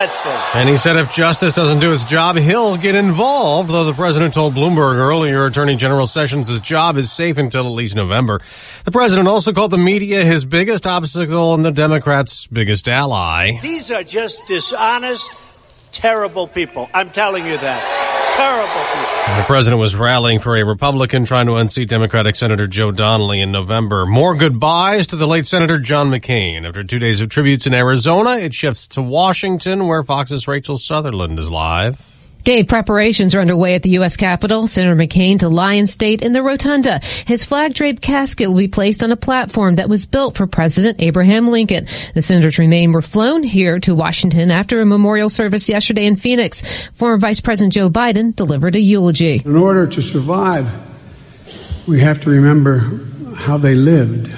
embarrassing. And he said if justice doesn't do its job, he'll get involved, though the president told Bloomberg earlier Attorney General Sessions' job is safe until at least November. The president also called the media his biggest obstacle and the Democrats' biggest ally. These are just dishonest, terrible people. I'm telling you that. Terrible people. The president was rallying for a Republican trying to unseat Democratic Senator Joe Donnelly in November. More goodbyes to the late Senator John McCain. After 2 days of tributes in Arizona, it shifts to Washington, where Fox's Rachel Sutherland is live. Dave, preparations are underway at the U.S. Capitol. Senator McCain to lie in state in the rotunda. His flag-draped casket will be placed on a platform that was built for President Abraham Lincoln. The senators were flown here to Washington after a memorial service yesterday in Phoenix. Former Vice President Joe Biden delivered a eulogy. In order to survive, we have to remember how they lived,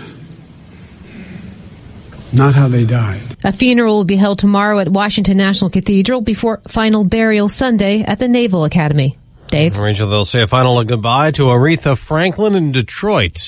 not how they died. A funeral will be held tomorrow at Washington National Cathedral before final burial Sunday at the Naval Academy. Dave? Rachel, they'll say a final goodbye to Aretha Franklin in Detroit.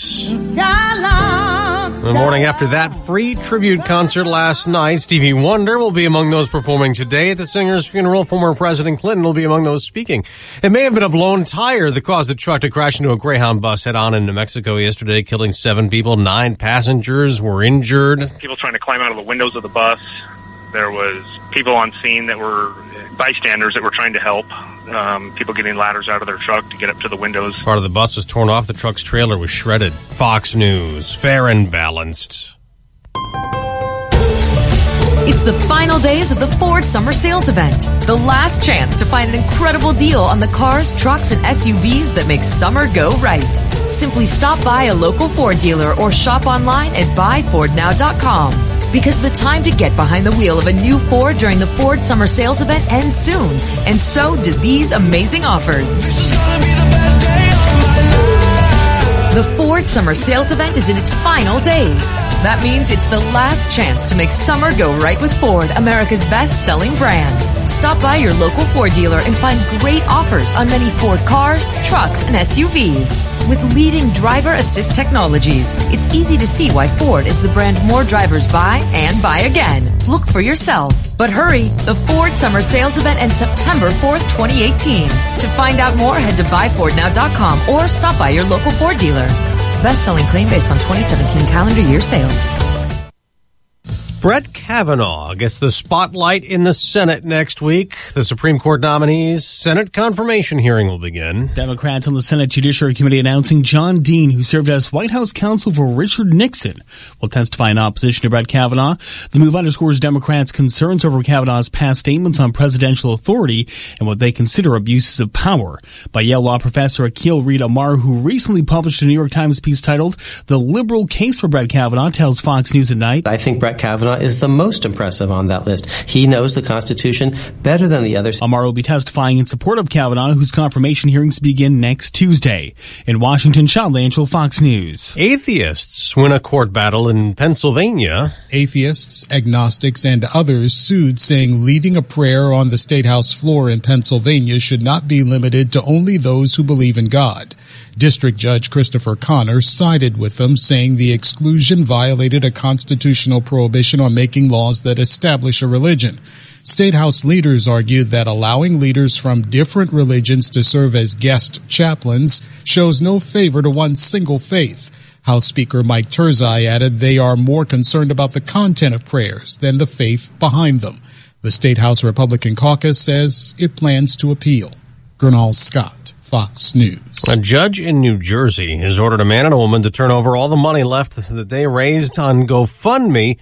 The morning after that free tribute concert last night, Stevie Wonder will be among those performing today at the singer's funeral. Former President Clinton will be among those speaking. It may have been a blown tire that caused the truck to crash into a Greyhound bus head-on in New Mexico yesterday, killing 7 people. 9 passengers were injured. People trying to climb out of the windows of the bus. There was people on scene that were bystanders that were trying to help. People getting ladders out of their truck to get up to the windows. Part of the bus was torn off. The truck's trailer was shredded. Fox News, fair and balanced. It's the final days of the Ford Summer Sales Event. The last chance to find an incredible deal on the cars, trucks, and SUVs that make summer go right. Simply stop by a local Ford dealer or shop online at buyfordnow.com. Because the time to get behind the wheel of a new Ford during the Ford Summer Sales Event ends soon. And so do these amazing offers. This is gonna be the best day of my life. The Ford Summer Sales Event is in its final days. That means it's the last chance to make summer go right with Ford, America's best-selling brand. Stop by your local Ford dealer and find great offers on many Ford cars, trucks, and SUVs. With leading driver assist technologies, it's easy to see why Ford is the brand more drivers buy and buy again. Look for yourself. But hurry, the Ford Summer Sales Event ends September 4th, 2018. To find out more, head to buyfordnow.com or stop by your local Ford dealer. Best-selling claim based on 2017 calendar year sales. Brett Kavanaugh gets the spotlight in the Senate next week. The Supreme Court nominees' Senate confirmation hearing will begin. Democrats on the Senate Judiciary Committee announcing John Dean, who served as White House counsel for Richard Nixon, will testify in opposition to Brett Kavanaugh. The move underscores Democrats' concerns over Kavanaugh's past statements on presidential authority and what they consider abuses of power. By Yale law professor Akil Reed Amar, who recently published a New York Times piece titled "The Liberal Case for Brett Kavanaugh," tells Fox News at Night, I think Brett Kavanaugh is the most impressive on that list. He knows the Constitution better than the others. Amar will be testifying in support of Kavanaugh, whose confirmation hearings begin next Tuesday. In Washington, Sean Lanchel, Fox News. Atheists win a court battle in Pennsylvania. Atheists, agnostics, and others sued, saying leading a prayer on the State House floor in Pennsylvania should not be limited to only those who believe in God. District Judge Christopher Connor sided with them, saying the exclusion violated a constitutional prohibition on making laws that establish a religion. State House leaders argued that allowing leaders from different religions to serve as guest chaplains shows no favor to one single faith. House Speaker Mike Turzai added they are more concerned about the content of prayers than the faith behind them. The State House Republican caucus says it plans to appeal. Gernal Scott, Fox News. A judge in New Jersey has ordered a man and a woman to turn over all the money left that they raised on GoFundMe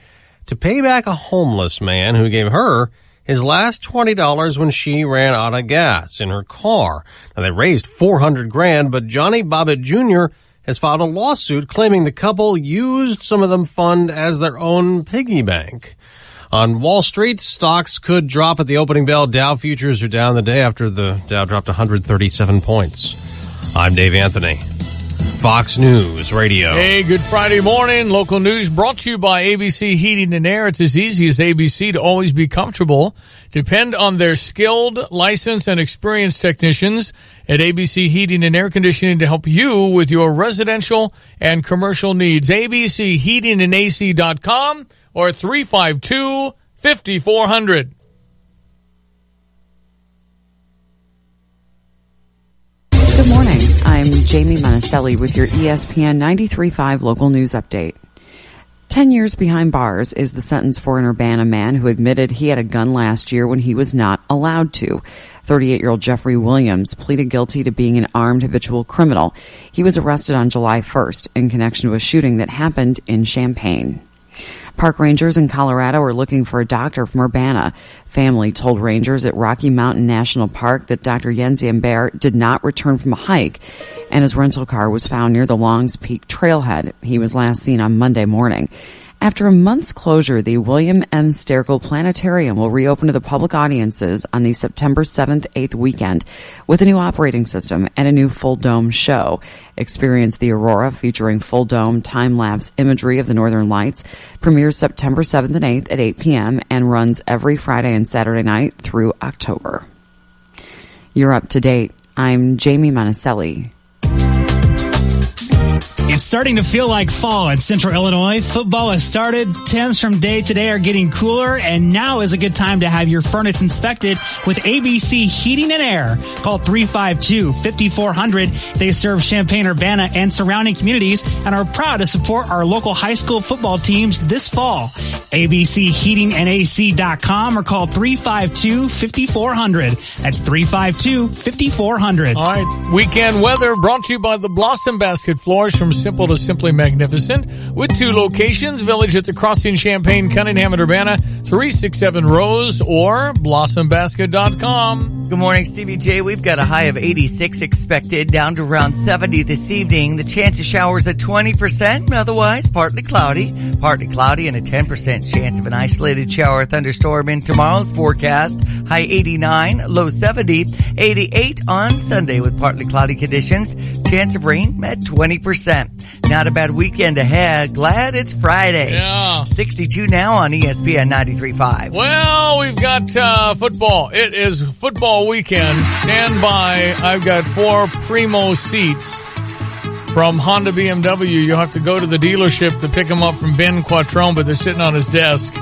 to pay back a homeless man who gave her his last $20 when she ran out of gas in her car. Now, they raised $400,000, but Johnny Bobbitt Jr. has filed a lawsuit claiming the couple used some of the fund as their own piggy bank. On Wall Street, stocks could drop at the opening bell. Dow futures are down the day after the Dow dropped 137 points. I'm Dave Anthony, Fox News Radio. Hey, good Friday morning. Local news brought to you by ABC Heating and Air. It's as easy as ABC to always be comfortable. Depend on their skilled, licensed, and experienced technicians at ABC Heating and Air Conditioning to help you with your residential and commercial needs. ABCHeatingandAC.com or 352-5400. I'm Jamie Monticelli with your ESPN 93.5 local news update. 10 years behind bars is the sentence for an Urbana man who admitted he had a gun last year when he was not allowed to. 38-year-old Jeffrey Williams pleaded guilty to being an armed habitual criminal. He was arrested on July 1st in connection to a shooting that happened in Champaign. Park rangers in Colorado are looking for a doctor from Urbana. Family told rangers at Rocky Mountain National Park that Dr. Yenzian Bear did not return from a hike, and his rental car was found near the Longs Peak trailhead. He was last seen on Monday morning. After a month's closure, the William M. Sterkel Planetarium will reopen to the public audiences on the September 7th, 8th weekend with a new operating system and a new full dome show. Experience the Aurora featuring full dome time-lapse imagery of the Northern Lights. Premieres September 7th and 8th at 8 p.m. and runs every Friday and Saturday night through October. You're up to date. I'm Jamie Monticelli. It's starting to feel like fall in Central Illinois. Football has started. Temps from day to day are getting cooler, and now is a good time to have your furnace inspected with ABC Heating and Air. Call 352-5400. They serve Champaign-Urbana and surrounding communities and are proud to support our local high school football teams this fall. ABCHeatingandAC.com or call 352-5400. That's 352-5400. All right. Weekend weather brought to you by the Blossom Basket Floors, from simple to simply magnificent, with 2 locations: Village at the Crossing, Champaign, Cunningham, and Urbana, 367 Rose, or blossombasket.com. Good morning, Stevie J. We've got a high of 86 expected, down to around 70 this evening. The chance of showers at 20%, otherwise partly cloudy, and a 10% chance of an isolated shower or thunderstorm in tomorrow's forecast. High 89, low 70, 88 on Sunday with partly cloudy conditions. Chance of rain at 20%. Not a bad weekend ahead. Glad it's Friday. Yeah. 62 now on ESPN 93.5. Well, we've got football. It is football weekend. Stand by. I've got 4 primo seats from Honda BMW. You'll have to go to the dealership to pick them up from Ben Quattrone, but they're sitting on his desk.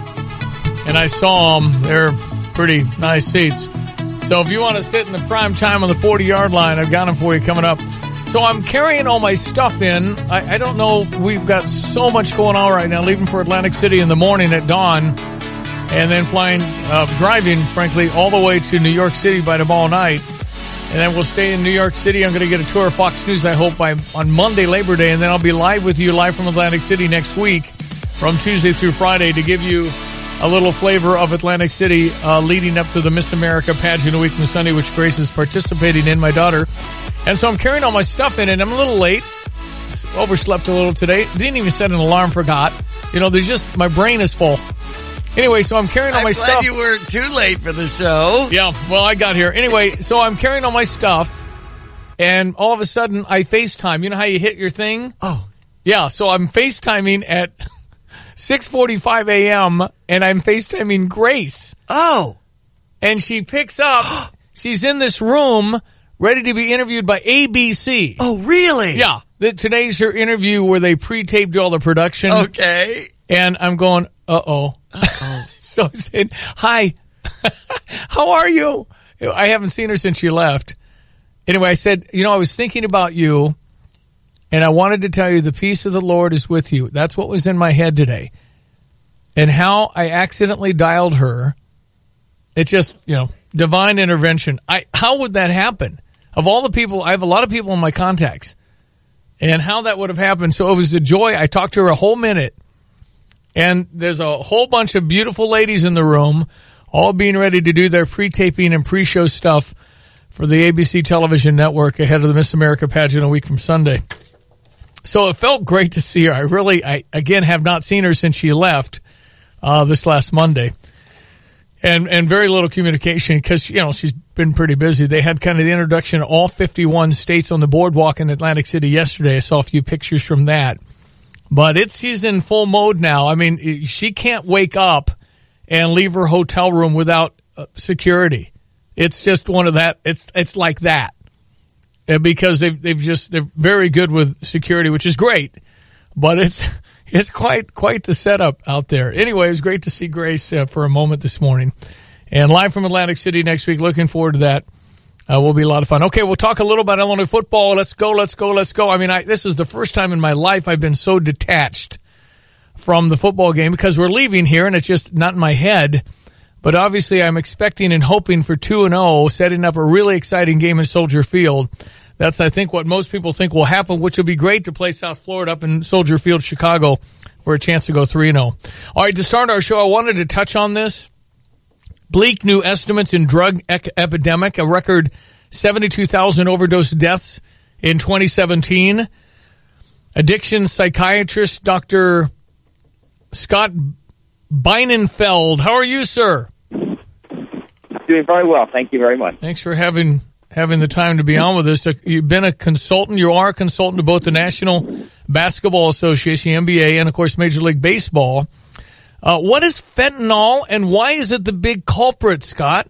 And I saw them. They're pretty nice seats. So if you want to sit in the prime time on the 40-yard line, I've got them for you coming up. So I'm carrying all my stuff in. I don't know. We've got so much going on right now, leaving for Atlantic City in the morning at dawn, and then driving, frankly, all the way to New York City by tomorrow night. And then we'll stay in New York City. I'm going to get a tour of Fox News, I hope, on Monday, Labor Day. And then I'll be live with you, live from Atlantic City next week, from Tuesday through Friday, to give you a little flavor of Atlantic City leading up to the Miss America pageant a week from Sunday, which Grace is participating in, my daughter. And so I'm carrying all my stuff in, and I'm a little late. Overslept a little today. Didn't even set an alarm, forgot. My brain is full. Anyway, so I'm carrying all my stuff. I'm glad you weren't too late for the show. Yeah, well, I got here. Anyway, so I'm carrying all my stuff, and all of a sudden I FaceTime. You know how you hit your thing? Oh. Yeah, so I'm FaceTiming at 6:45 a.m., and I'm FaceTiming Grace. Oh. And she picks up. She's in this room, ready to be interviewed by ABC. Oh, really? Yeah. Today's her interview where they pre-taped all the production. Okay. And I'm going, uh-oh. So I said, hi, how are you? I haven't seen her since she left. Anyway, I said, I was thinking about you, and I wanted to tell you the peace of the Lord is with you. That's what was in my head today. And how I accidentally dialed her. It's just, divine intervention. How would that happen? Of all the people, I have a lot of people in my contacts. And how that would have happened. So it was a joy. I talked to her a whole minute. And there's a whole bunch of beautiful ladies in the room, all being ready to do their pre-taping and pre-show stuff for the ABC television network ahead of the Miss America pageant a week from Sunday. So it felt great to see her. I again have not seen her since she left this last Monday. And very little communication because, she's been pretty busy. They had kind of the introduction of all 51 states on the boardwalk in Atlantic City yesterday. I saw a few pictures from that. But she's in full mode now. I mean, she can't wake up and leave her hotel room without security. It's just one of that. It's like that. Because they're very good with security, which is great. But it's quite the setup out there. Anyway, it was great to see Grace for a moment this morning. And live from Atlantic City next week. Looking forward to that. Will be a lot of fun. Okay, we'll talk a little about Illinois football. Let's go. I mean, this is the first time in my life I've been so detached from the football game because we're leaving here and it's just not in my head. But obviously I'm expecting and hoping for 2-0, setting up a really exciting game in Soldier Field. That's, I think, what most people think will happen, which will be great to play South Florida up in Soldier Field, Chicago, for a chance to go 3-0. All right, to start our show, I wanted to touch on this. Bleak new estimates in drug epidemic, a record 72,000 overdose deaths in 2017. Addiction psychiatrist Dr. Scott Beinenfeld. How are you, sir? Doing very well. Thank you very much. Thanks for having the time to be on with us. You've been a consultant. You are a consultant to both the National Basketball Association, NBA, and, of course, Major League Baseball. What is fentanyl, and why is it the big culprit, Scott?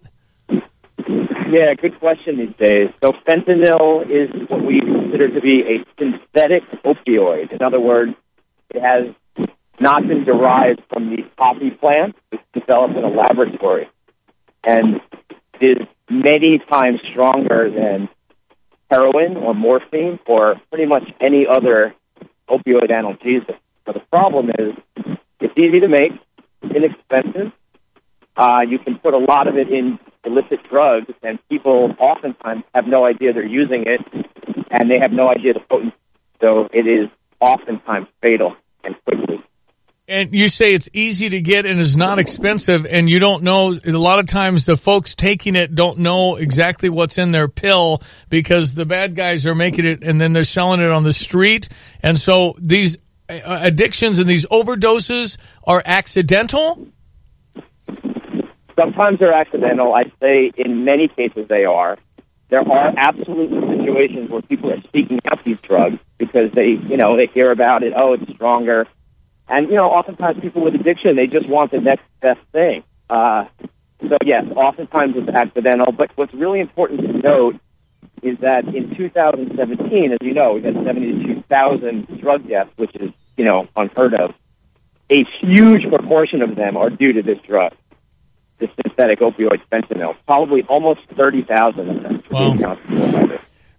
Yeah, good question these days. So fentanyl is what we consider to be a synthetic opioid. In other words, it has not been derived from the poppy plant. It's developed in a laboratory. And it is many times stronger than heroin or morphine or pretty much any other opioid analgesic. So the problem is it's easy to make, inexpensive. You can put a lot of it in illicit drugs, and people oftentimes have no idea they're using it, and they have no idea the potency. So it is oftentimes fatal and quickly. And you say it's easy to get and is not expensive, and you don't know, a lot of times the folks taking it don't know exactly what's in their pill because the bad guys are making it and then they're selling it on the street. And so these addictions and these overdoses are accidental? Sometimes they're accidental. I'd say in many cases they are. There are absolutely situations where people are seeking out these drugs because they hear about it. Oh, it's stronger. And, oftentimes people with addiction, they just want the next best thing. So, yes, oftentimes it's accidental. But what's really important to note is that in 2017, as you know, we had 72,000 drug deaths, which is, unheard of. A huge proportion of them are due to this drug, this synthetic opioid fentanyl. Probably almost 30,000 of them. Wow.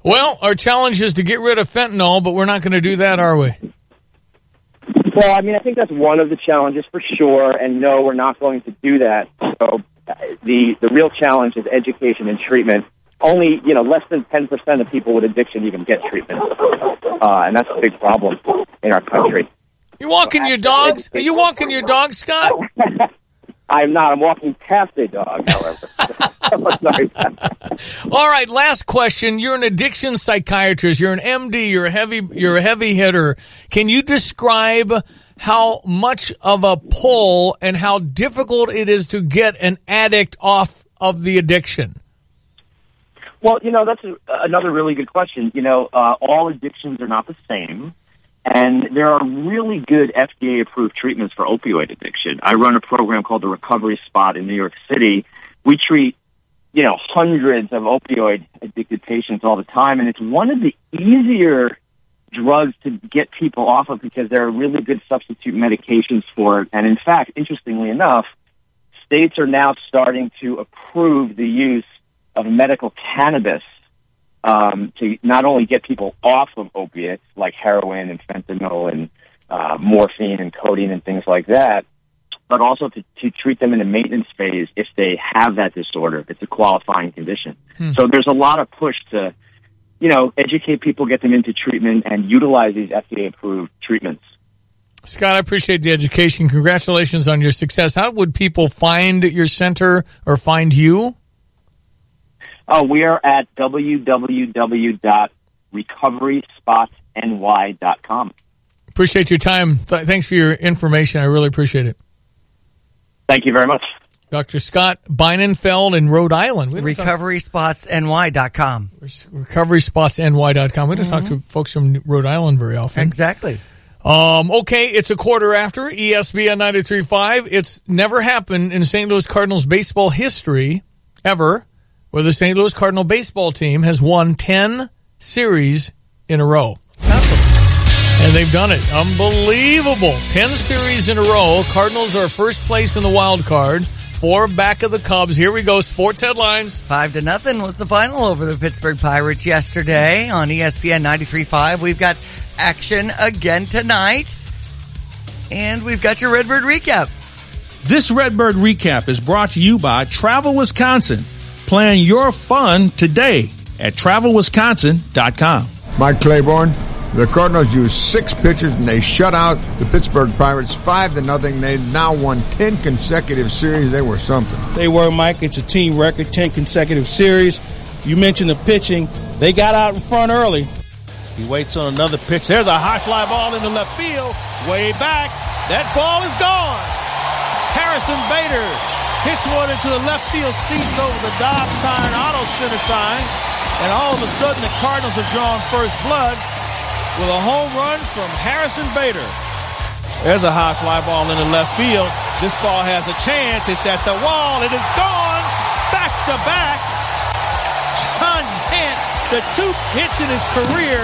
Well, our challenge is to get rid of fentanyl, but we're not going to do that, are we? Well, I think that's one of the challenges for sure, and no, we're not going to do that. So the real challenge is education and treatment. Only, less than 10% of people with addiction even get treatment, and that's a big problem in our country. You walking your dogs? Are you walking your dog, Scott? I'm not. I'm walking past a dog, however. Sorry. All right, last question. You're an addiction psychiatrist. You're an MD. You're a heavy hitter. Can you describe how much of a pull and how difficult it is to get an addict off of the addiction? Well, that's another really good question. All addictions are not the same. And there are really good FDA-approved treatments for opioid addiction. I run a program called the Recovery Spot in New York City. We treat, hundreds of opioid-addicted patients all the time, and it's one of the easier drugs to get people off of because there are really good substitute medications for it. And in fact, interestingly enough, states are now starting to approve the use of medical cannabis to not only get people off of opiates like heroin and fentanyl and morphine and codeine and things like that, but also to treat them in a maintenance phase if they have that disorder. It's a qualifying condition. So there's a lot of push to, educate people, get them into treatment, and utilize these FDA-approved treatments. Scott, I appreciate the education. Congratulations on your success. How would people find your center or find you? We are at www.recoveryspotny.com. Appreciate your time. Thanks for your information. I really appreciate it. Thank you very much. Dr. Scott Beinenfeld in Rhode Island. RecoverySpotsNY.com. RecoverySpotsNY.com. We don't talk to folks from Rhode Island very often. Exactly. Okay, it's a quarter after ESPN 93.5. It's never happened in St. Louis Cardinals baseball history, ever, where the St. Louis Cardinal baseball team has won 10 series in a row. And they've done it. Unbelievable. 10 series in a row. Cardinals are first place in the wild card. 4 back of the Cubs. Here we go. Sports headlines. 5-0 was the final over the Pittsburgh Pirates yesterday on ESPN 93.5. We've got action again tonight. And we've got your Redbird recap. This Redbird recap is brought to you by Travel Wisconsin. Plan your fun today at travelwisconsin.com. Mike Claiborne. The Cardinals used 6 pitchers and they shut out the Pittsburgh Pirates 5-0. They now won 10 consecutive series. They were something. They were, Mike. It's a team record, 10 consecutive series. You mentioned the pitching. They got out in front early. He waits on another pitch. There's a high fly ball into left field. Way back. That ball is gone. Harrison Bader hits one into the left field seats over the Dobbs sign, Otto Center sign. And all of a sudden the Cardinals have drawn first blood with a home run from Harrison Bader. There's a high fly ball in the left field. This ball has a chance. It's at the wall. It is gone. Back to back. John Gant, the 2 hits in his career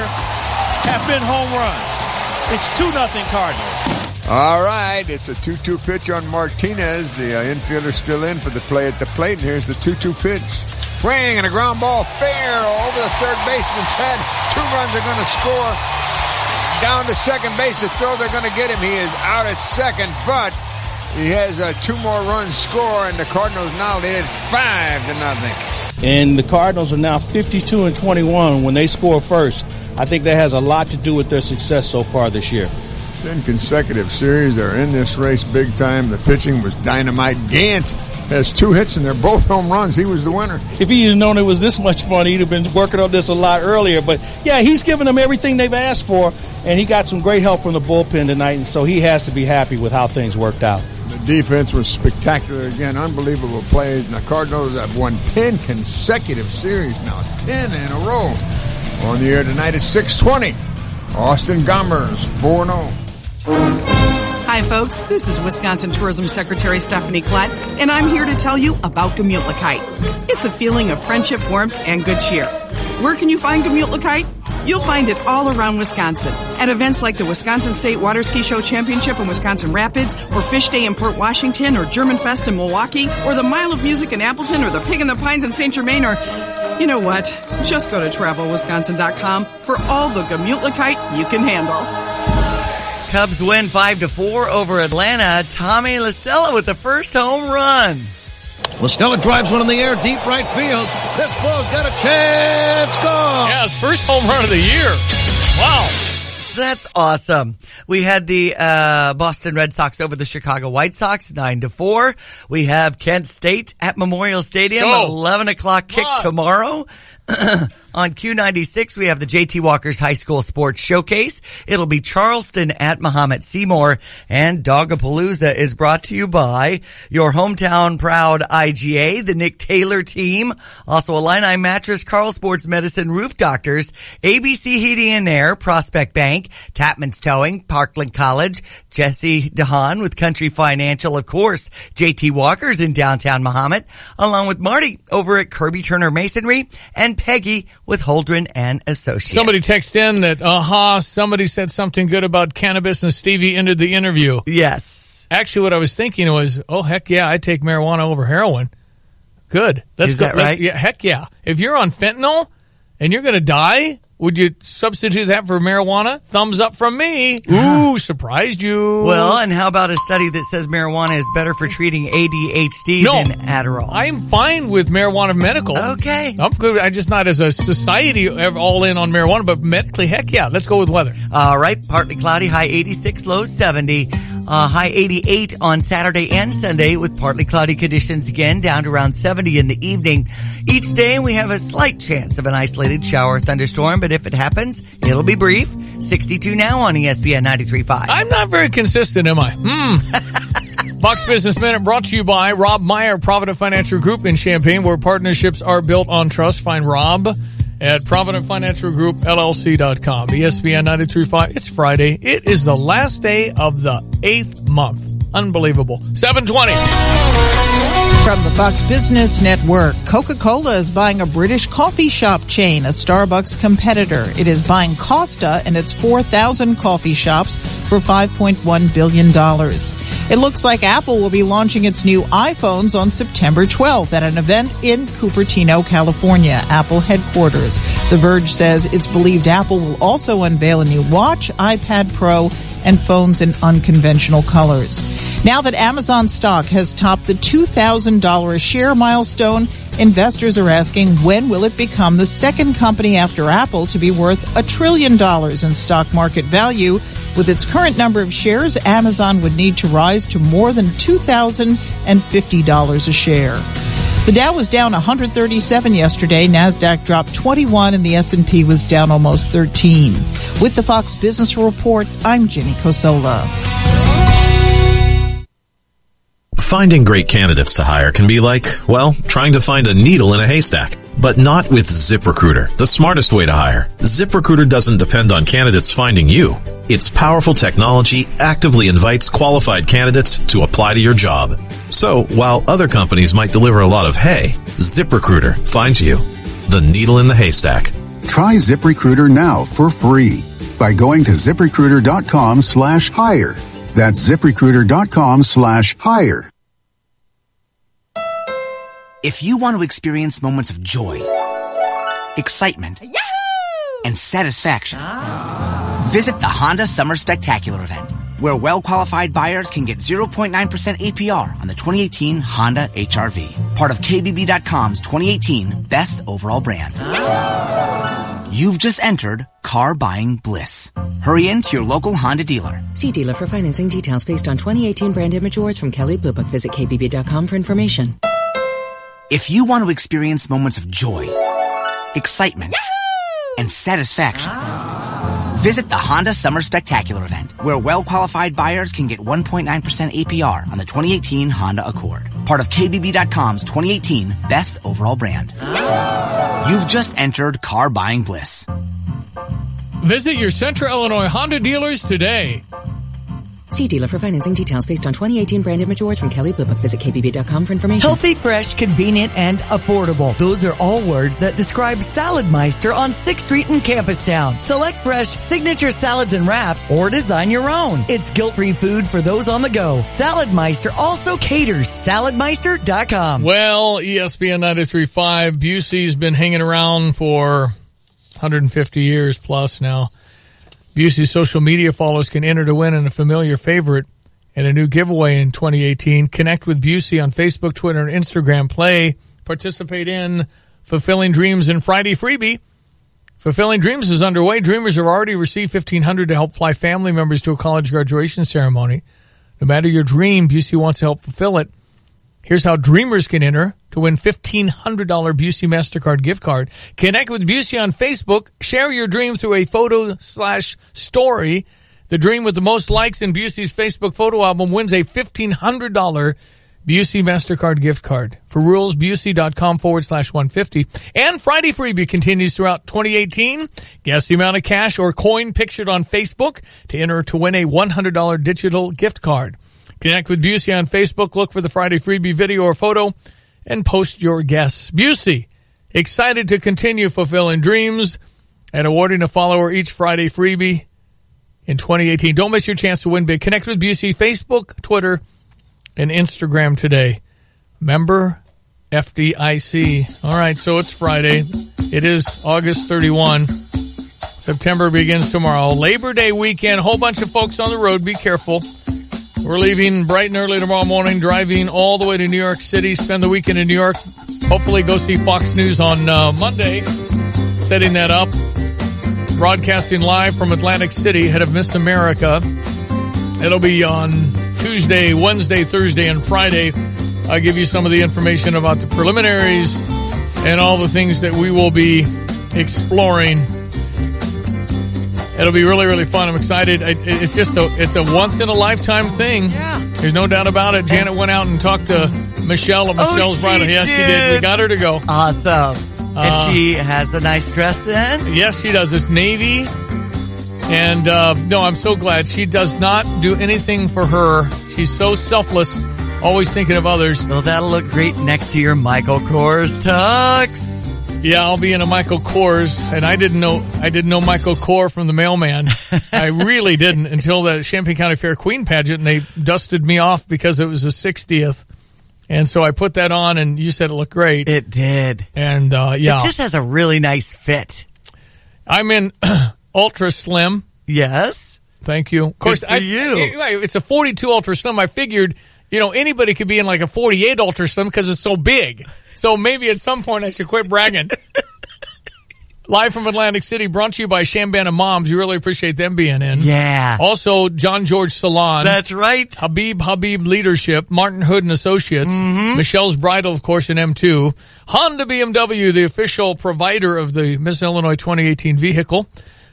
have been home runs. It's 2-0 Cardinals. All right, it's a 2-2 pitch on Martinez. The infielder still in for the play at the plate. And here's the 2-2 pitch. Swing and a ground ball fair over the third baseman's head. 2 runs are going to score. Down to second base, the throw they're going to get him. He is out at second, but he has 2 more runs score, and the Cardinals now lead it 5-0. And the Cardinals are now 52-21 when they score first. I think that has a lot to do with their success so far this year. 10 consecutive series. They're in this race big time. The pitching was dynamite. Gant has 2 hits, and they're both home runs. He was the winner. If he had known it was this much fun, he'd have been working on this a lot earlier. But, yeah, he's given them everything they've asked for, and he got some great help from the bullpen tonight, and so he has to be happy with how things worked out. The defense was spectacular again. Unbelievable plays. And the Cardinals have won 10 consecutive series now, 10 in a row. On the air tonight at 6:20. Austin Gomers, 4-0. Hi, folks. This is Wisconsin Tourism Secretary Stephanie Klett, and I'm here to tell you about Gemütlichkeit. It's a feeling of friendship, warmth, and good cheer. Where can you find Gemütlichkeit? You'll find it all around Wisconsin. At events like the Wisconsin State Water Ski Show Championship in Wisconsin Rapids, or Fish Day in Port Washington, or German Fest in Milwaukee, or the Mile of Music in Appleton, or the Pig in the Pines in St. Germain, or... You know what? Just go to TravelWisconsin.com for all the Gemütlichkeit you can handle. Cubs win 5-4 over Atlanta. Tommy La Stella with the first home run. La Stella drives one in the air, deep right field. This ball's got a chance. Go! Yeah, it's first home run of the year. Wow. That's awesome. We had the Boston Red Sox over the Chicago White Sox, 9-4. We have Kent State at Memorial Stadium, 11 o'clock kick tomorrow. On Q96, we have the J.T. Walker's High School Sports Showcase. It'll be Charleston at Muhammad Seymour. And Dogapalooza is brought to you by your hometown proud IGA, the Nick Taylor team. Also, Illini Mattress, Carl Sports Medicine, Roof Doctors, ABC Heating and Air, Prospect Bank, Tapman's Towing, Parkland College, Jesse DeHaan with Country Financial, of course, J.T. Walker's in downtown Muhammad, along with Marty over at Kirby Turner Masonry, and Peggy with Holdren and Associates. Somebody texted in that, somebody said something good about cannabis and Stevie ended the interview. Yes. Actually, what I was thinking was, oh, heck yeah, I'd take marijuana over heroin. Good. Is that right? Yeah, heck yeah. If you're on fentanyl and you're going to die, would you substitute that for marijuana? Thumbs up from me. Ooh, surprised you. Well, and how about a study that says marijuana is better for treating ADHD than Adderall? I'm fine with marijuana medical. Okay. I'm good. I'm just not as a society all in on marijuana, but medically, heck yeah. Let's go with weather. All right. Partly cloudy, high 86, low 70. High 88 on Saturday and Sunday with partly cloudy conditions again, down to around 70 in the evening. Each day we have a slight chance of an isolated shower or thunderstorm, but if it happens, it'll be brief. 62 now on ESPN 93.5. I'm not very consistent, am I? Fox Business Minute brought to you by Rob Meyer, Provident Financial Group in Champaign, where partnerships are built on trust. Find Rob at Provident Financial Group, LLC.com. ESPN 93.5. It's Friday. It is the last day of the 8th month. Unbelievable. 720. From the Fox Business Network, Coca-Cola is buying a British coffee shop chain, a Starbucks competitor. It is buying Costa and its 4,000 coffee shops for $5.1 billion. It looks like Apple will be launching its new iPhones on September 12th at an event in Cupertino, California, Apple headquarters. The Verge says it's believed Apple will also unveil a new watch, iPad Pro, and phones in unconventional colors. Now that Amazon stock has topped the $2,000 a share milestone, investors are asking when will it become the second company after Apple to be worth $1 trillion in stock market value. With its current number of shares, Amazon would need to rise to more than $2,050 a share. The Dow was down 137 yesterday. NASDAQ dropped 21 and the S&P was down almost 13. With the Fox Business Report, I'm Jenny Cosola. Finding great candidates to hire can be like, well, trying to find a needle in a haystack. But not with ZipRecruiter, the smartest way to hire. ZipRecruiter doesn't depend on candidates finding you. Its powerful technology actively invites qualified candidates to apply to your job. So, while other companies might deliver a lot of hay, ZipRecruiter finds you, the needle in the haystack. Try ZipRecruiter now for free by going to ZipRecruiter.com/hire. That's ZipRecruiter.com/hire. If you want to experience moments of joy, excitement, and satisfaction, visit the Honda Summer Spectacular event, where well-qualified buyers can get 0.9% APR on the 2018 Honda HR-V, part of KBB.com's 2018 Best Overall Brand. You've just entered car buying bliss. Hurry in to your local Honda dealer. See dealer for financing details based on 2018 brand image awards from Kelley Blue Book. Visit KBB.com for information. If you want to experience moments of joy, excitement, and satisfaction, visit the Honda Summer Spectacular event, where well-qualified buyers can get 1.9% APR on the 2018 Honda Accord, part of KBB.com's 2018 Best Overall Brand. You've just entered car buying bliss. Visit your Central Illinois Honda dealers today. See dealer for financing details based on 2018 brand image awards from Kelley Blue Book. Visit KBB.com for information. Healthy, fresh, convenient, and affordable. Those are all words that describe Salad Meister on 6th Street in Campustown. Select fresh, signature salads and wraps, or design your own. It's guilt-free food for those on the go. Salad Meister also caters. SaladMeister.com. Well, ESPN 93.5, Busey's been hanging around for 150 years plus now. Busey's social media followers can enter to win in a familiar favorite and a new giveaway in 2018. Connect with Busey on Facebook, Twitter, and Instagram. Participate in Fulfilling Dreams and Friday Freebie. Fulfilling Dreams is underway. Dreamers have already received $1,500 to help fly family members to a college graduation ceremony. No matter your dream, Busey wants to help fulfill it. Here's how dreamers can enter to win $1,500 Busey MasterCard gift card. Connect with Busey on Facebook. Share your dream through a photo/story. The dream with the most likes in Busey's Facebook photo album wins a $1,500 Busey MasterCard gift card. For rules, Busey.com/150. And Friday Freebie continues throughout 2018. Guess the amount of cash or coin pictured on Facebook to enter to win a $100 digital gift card. Connect with Busey on Facebook. Look for the Friday Freebie video or photo and post your guess. Busey, excited to continue fulfilling dreams and awarding a follower each Friday Freebie in 2018. Don't miss your chance to win big. Connect with Busey, Facebook, Twitter, and Instagram today. Member FDIC. All right, so it's Friday. It is August 31. September begins tomorrow. Labor Day weekend. Whole bunch of folks on the road. Be careful. We're leaving bright and early tomorrow morning, driving all the way to New York City, spend the weekend in New York. Hopefully go see Fox News on Monday, setting that up. Broadcasting live from Atlantic City, head of Miss America. It'll be on Tuesday, Wednesday, Thursday, and Friday. I'll give you some of the information about the preliminaries and all the things that we will be exploring. It'll be really, really fun. I'm excited. It's a once-in-a-lifetime thing. Yeah. There's no doubt about it. Janet went out and talked to Michelle at Michelle's Bridal. Yes, she did. We got her to go. Awesome. And she has a nice dress then? Yes, she does. It's navy. And, no, I'm so glad. She does not do anything for her. She's so selfless, always thinking of others. So that'll look great next to your Michael Kors tux. Yeah, I'll be in a Michael Kors, and I didn't know Michael Kors from the mailman. I really didn't until the Champaign County Fair Queen pageant, and they dusted me off because it was the 60th. And so I put that on, and you said it looked great. It did. And, yeah. It just has a really nice fit. I'm in Ultra Slim. Yes. Thank you. Of course, it's a 42 Ultra Slim. I figured, anybody could be in like a 48 Ultra Slim because it's so big. So maybe at some point I should quit bragging. Live from Atlantic City, brought to you by Shambana Moms. You really appreciate them being in. Yeah. Also, John George Salon. That's right. Habib Leadership, Martin Hood and Associates, Michelle's Bridal, of course, in M2, Honda BMW, the official provider of the Miss Illinois 2018 vehicle,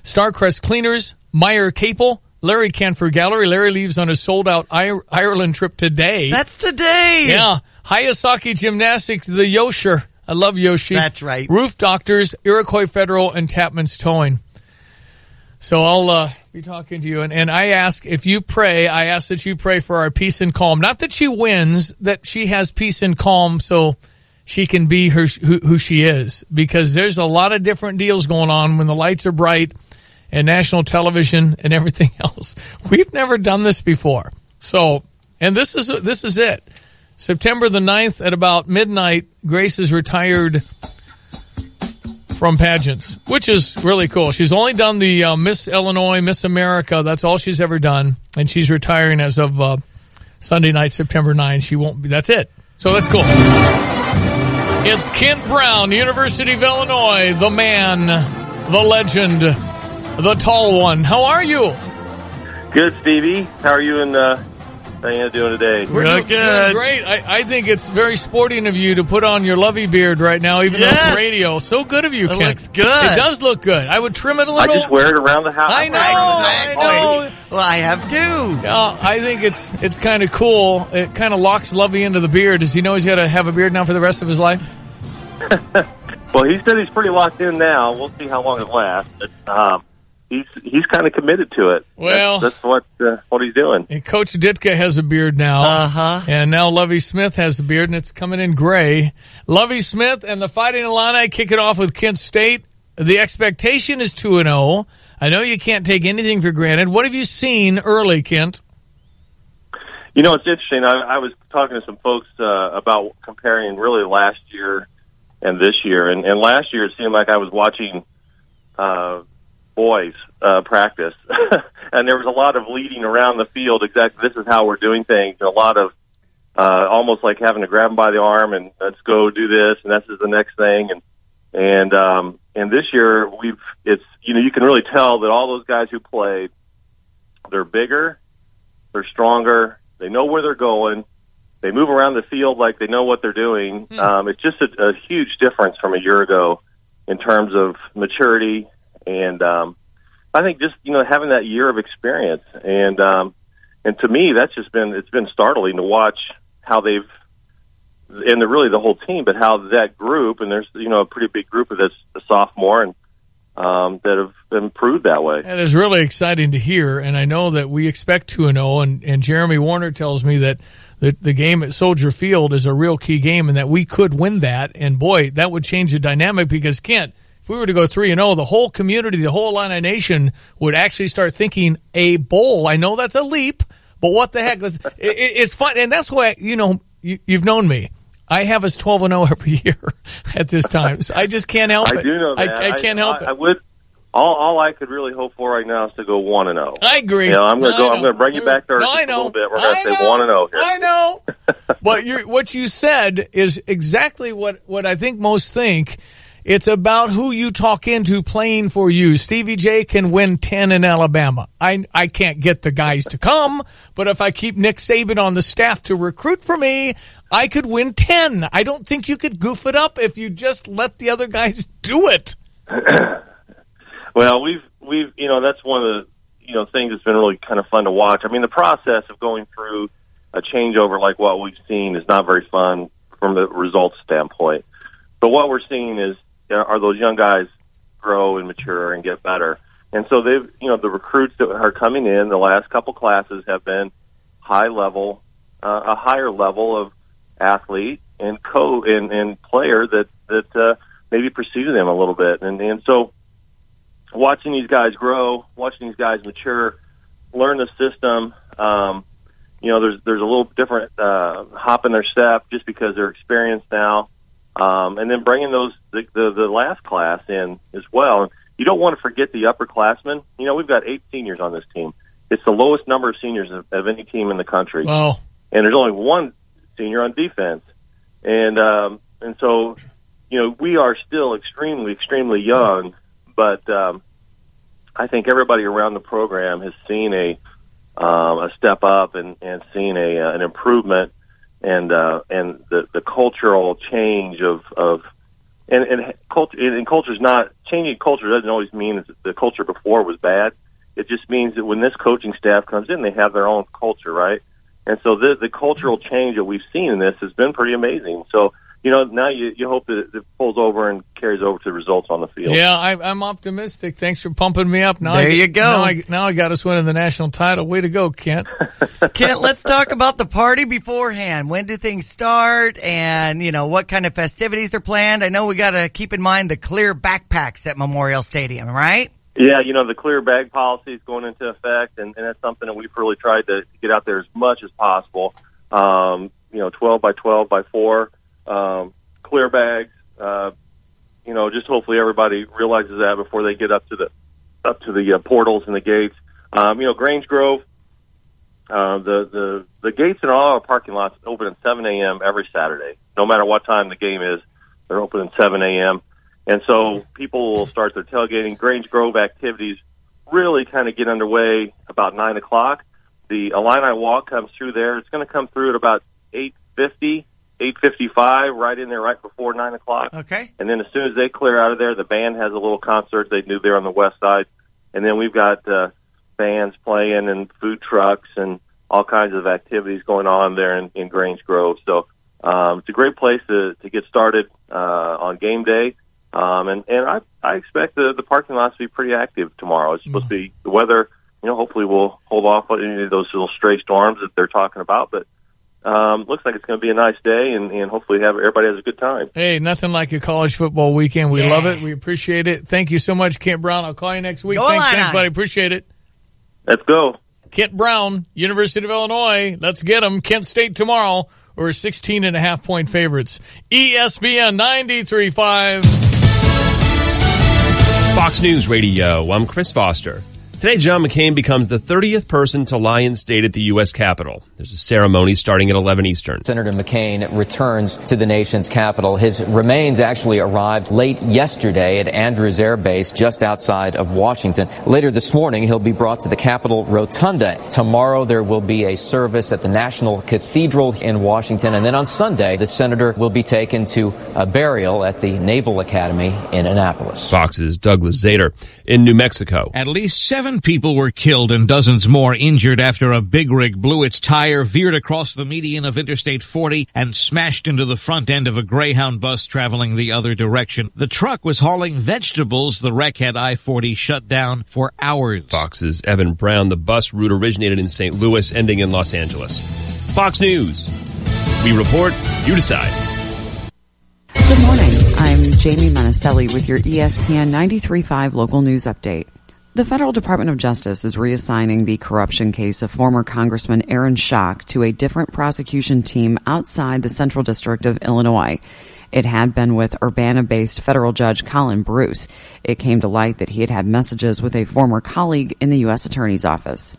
Starcrest Cleaners, Meyer Capel, Larry Canfor Gallery. Larry leaves on his sold-out Ireland trip today. That's today. Yeah. Hayasaki Gymnastics, the Yosher. I love Yoshi. That's right. Roof Doctors, Iroquois Federal, and Tapman's Towing. So I'll be talking to you. And I ask that you pray for our peace and calm. Not that she wins, that she has peace and calm so she can be who she is. Because there's a lot of different deals going on when the lights are bright and national television and everything else. We've never done this before. So, and this is it. September the 9th at about midnight, Grace is retired from pageants, which is really cool. She's only done the Miss Illinois, Miss America. That's all she's ever done. And she's retiring as of Sunday night, September 9th. She won't be. That's it. So that's cool. It's Kent Brown, University of Illinois, the man, the legend, the tall one. How are you? Good, Stevie. How are you and Diana doing today? We're doing good. Great. I think it's very sporting of you to put on your lovey beard right now, even though it's radio. So good of you, Kent. It looks good. It does look good. I would trim it a little. I just wear it around the house. I know. Well, I have too. Yeah, I think it's kind of cool. It kind of locks Lovey into the beard. Does he know he's got to have a beard now for the rest of his life? Well, he said he's pretty locked in now. We'll see how long it lasts. But, he's kind of committed to it. Well, that's what he's doing. And Coach Ditka has a beard now, and now Lovey Smith has a beard, and it's coming in gray. Lovey Smith and the Fighting Illini kick it off with Kent State. The expectation is 2-0. I know you can't take anything for granted. What have you seen early, Kent? It's interesting. I was talking to some folks about comparing really last year and this year, and last year it seemed like I was watching boys practice, and there was a lot of leading around the field. Exactly, this is how we're doing things. And a lot of almost like having to grab them by the arm and let's go do this, and this is the next thing. And this year you can really tell that all those guys who played, they're bigger, they're stronger, they know where they're going, they move around the field like they know what they're doing. It's just a huge difference from a year ago in terms of maturity. And I think just having that year of experience, and to me that's it's been startling to watch how they've, and really the whole team, but how that group, and there's a pretty big group of this the sophomore and that have improved that way. That is really exciting to hear, and I know that we expect 2-0, and Jeremy Warner tells me that the game at Soldier Field is a real key game, and that we could win that, and boy, that would change the dynamic because Kent, if we were to go 3-0, the whole community, the whole Illini Nation would actually start thinking a bowl. I know that's a leap, but what the heck? It's fun, and that's why you've known me. I have us 12-0 every year at this time. So I just can't help it. I do know that. I can't help it. I would. All I could really hope for right now is to go 1-0. I agree. I'm going to bring you back to earth a little bit. We're going to say 1-0 here. I know. But what you said is exactly what I think most think. It's about who you talk into playing for you. Stevie J can win 10 in Alabama. I can't get the guys to come, but if I keep Nick Saban on the staff to recruit for me, I could win 10. I don't think you could goof it up if you just let the other guys do it. Well, we've that's one of the things that's been really kind of fun to watch. I mean, the process of going through a changeover like what we've seen is not very fun from the results standpoint. But what we're seeing are those young guys grow and mature and get better. And so they've, the recruits that are coming in, the last couple classes have been a higher level of athlete and and player that maybe preceded them a little bit. And so watching these guys grow, watching these guys mature, learn the system, there's a little different hop in their step just because they're experienced now. And then bringing the last class in as well. And you don't want to forget the upperclassmen. We've got 8 seniors on this team. It's the lowest number of seniors of any team in the country. Wow. And there's only 1 senior on defense. And so, we are still extremely, extremely young, but I think everybody around the program has seen a step up and seen an improvement, and the cultural change of culture's not changing. Culture doesn't always mean that the culture before was bad. It just means that when this coaching staff comes in, they have their own culture, right? And so the cultural change that we've seen in this has been pretty amazing. So, now you hope that it pulls over and carries over to the results on the field. Yeah, I'm optimistic. Thanks for pumping me up. There you go. Now I got us winning the national title. Way to go, Kent. Kent, let's talk about the party beforehand. When do things start, and what kind of festivities are planned? I know we got to keep in mind the clear backpacks at Memorial Stadium, right? Yeah, the clear bag policy is going into effect, and that's something that we've really tried to get out there as much as possible. 12 by 12 by 4 clear bags. Just hopefully everybody realizes that before they get up to the portals and the gates. Grange Grove, the gates in all our parking lots open at 7 a.m. every Saturday. No matter what time the game is, they're open at 7 a.m. And so people will start their tailgating. Grange Grove activities really kind of get underway about 9 o'clock. The Illini Walk comes through there. It's going to come through at about 8:50, 8:55, right in there right before 9 o'clock. Okay. And then as soon as they clear out of there, the band has a little concert they do there on the west side. And then we've got bands playing and food trucks and all kinds of activities going on there in Grange Grove. So it's a great place to get started on game day. And I expect the parking lots to be pretty active tomorrow. It's supposed to be the weather. Hopefully we'll hold off on any of those little stray storms that they're talking about. But looks like it's going to be a nice day, and hopefully everybody has a good time. Hey, nothing like a college football weekend. We love it. We appreciate it. Thank you so much, Kent Brown. I'll call you next week. Thanks, buddy. Appreciate it. Let's go. Kent Brown, University of Illinois. Let's get them. Kent State tomorrow. We're 16.5-point favorites. ESPN 93.5. Fox News Radio. I'm Chris Foster. Today, John McCain becomes the 30th person to lie in state at the U.S. Capitol. There's a ceremony starting at 11 Eastern. Senator McCain returns to the nation's capital. His remains actually arrived late yesterday at Andrews Air Base just outside of Washington. Later this morning, he'll be brought to the Capitol Rotunda. Tomorrow, there will be a service at the National Cathedral in Washington. And then on Sunday, the senator will be taken to a burial at the Naval Academy in Annapolis. Fox's Douglas Zader in New Mexico. At least 7 people were killed and dozens more injured after a big rig blew its tire, veered across the median of Interstate 40, and smashed into the front end of a Greyhound bus traveling the other direction. The truck was hauling vegetables. The wreck had I-40 shut down for hours. Fox's Evan Brown. The bus route originated in St. Louis, ending in Los Angeles. Fox News. We report, you decide. Good morning. I'm Jamie Monticelli with your ESPN 93.5 local news update. The Federal Department of Justice is reassigning the corruption case of former Congressman Aaron Schock to a different prosecution team outside the Central District of Illinois. It had been with Urbana-based federal judge Colin Bruce. It came to light that he had had messages with a former colleague in the U.S. Attorney's Office.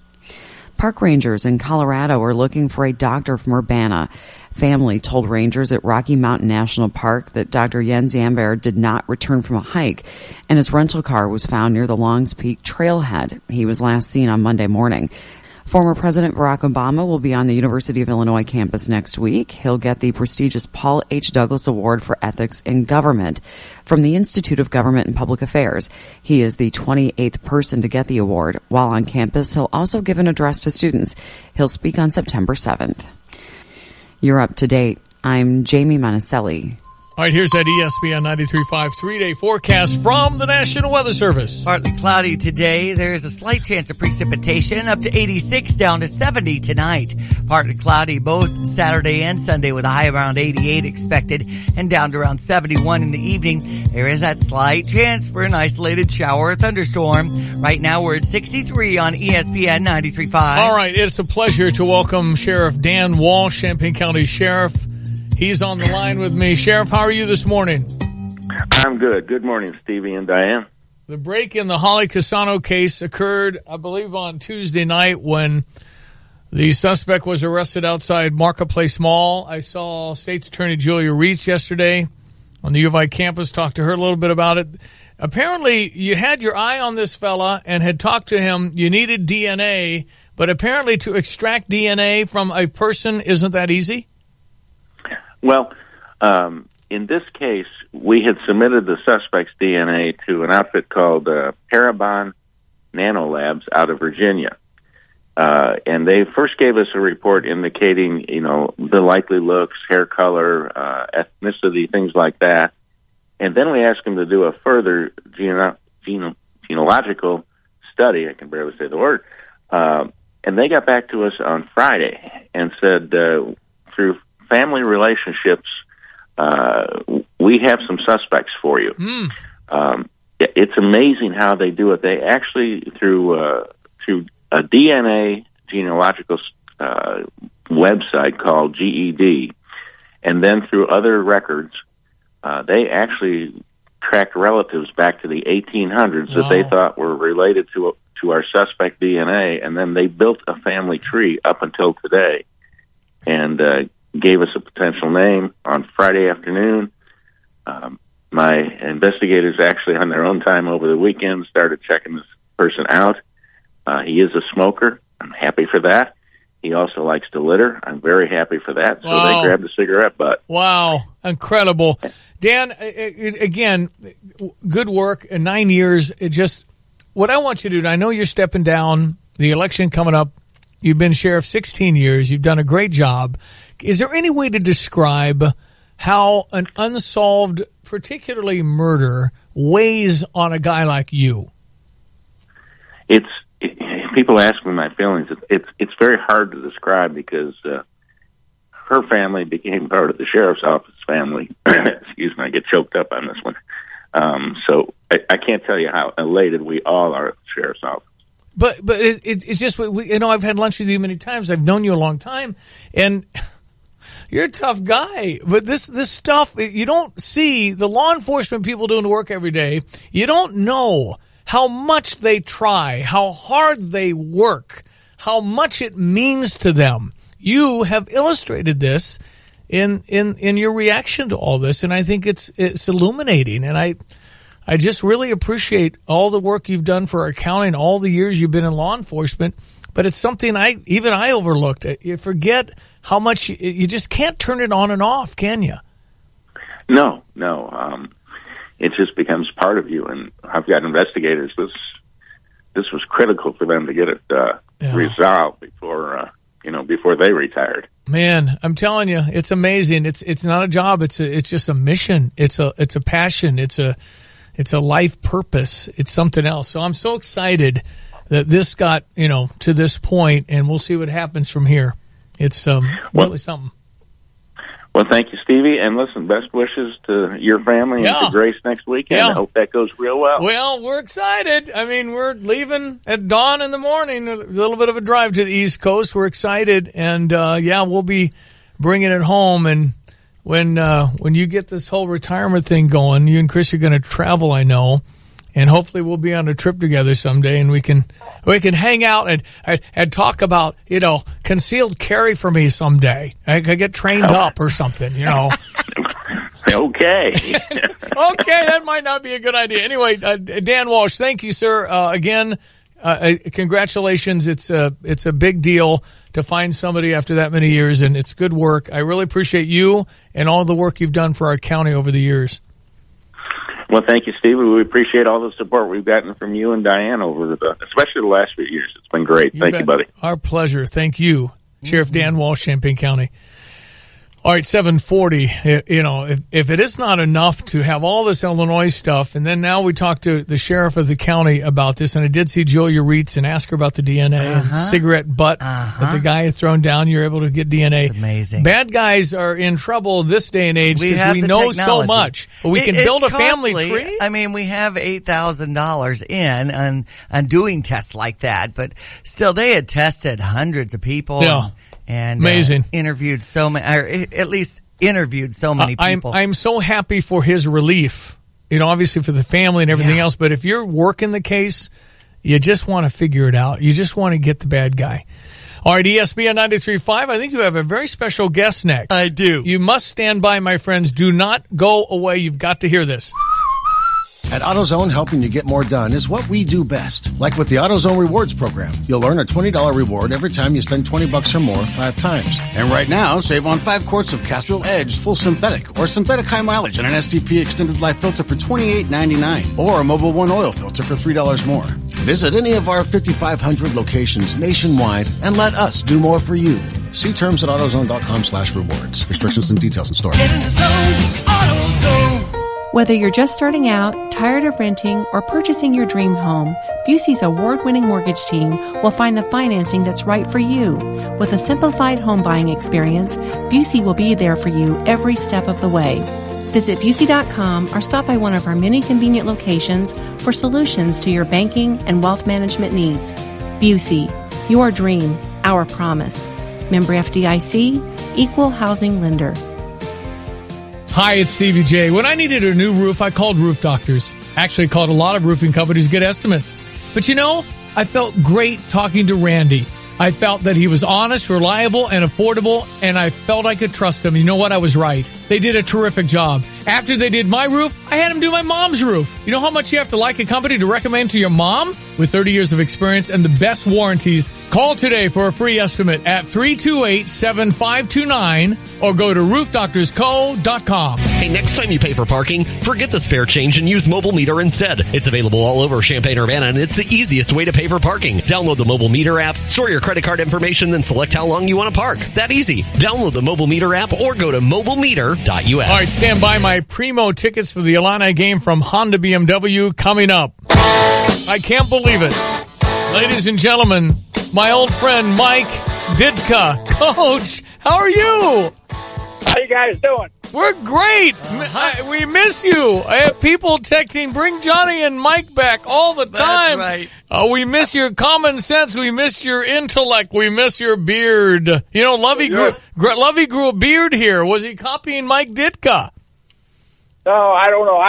Park rangers in Colorado are looking for a doctor from Urbana. Family told rangers at Rocky Mountain National Park that Dr. Jens Amber did not return from a hike, and his rental car was found near the Longs Peak trailhead. He was last seen on Monday morning. Former President Barack Obama will be on the University of Illinois campus next week. He'll get the prestigious Paul H. Douglas Award for Ethics in Government from the Institute of Government and Public Affairs. He is the 28th person to get the award. While on campus, he'll also give an address to students. He'll speak on September 7th. You're up to date. I'm Jamie Monticelli. All right, here's that ESPN 93.5 3-day forecast from the National Weather Service. Partly cloudy today. There's a slight chance of precipitation, up to 86, down to 70 tonight. Partly cloudy both Saturday and Sunday with a high around 88 expected and down to around 71 in the evening. There is that slight chance for an isolated shower or thunderstorm. Right now we're at 63 on ESPN 93.5. All right, it's a pleasure to welcome Sheriff Dan Walsh, Champaign County Sheriff. He's on the line with me. Sheriff, how are you this morning? I'm good. Good morning, Stevie and Diane. The break in the Holly Casano case occurred, I believe, on Tuesday night when the suspect was arrested outside Marketplace Mall. I saw State's Attorney Julia Reitz yesterday on the U of I campus, talked to her a little bit about it. Apparently, you had your eye on this fella and had talked to him. You needed DNA, but apparently to extract DNA from a person isn't that easy? Well, in this case, we had submitted the suspect's DNA to an outfit called Parabon Nanolabs out of Virginia. And they first gave us a report indicating, the likely looks, hair color, ethnicity, things like that. And then we asked them to do a further genealogical study. I can barely say the word. And they got back to us on Friday and said, through family relationships, we have some suspects for you. It's amazing how they do it. They actually, through a DNA genealogical website called GED, and then through other records, they actually tracked relatives back to the 1800s that they thought were related to our suspect DNA, and then they built a family tree up until today, and gave us a potential name on Friday afternoon. My investigators actually, on their own time over the weekend, started checking this person out. He is a smoker. I'm happy for that. He also likes to litter. I'm very happy for that. So they grabbed a cigarette butt. Wow. Incredible. Dan, again, good work in 9 years. What I want you to do, I know you're stepping down, the election coming up. You've been sheriff 16 years. You've done a great job. Is there any way to describe how an unsolved, particularly murder, weighs on a guy like you? People ask me my feelings. It's very hard to describe because her family became part of the sheriff's office family. Excuse me, I get choked up on this one. So I can't tell you how elated we all are at the sheriff's office. But it's just, I've had lunch with you many times. I've known you a long time, and you're a tough guy. But this stuff, you don't see the law enforcement people doing the work every day. You don't know how much they try, how hard they work, how much it means to them. You have illustrated this in your reaction to all this, and I think it's illuminating. And I just really appreciate all the work you've done for our county and all the years you've been in law enforcement. But it's something I overlooked. You forget how much you just can't turn it on and off, can you? No. It just becomes part of you. And I've got investigators. This was critical for them to get it resolved before they retired. Man, I'm telling you, it's amazing. It's not a job. It's just a mission. It's a passion. It's a life purpose. It's something else. So I'm so excited that this got, to this point, and we'll see what happens from here. It's really something. Well, thank you, Stevie. And listen, best wishes to your family and to Grace next weekend. I hope that goes real well. Well, we're excited. I mean, we're leaving at dawn in the morning, a little bit of a drive to the East Coast. We're excited. And, we'll be bringing it home. And when you get this whole retirement thing going, you and Chris are going to travel, I know. And hopefully we'll be on a trip together someday, and we can hang out and talk about, concealed carry for me someday. I could get trained up or something, Okay. Okay, that might not be a good idea. Anyway, Dan Walsh, thank you, sir. Again, congratulations. It's a big deal to find somebody after that many years, and it's good work. I really appreciate you and all the work you've done for our county over the years. Well, thank you, Stevie. We appreciate all the support we've gotten from you and Diane especially the last few years. It's been great. Thank you, buddy. Our pleasure. Thank you, Sheriff Dan Walsh, Champaign County. All right, 740. You know, if it is not enough to have all this Illinois stuff, and then now we talked to the sheriff of the county about this, and I did see Julia Reitz and ask her about the DNA and cigarette butt that the guy had thrown down. You're able to get DNA. It's amazing. Bad guys are in trouble this day and age We because we have the know technology. so much. But we can build a family costly. tree. I mean, we have $8,000 in on doing tests like that, but still, they had tested hundreds of people. Yeah. And amazing. Interviewed so many, or at least interviewed so many people. I'm so happy for his relief. You know, obviously for the family and everything else. But if you're working the case, you just want to figure it out. You just want to get the bad guy. All right, ESPN 93.5. I think you have a very special guest next. I do. You must stand by, my friends. Do not go away. You've got to hear this. At AutoZone, helping you get more done is what we do best. Like with the AutoZone Rewards program, you'll earn a $20 reward every time you spend $20 or more 5 times. And right now, save on 5 quarts of Castrol Edge Full Synthetic or Synthetic High Mileage and an STP Extended Life filter for $28.99 or a Mobil 1 oil filter for $3 more. Visit any of our 5,500 locations nationwide and let us do more for you. See terms at AutoZone.com/rewards. Restrictions and details in store. Get in the zone, AutoZone. Whether you're just starting out, tired of renting, or purchasing your dream home, Busey's award-winning mortgage team will find the financing that's right for you. With a simplified home buying experience, Busey will be there for you every step of the way. Visit Busey.com or stop by one of our many convenient locations for solutions to your banking and wealth management needs. Busey, your dream, our promise. Member FDIC, Equal Housing Lender. Hi, it's Stevie J. When I needed a new roof, I called Roof Doctors. Actually, called a lot of roofing companies to get estimates. But you know, I felt great talking to Randy. I felt that he was honest, reliable, and affordable, and I felt I could trust him. You know what? I was right. They did a terrific job. After they did my roof, I had them do my mom's roof. You know how much you have to like a company to recommend to your mom? With 30 years of experience and the best warranties, call today for a free estimate at 328-7529 or go to roofdoctorsco.com. Hey, next time you pay for parking, forget the spare change and use Mobile Meter instead. It's available all over Champaign-Urbana, and it's the easiest way to pay for parking. Download the Mobile Meter app, store your credit card information, then select how long you want to park. That easy. Download the Mobile Meter app or go to mobilemeter.us. All right, stand by. My Primo tickets for the Illini game from Honda BMW coming up. I can't believe it. Ladies and gentlemen, my old friend Mike Ditka. Coach, how are you? How you guys doing? We're great. We miss you. I have people texting, bring Johnny and Mike back all the time. That's right. We miss your common sense. We miss your intellect. We miss your beard. You know, Lovey grew a beard here. Was he copying Mike Ditka? No, I don't know.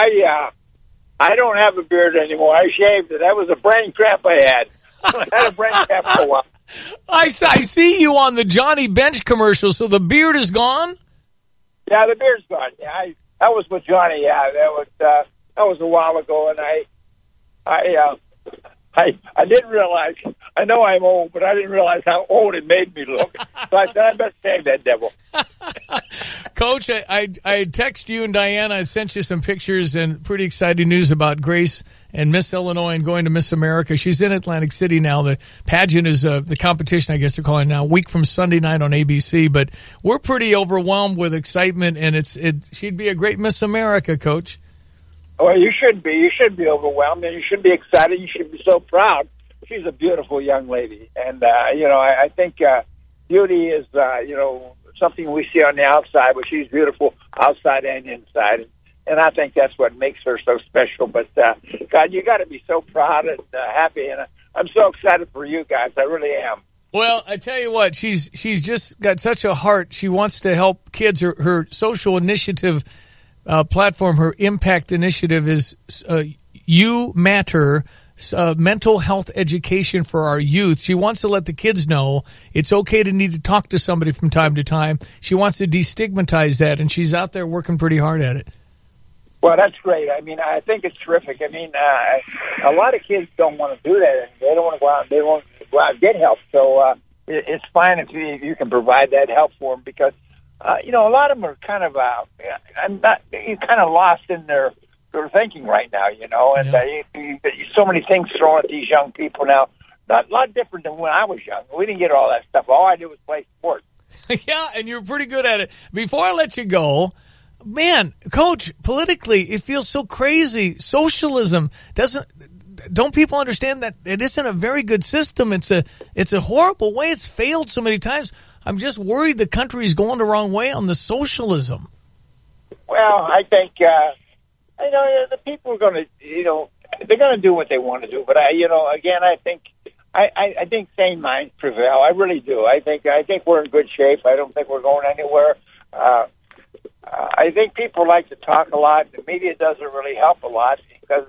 I don't have a beard anymore. I shaved it. That was a brain cramp I had. I had a brain cramp for a while. I see you on the Johnny Bench commercial, so the beard is gone? Yeah, the beard's gone. Yeah, that was with Johnny. Yeah, that was a while ago, and I didn't realize. I know I'm old, but I didn't realize how old it made me look. So I said, I better save that devil. Coach, I text you and Diana. I sent you some pictures and pretty exciting news about Grace and Miss Illinois and going to Miss America. She's in Atlantic City now. The pageant is the competition, I guess they're calling it now, a week from Sunday night on ABC. But we're pretty overwhelmed with excitement, and she'd be a great Miss America, Coach. Well, you should be. You should be overwhelmed, and you should be excited. You should be so proud. She's a beautiful young lady, and I think beauty is something we see on the outside, but she's beautiful outside and inside, and I think that's what makes her so special. But God, you got to be so proud and happy, and I'm so excited for you guys. I really am. Well, I tell you what, she's just got such a heart. She wants to help kids. Her social initiative platform, her impact initiative is You Matter. Mental health education for our youth. She wants to let the kids know it's okay to need to talk to somebody from time to time. She wants to destigmatize that, and she's out there working pretty hard at it. Well, that's great. I mean, I think it's terrific. I mean, a lot of kids don't want to do that, and they don't want to go out. They won't go out and get help. So it's fine if you can provide that help for them, because a lot of them are kind of lost in their thinking right now, and so many things thrown at these young people now. Not a lot different than when I was young. We didn't get all that stuff. All I did was play sports. Yeah, and you're pretty good at it. Before I let you go, man, Coach, politically, it feels so crazy. Socialism don't people understand that it isn't a very good system? It's a horrible way. It's failed so many times. I'm just worried the country's going the wrong way on the socialism. Well, I think, the people are going to, they're going to do what they want to do. But again, I think sane minds prevail. I really do. I think we're in good shape. I don't think we're going anywhere. I think people like to talk a lot. The media doesn't really help a lot because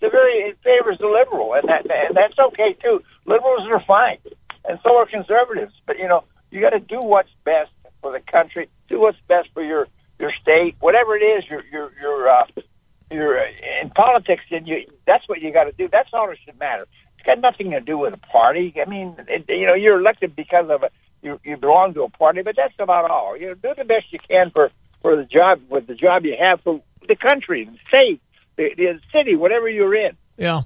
it favors the liberal, and that's okay too. Liberals are fine, and so are conservatives. But you got to do what's best for the country. Do what's best for your state, whatever it is. You're in politics, and that's what you got to do. That's all that should matter. It's got nothing to do with a party. I mean, you're elected because of you belong to a party, but that's about all. Do the best you can for the job you have for the country, the state, the city, whatever you're in. Yeah.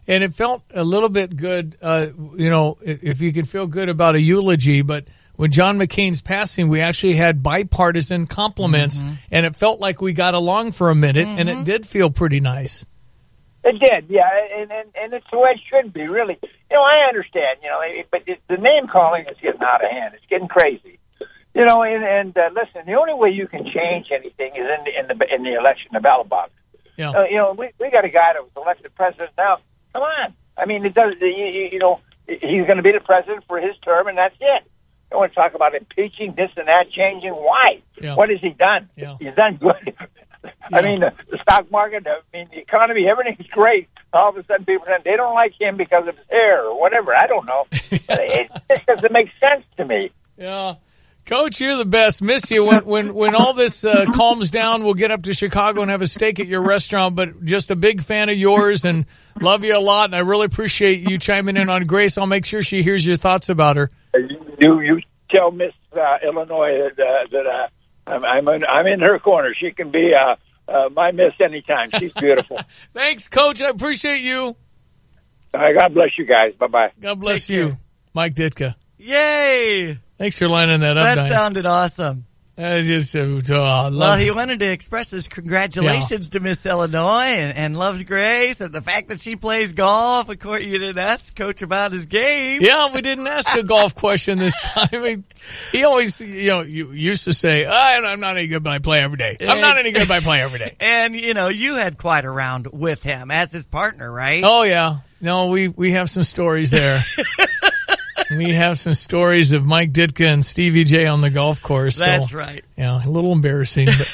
And it felt a little bit good, if you could feel good about a eulogy, but when John McCain's passing, we actually had bipartisan compliments, and it felt like we got along for a minute, and it did feel pretty nice. It did, yeah, and it's the way it should be, really. I understand, but the name calling is getting out of hand. It's getting crazy. Listen, the only way you can change anything is in the election, the ballot box. Yeah. We got a guy that was elected president now. Come on. I mean, it does. He's going to be the president for his term, and that's it. Don't want to talk about impeaching this and that, changing. Why? Yeah. What has he done? Yeah. He's done good. I mean, the stock market, the economy, everything's great. All of a sudden, people say they don't like him because of his hair or whatever. I don't know. It just doesn't make sense to me. Yeah. Coach, you're the best. Miss you. When all this calms down, we'll get up to Chicago and have a steak at your restaurant. But just a big fan of yours and love you a lot. And I really appreciate you chiming in on Grace. I'll make sure she hears your thoughts about her. You tell Miss Illinois that I'm in her corner. She can be my miss anytime. She's beautiful. Thanks, Coach. I appreciate you. God bless you guys. Bye-bye. God bless you. Mike Ditka. Yay! Thanks for lining that up, That Diane. sounded awesome. Just, well, he wanted to express his congratulations to Miss Illinois and loves Grace and the fact that she plays golf. Of course, you didn't ask Coach about his game. Yeah, we didn't ask a golf question this time. He always, you used to say, I'm not any good, but I play every day. I'm not any good, but I play every day. And, you had quite a round with him as his partner, right? Oh, yeah. No, we have some stories there. We have some stories of Mike Ditka and Stevie J on the golf course. That's right. Yeah, a little embarrassing. But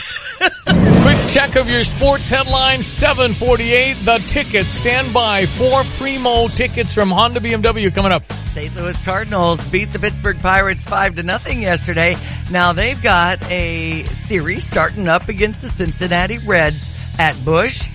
quick check of your sports headlines, 7:48. The tickets. Stand by. 4 Primo tickets from Honda BMW coming up. St. Louis Cardinals beat the Pittsburgh Pirates 5-0 yesterday. Now they've got a series starting up against the Cincinnati Reds at Busch.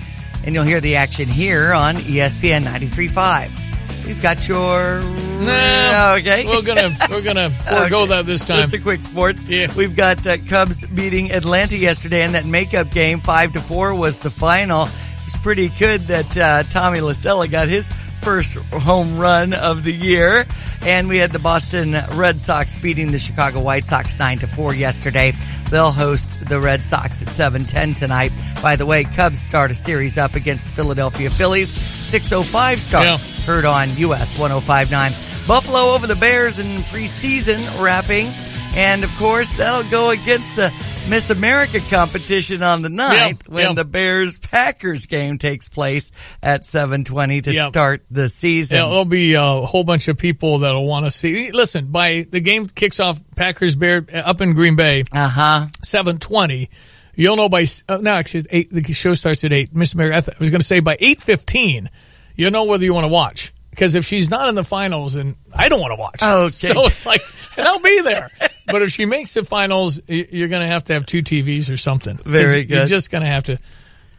And you'll hear the action here on ESPN 93.5. We've got your... okay. We're gonna forego that this time. Just a quick sports. Yeah. We've got Cubs beating Atlanta yesterday, and that makeup game, 5-4, was the final. It's pretty good that Tommy LaStella got his first home run of the year. And we had the Boston Red Sox beating the Chicago White Sox 9-4 yesterday. They'll host the Red Sox at 7:10 tonight. By the way, Cubs start a series up against the Philadelphia Phillies. 6:05 start. Yeah. Heard on US 105.9. Buffalo over the Bears in preseason wrapping. And, of course, that'll go against the Miss America competition on the 9th when the Bears-Packers game takes place at 7:20 to start the season. Yeah, there'll be a whole bunch of people that'll want to see. Listen, by the game kicks off Packers-Bears up in Green Bay, 7:20. You'll know by actually 8. The show starts at 8. Miss America. I was going to say by 8:15, you'll know whether you want to watch. Because if she's not in the finals, and I don't want to watch. Okay. So it's like, and I'll be there. But if she makes the finals, you're going to have 2 TVs or something. Very good. You're just going to have to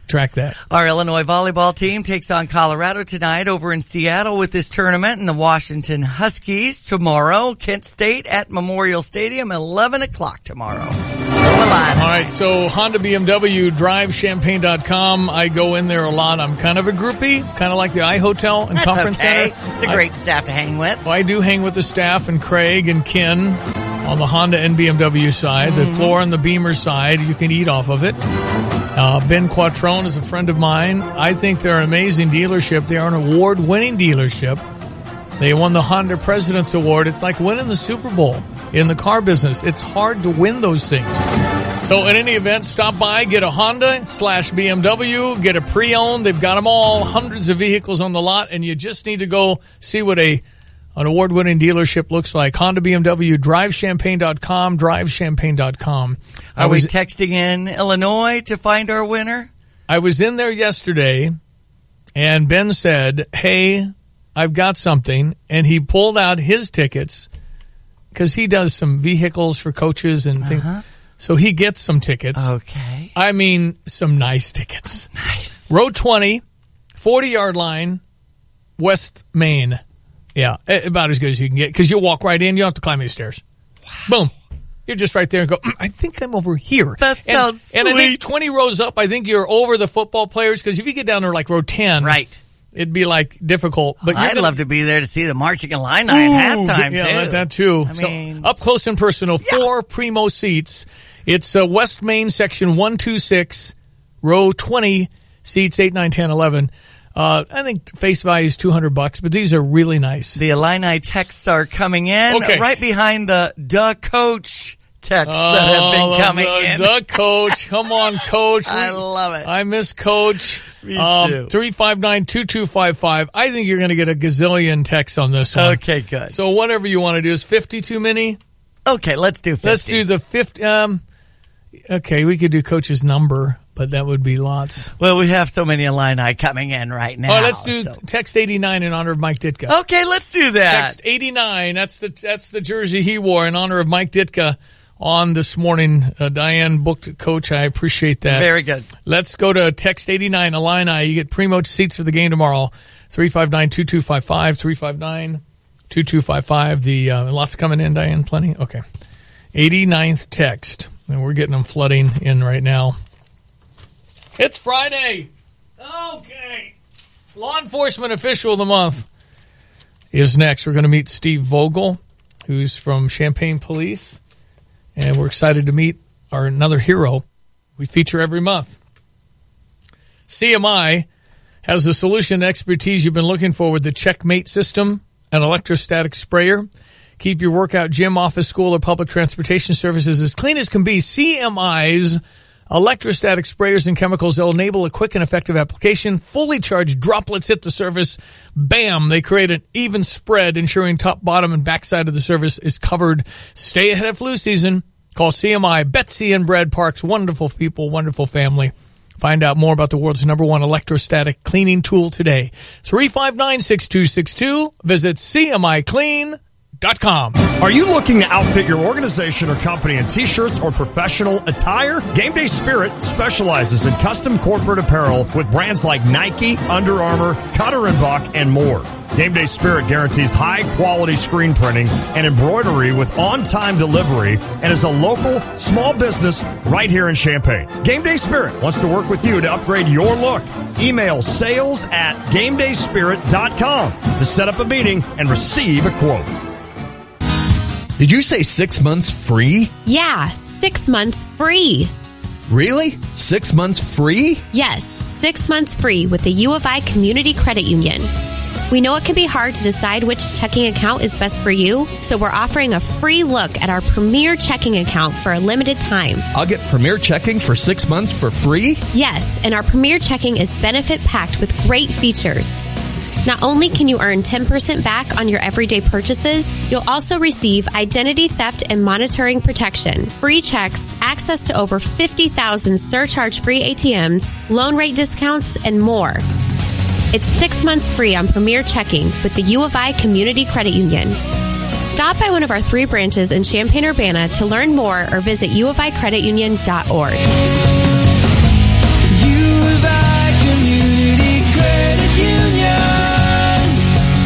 track that. Our Illinois volleyball team takes on Colorado tonight over in Seattle with this tournament, and the Washington Huskies tomorrow. Kent State at Memorial Stadium, 11 o'clock tomorrow. All right, so Honda BMW, drivechampaign.com. I go in there a lot. I'm kind of a groupie, kind of like the iHotel and Conference Center. It's a great staff to hang with. Well, I do hang with the staff and Craig and Ken. on the Honda and BMW side. The floor on the Beamer side, you can eat off of it. Ben Quattrone is a friend of mine. I think they're an amazing dealership. They are an award-winning dealership. They won the Honda President's Award. It's like winning the Super Bowl in the car business. It's hard to win those things. So in any event, stop by, get a Honda/BMW, get a pre-owned. They've got them all, hundreds of vehicles on the lot, and you just need to go see what an award-winning dealership looks like. Honda, BMW, drivechampaign.com, drivechampaign.com. Are we texting in Illinois to find our winner? I was in there yesterday, and Ben said, hey, I've got something, and he pulled out his tickets because he does some vehicles for coaches and things. So he gets some tickets. Okay. I mean, some nice tickets. Nice. Row 20, 40-yard line, West Main. Yeah, about as good as you can get because you'll walk right in. You don't have to climb any stairs. Wow. Boom. You're just right there and go, I think I'm over here. That sounds sweet. And I think 20 rows up, I think you're over the football players because if you get down there like row 10. Right. It'd be like difficult, but I'd love to be there to see the marching Illini at halftime. Yeah, too. that too. I mean, so up close and personal, 4 primo seats. It's West Main section 126, row 20, seats 8, 9, 10, 11. I think face value is $200, but these are really nice. The Illini texts are coming in right behind the "duh coach" texts that have been coming in. The coach, come on, coach. I love it. I miss Coach. Me too. 359-2255. I think you're going to get a gazillion texts on this one. Okay, good. So whatever you want to do. Is 50 too many? Okay, let's do 50. Let's do the 50. Okay, we could do Coach's number, but that would be lots. Well, we have so many Illini coming in right now. Oh, let's do text 89 in honor of Mike Ditka. Okay, let's do that. Text 89. That's the jersey he wore in honor of Mike Ditka on this morning. Diane booked Coach. I appreciate that. Very good. Let's go to text 89 Illini. You get primo seats for the game tomorrow. 359-2255. 359-2255. The lots coming in, Diane. Plenty. Okay. 89th text. And we're getting them flooding in right now. It's Friday. Okay. Law enforcement official of the month is next. We're going to meet Steve Vogel, who's from Champaign Police. And we're excited to meet our another hero we feature every month. CMI has the solution and expertise you've been looking for with the Checkmate system, an electrostatic sprayer. Keep your workout, gym, office, school, or public transportation services as clean as can be. CMI's electrostatic sprayers and chemicals will enable a quick and effective application. Fully charged droplets hit the surface. Bam! They create an even spread, ensuring top, bottom, and backside of the surface is covered. Stay ahead of flu season. Call CMI, Betsy and Brad Parks. Wonderful people, wonderful family. Find out more about the world's #1 electrostatic cleaning tool today. 359-6262. Visit CMIClean.com. Are you looking to outfit your organization or company in t-shirts or professional attire? Game Day Spirit specializes in custom corporate apparel with brands like Nike, Under Armour, Cutter & Buck, and more. Game Day Spirit guarantees high-quality screen printing and embroidery with on-time delivery and is a local small business right here in Champaign. Game Day Spirit wants to work with you to upgrade your look. Email sales@gamedayspirit.com to set up a meeting and receive a quote. Did you say 6 months free? Yeah, 6 months free. Really? 6 months free? Yes, 6 months free with the U of I Community Credit Union. We know it can be hard to decide which checking account is best for you, so we're offering a free look at our Premier Checking account for a limited time. I'll get Premier Checking for 6 months for free? Yes, and our Premier Checking is benefit-packed with great features. Not only can you earn 10% back on your everyday purchases, you'll also receive identity theft and monitoring protection, free checks, access to over 50,000 surcharge-free ATMs, loan rate discounts, and more. It's 6 months free on Premier Checking with the U of I Community Credit Union. Stop by one of our 3 branches in Champaign-Urbana to learn more or visit uoficreditunion.org. U of I Community Credit Union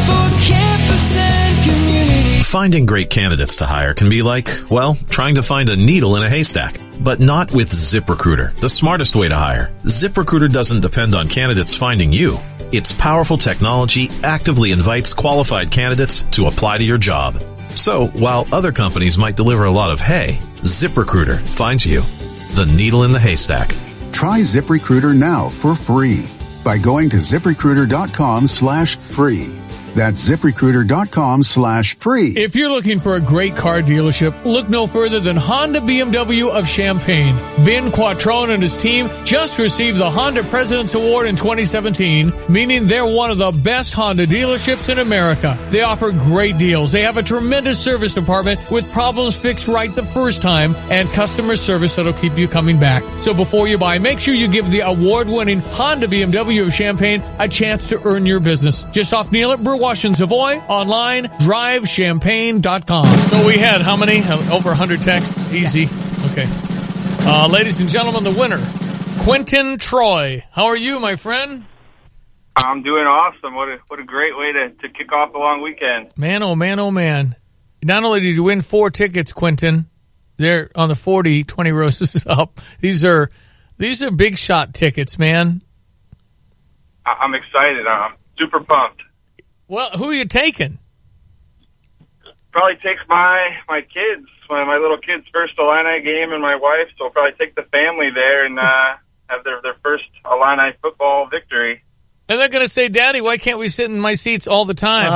for campus and community. Finding great candidates to hire can be like, well, trying to find a needle in a haystack. But not with ZipRecruiter, the smartest way to hire. ZipRecruiter doesn't depend on candidates finding you. Its powerful technology actively invites qualified candidates to apply to your job. So, while other companies might deliver a lot of hay, ZipRecruiter finds you the needle in the haystack. Try ZipRecruiter now for free by going to ZipRecruiter.com/free. That's ZipRecruiter.com/free. If you're looking for a great car dealership, look no further than Honda BMW of Champaign. Ben Quattrone and his team just received the Honda President's Award in 2017, meaning they're one of the best Honda dealerships in America. They offer great deals. They have a tremendous service department with problems fixed right the first time and customer service that'll keep you coming back. So before you buy, make sure you give the award-winning Honda BMW of Champaign a chance to earn your business. Just off Neal at Wash and Savoy, online, drivechampagne.com. So we had how many? Over 100 texts? Easy. Okay. Ladies and gentlemen, the winner, Quentin Troy. How are you, my friend? I'm doing awesome. What a great way to kick off the long weekend. Man, oh man, oh man. Not only did you win 4 tickets, Quentin, they're on the 40, 20 rows up. These are big shot tickets, man. I'm excited. I'm super pumped. Well, who are you taking? Probably takes my kids, my little kids' first Illini game, and my wife. So I'll probably take the family there and have their first Illini football victory. And they're going to say, Daddy, why can't we sit in my seats all the time?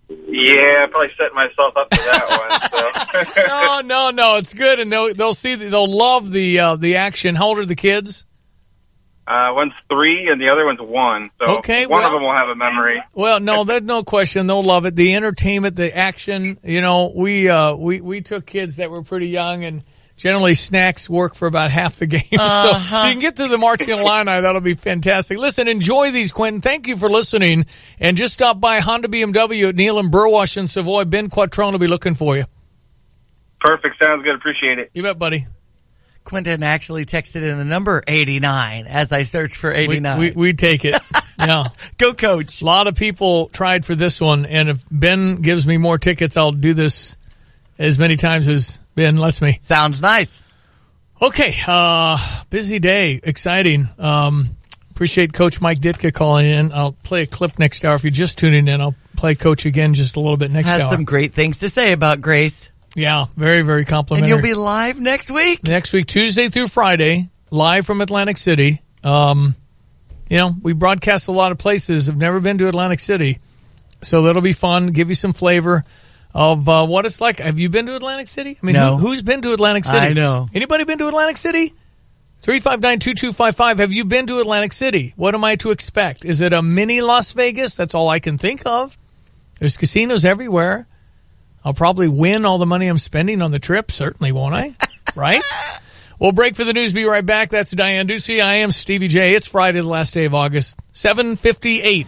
Yeah, probably setting myself up for that one. So. No, it's good, and they'll love the action. How old are the kids? One's 3 and the other one's 1. So one of them will have a memory. Well, no, there's no question. They'll love it. The entertainment, the action. You know, we took kids that were pretty young, and generally snacks work for about half the game. So if you can get to the Marching Illini, that'll be fantastic. Listen, enjoy these, Quentin. Thank you for listening. And just stop by Honda BMW at Neal and Burwash in Savoy. Ben Quattrone will be looking for you. Perfect. Sounds good. Appreciate it. You bet, buddy. Quentin actually texted in the number 89 as I searched for 89. We take it. Yeah. Go, Coach. A lot of people tried for this one, and if Ben gives me more tickets, I'll do this as many times as Ben lets me. Sounds nice. Okay. Busy day. Exciting. Appreciate Coach Mike Ditka calling in. I'll play a clip next hour. If you're just tuning in, I'll play Coach again just a little bit next hour. Has some great things to say about Grace. Yeah, very, very complimentary. And you'll be live next week? Next week, Tuesday through Friday, live from Atlantic City. We broadcast a lot of places. I've never been to Atlantic City. So that'll be fun, give you some flavor of what it's like. Have you been to Atlantic City? I mean, no. Who's been to Atlantic City? I know. Anybody been to Atlantic City? 359-2255. Have you been to Atlantic City? What am I to expect? Is it a mini Las Vegas? That's all I can think of. There's casinos everywhere. I'll probably win all the money I'm spending on the trip. Certainly, won't I? Right? We'll break for the news. Be right back. That's Diane Ducey. I am Stevie J. It's Friday, the last day of August. 7:58.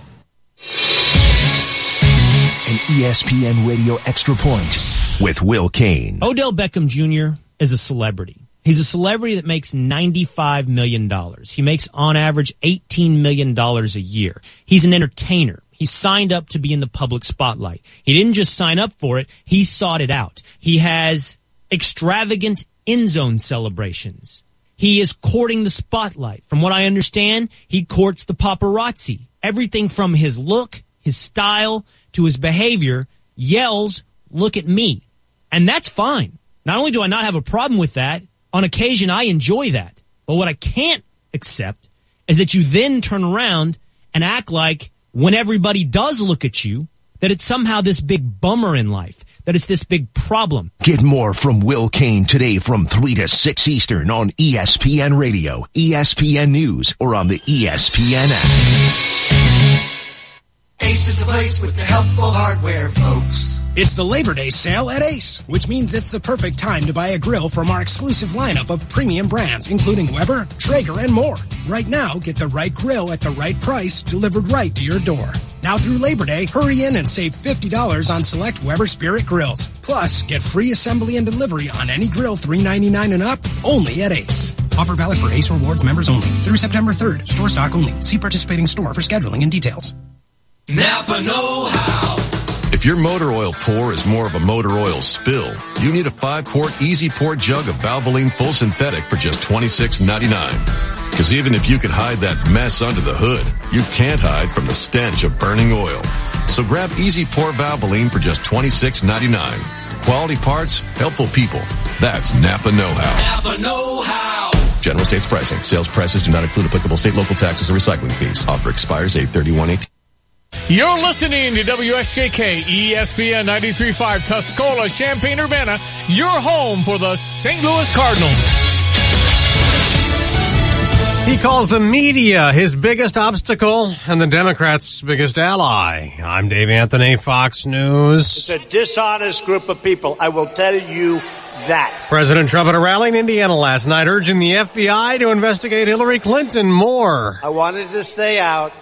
An ESPN Radio Extra Point with Will Kane. Odell Beckham Jr. is a celebrity. He's a celebrity that makes $95 million. He makes, on average, $18 million a year. He's an entertainer. He signed up to be in the public spotlight. He didn't just sign up for it. He sought it out. He has extravagant end zone celebrations. He is courting the spotlight. From what I understand, he courts the paparazzi. Everything from his look, his style, to his behavior yells, "Look at me." And that's fine. Not only do I not have a problem with that, on occasion I enjoy that. But what I can't accept is that you then turn around and act like when everybody does look at you, that it's somehow this big bummer in life, that it's this big problem. Get more from Will Kane today from 3 to 6 Eastern on ESPN Radio, ESPN News, or on the ESPN app. Ace is the place with the helpful hardware, folks. It's the Labor Day sale at Ace, which means it's the perfect time to buy a grill from our exclusive lineup of premium brands, including Weber, Traeger, and more. Right now, get the right grill at the right price, delivered right to your door. Now through Labor Day, hurry in and save $50 on select Weber Spirit grills. Plus, get free assembly and delivery on any grill $3.99 and up, only at Ace. Offer valid for Ace Rewards members only through September 3rd. Store stock only. See participating store for scheduling and details. Napa know-how. If your motor oil pour is more of a motor oil spill, you need a 5-quart Easy Pour jug of Valvoline Full Synthetic for just $26.99. Because even if you could hide that mess under the hood, you can't hide from the stench of burning oil. So grab Easy Pour Valvoline for just $26.99. Quality parts, helpful people. That's Napa Know-How. Napa Know-How. General States pricing. Sales prices do not include applicable state, local taxes, or recycling fees. Offer expires 8/31/18. You're listening to WSJK ESPN 93.5 Tuscola, Champaign-Urbana, your home for the St. Louis Cardinals. He calls the media his biggest obstacle and the Democrats' biggest ally. I'm Dave Anthony, Fox News. It's a dishonest group of people. I will tell you that. President Trump at a rally in Indiana last night urging the FBI to investigate Hillary Clinton more. I wanted to stay out,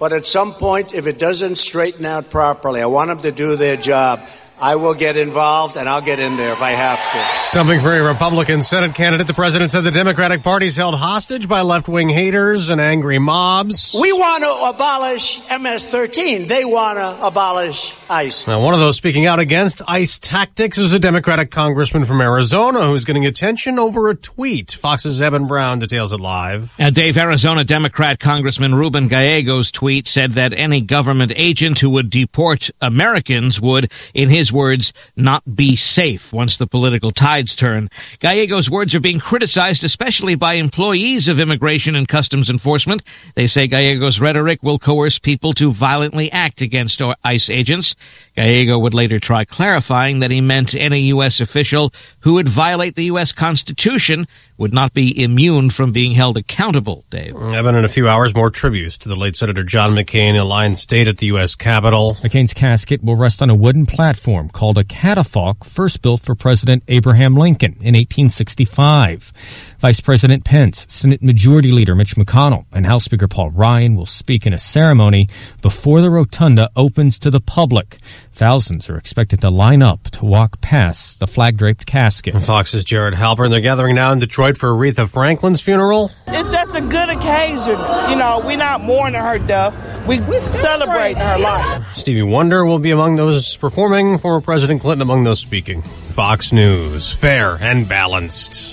but at some point, if it doesn't straighten out properly, I want them to do their job. I will get involved, and I'll get in there if I have to. Stumping for a Republican Senate candidate, the president said the Democratic Party's held hostage by left-wing haters and angry mobs. We want to abolish MS-13. They want to abolish ICE. Now, one of those speaking out against ICE tactics is a Democratic congressman from Arizona who's getting attention over a tweet. Fox's Evan Brown details it live. Dave, Arizona Democrat Congressman Ruben Gallegos' tweet said that any government agent who would deport Americans would, in his words, not be safe once the political tides turn. Gallegos' words are being criticized, especially by employees of Immigration and Customs Enforcement. They say Gallegos' rhetoric will coerce people to violently act against ICE agents. Gallego would later try clarifying that he meant any U.S. official who would violate the U.S. Constitution would not be immune from being held accountable, Dave. Evan, in a few hours, more tributes to the late Senator John McCain in Alliance State at the U.S. Capitol. McCain's casket will rest on a wooden platform called a catafalque, first built for President Abraham Lincoln in 1865. Vice President Pence, Senate Majority Leader Mitch McConnell, and House Speaker Paul Ryan will speak in a ceremony before the rotunda opens to the public. Thousands are expected to line up to walk past the flag-draped casket. Fox's Jared Halpern. They're gathering now in Detroit for Aretha Franklin's funeral. It's just a good occasion. You know, we're not mourning her death. We're celebrating her life. Stevie Wonder will be among those performing, former President Clinton among those speaking. Fox News, fair and balanced.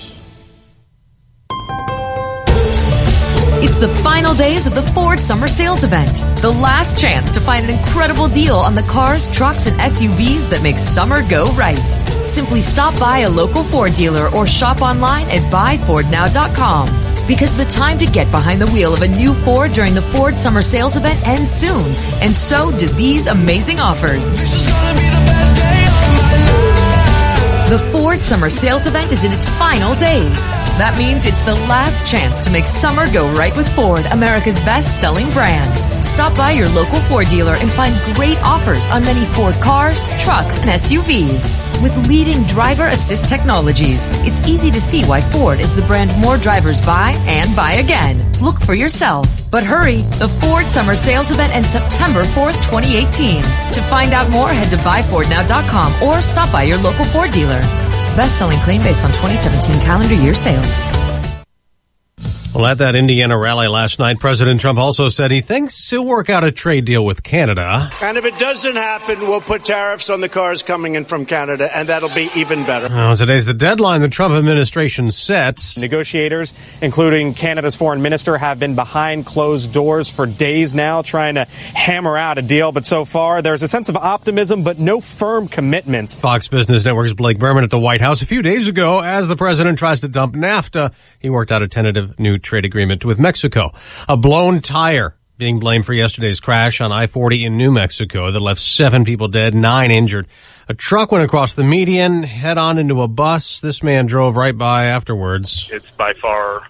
It's the final days of the Ford Summer Sales Event. The last chance to find an incredible deal on the cars, trucks, and SUVs that make summer go right. Simply stop by a local Ford dealer or shop online at buyfordnow.com. Because the time to get behind the wheel of a new Ford during the Ford Summer Sales Event ends soon. And so do these amazing offers. This is gonna be the best day of my life. The Ford Summer Sales Event is in its final days. That means it's the last chance to make summer go right with Ford, America's best-selling brand. Stop by your local Ford dealer and find great offers on many Ford cars, trucks, and SUVs. With leading driver assist technologies, it's easy to see why Ford is the brand more drivers buy and buy again. Look for yourself. But hurry, the Ford Summer Sales Event ends September 4th, 2018. To find out more, head to buyfordnow.com or stop by your local Ford dealer. Best-selling claim based on 2017 calendar year sales. Well, at that Indiana rally last night, President Trump also said he thinks he'll work out a trade deal with Canada. And if it doesn't happen, we'll put tariffs on the cars coming in from Canada, and that'll be even better. Today's the deadline the Trump administration set. Negotiators, including Canada's foreign minister, have been behind closed doors for days now trying to hammer out a deal. But so far, there's a sense of optimism, but no firm commitments. Fox Business Network's Blake Berman at the White House a few days ago. As the president tries to dump NAFTA, he worked out a tentative new trade agreement with Mexico. A blown tire being blamed for yesterday's crash on I-40 in New Mexico that left 7 people dead, 9 injured. A truck went across the median, head on into a bus. This man drove right by afterwards. It's by far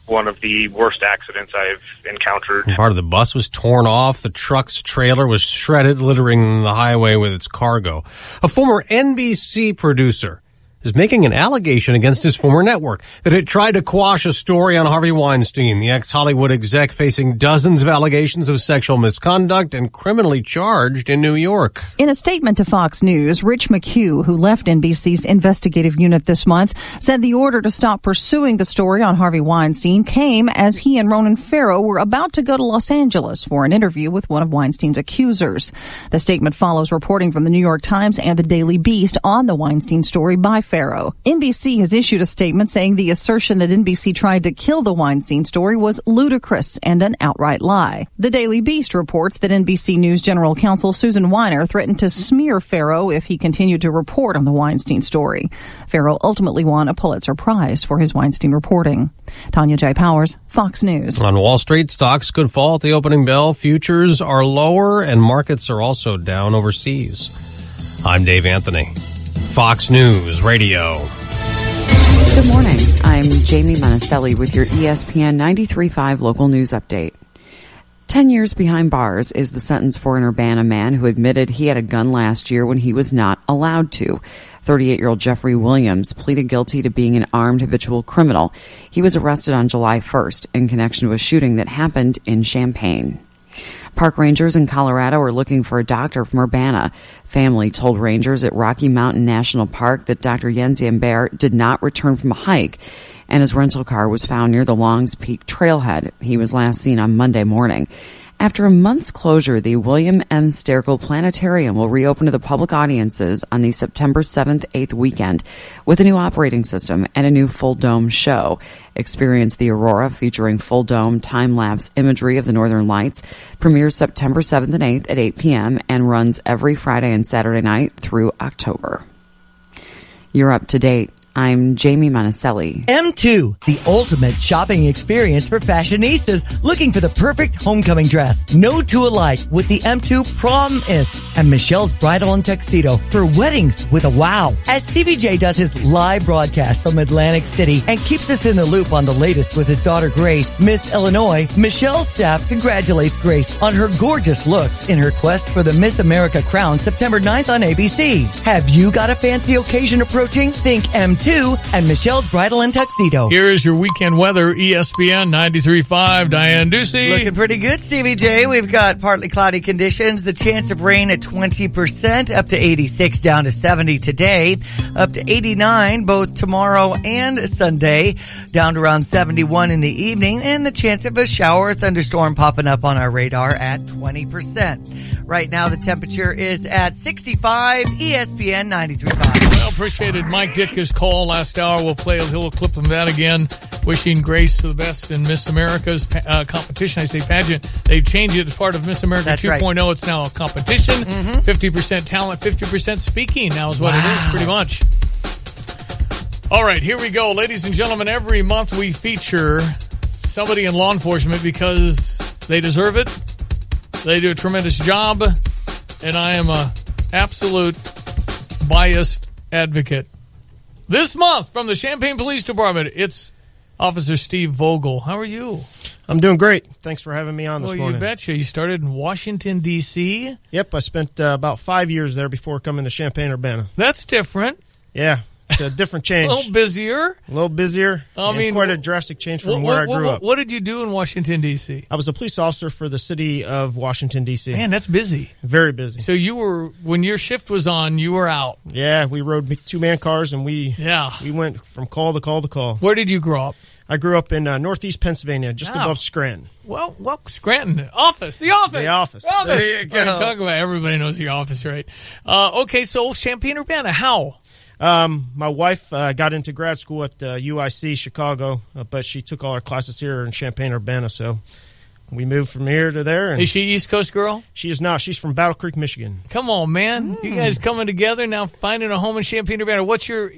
one of the worst accidents I've encountered. Part of the bus was torn off. The truck's trailer was shredded, littering the highway with its cargo. A former NBC producer is making an allegation against his former network that it tried to quash a story on Harvey Weinstein, the ex-Hollywood exec facing dozens of allegations of sexual misconduct and criminally charged in New York. In a statement to Fox News, Rich McHugh, who left NBC's investigative unit this month, said the order to stop pursuing the story on Harvey Weinstein came as he and Ronan Farrow were about to go to Los Angeles for an interview with one of Weinstein's accusers. The statement follows reporting from the New York Times and the Daily Beast on the Weinstein story by Farrow. NBC has issued a statement saying the assertion that NBC tried to kill the Weinstein story was ludicrous and an outright lie. The Daily Beast reports that NBC News General Counsel Susan Weiner threatened to smear Farrow if he continued to report on the Weinstein story. Farrow ultimately won a Pulitzer Prize for his Weinstein reporting. Tanya J. Powers, Fox News. On Wall Street, stocks could fall at the opening bell. Futures are lower and markets are also down overseas. I'm Dave Anthony, Fox News Radio. Good morning. I'm Jamie Monticelli with your ESPN 93.5 local news update. 10 years behind bars is the sentence for an Urbana man who admitted he had a gun last year when he was not allowed to. 38-year-old Jeffrey Williams pleaded guilty to being an armed habitual criminal. He was arrested on July 1st in connection to a shooting that happened in Champaign. Park rangers in Colorado are looking for a doctor from Urbana. Family told rangers at Rocky Mountain National Park that Dr. Jens Jambert did not return from a hike, and his rental car was found near the Longs Peak trailhead. He was last seen on Monday morning. After a month's closure, the William M. Sterkel Planetarium will reopen to the public audiences on the September 7th, 8th weekend with a new operating system and a new full dome show. Experience the Aurora featuring full dome time-lapse imagery of the Northern Lights. Premieres September 7th and 8th at 8 p.m. and runs every Friday and Saturday night through October. You're up to date. I'm Jamie Monticelli. M2, the ultimate shopping experience for fashionistas looking for the perfect homecoming dress. No two alike with the M2 Prom-ist and Michelle's Bridal and Tuxedo for weddings with a wow. As Stevie J does his live broadcast from Atlantic City and keeps us in the loop on the latest with his daughter Grace, Miss Illinois, Michelle's staff congratulates Grace on her gorgeous looks in her quest for the Miss America crown September 9th on ABC. Have you got a fancy occasion approaching? Think M2 and Michelle's Bridal and Tuxedo. Here is your weekend weather, ESPN 93.5. Diane Ducey. Looking pretty good, Stevie J. We've got partly cloudy conditions. The chance of rain at 20%, up to 86, down to 70 today, up to 89 both tomorrow and Sunday, down to around 71 in the evening, and the chance of a shower or thunderstorm popping up on our radar at 20%. Right now, the temperature is at 65, ESPN 93.5. Well, appreciated Mike Ditka's call last hour. We'll play a little clip of that again. Wishing Grace the best in Miss America's competition. I say pageant. They've changed it as part of Miss America 2.0. Right. It's now a competition. 50% talent, 50% speaking now is what it is, pretty much. All right, here we go. Ladies and gentlemen, every month we feature somebody in law enforcement because they deserve it. They do a tremendous job, and I am a absolute biased advocate. This month, from the Champaign Police Department, it's Officer Steve Vogel. How are you? I'm doing great. Thanks for having me on this morning. Well, you betcha. You started in Washington, D.C.? Yep, I spent about 5 years there before coming to Champaign-Urbana. That's different. Yeah, it's a different change. A little busier. A little busier. I mean, quite a drastic change from where I grew up. What did you do in Washington, D.C.? I was a police officer for the city of Washington, D.C. Man, that's busy. Very busy. So you were, when your shift was on, you were out. Yeah, we rode two-man cars, and we went from call to call to call. Where did you grow up? I grew up in northeast Pennsylvania, just above Scranton. Well, Scranton. The office. The office. There you go. Talk about everybody knows the office, right? Okay, so Champaign-Urbana, how? My wife got into grad school at UIC Chicago, but she took all her classes here in Champaign-Urbana, so we moved from here to there. And is she East Coast girl? She is not. She's from Battle Creek, Michigan. Come on, man. You guys coming together now, finding a home in Champaign-Urbana. What's your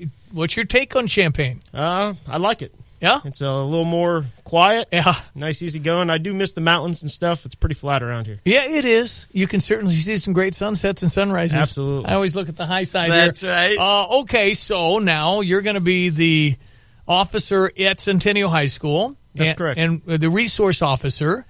take on Champaign? I like it. Yeah? It's a little more quiet. Yeah. Nice, easy going. I do miss the mountains and stuff. It's pretty flat around here. Yeah, it is. You can certainly see some great sunsets and sunrises. Absolutely. I always look at the high side That's here. That's right. Okay, so now you're going to be the officer at Centennial High School. That's correct. And the resource officer.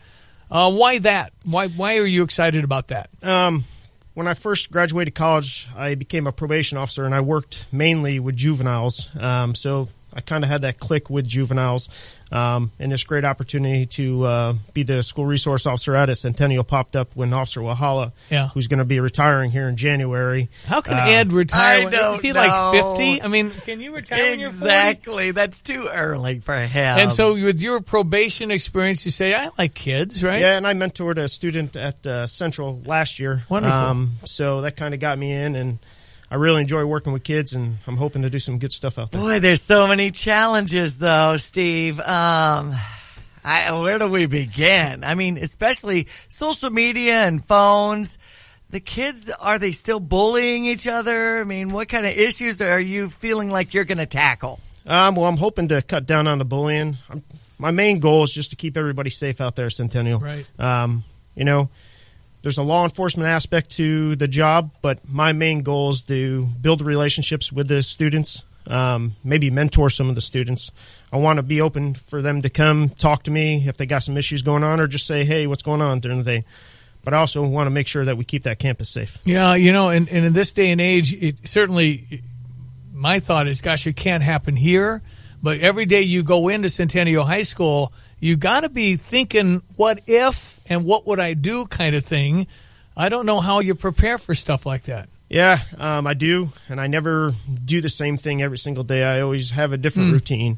Why that? Why are you excited about that? When I first graduated college, I became a probation officer, and I worked mainly with juveniles. So I kind of had that click with juveniles, and this great opportunity to be the school resource officer at Centennial popped up when Officer Wahala, who's going to be retiring here in January. How can Ed retire? Is he like 50? I mean, can you retire when you're 40? Exactly. That's too early for him. And so with your probation experience, you say, I like kids, right? Yeah, and I mentored a student at Central last year. Wonderful. So that kind of got me in, and I really enjoy working with kids, and I'm hoping to do some good stuff out there. Boy, there's so many challenges, though, Steve. Where do we begin? I mean, especially social media and phones. The kids, are they still bullying each other? I mean, what kind of issues are you feeling like you're going to tackle? Well, I'm hoping to cut down on the bullying. My main goal is just to keep everybody safe out there at Centennial. Right. There's a law enforcement aspect to the job, but my main goal is to build relationships with the students, maybe mentor some of the students. I want to be open for them to come talk to me if they got some issues going on, or just say, hey, what's going on during the day. But I also want to make sure that we keep that campus safe. Yeah, and in this day and age, it certainly, my thought is, gosh, it can't happen here. But every day you go into Centennial High School, you got to be thinking, what if and what would I do kind of thing. I don't know how you prepare for stuff like that. Yeah, I do, and I never do the same thing every single day. I always have a different routine.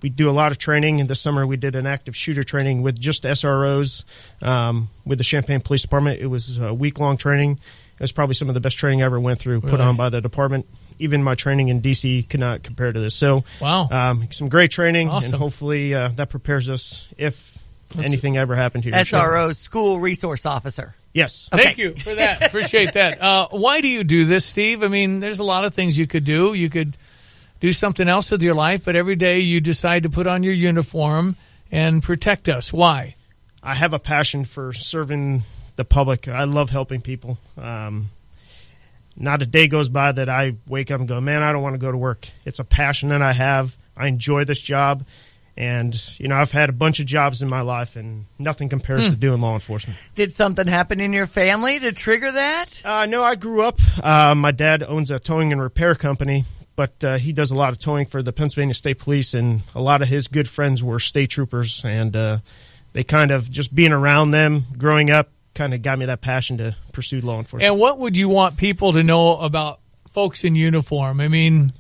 We do a lot of training. This summer we did an active shooter training with just SROs with the Champaign Police Department. It was a week-long training. It was probably some of the best training I ever went through, put on by the department. Even my training in D.C. could not compare to this. So, wow, some great training, awesome. And hopefully that prepares us if anything ever happened here. SRO, School Resource Officer. Yes. Okay. Thank you for that. Appreciate that. Why do you do this, Steve? I mean, there's a lot of things you could do. You could do something else with your life, but every day you decide to put on your uniform and protect us. Why? I have a passion for serving the public. I love helping people. Not a day goes by that I wake up and go, man, I don't want to go to work. It's a passion that I have. I enjoy this job. And, I've had a bunch of jobs in my life, and nothing compares to doing law enforcement. Did something happen in your family to trigger that? No, I grew up. My dad owns a towing and repair company, but he does a lot of towing for the Pennsylvania State Police, and a lot of his good friends were state troopers, and they kind of, just being around them growing up, kind of got me that passion to pursue law enforcement. And what would you want people to know about folks in uniform? I mean,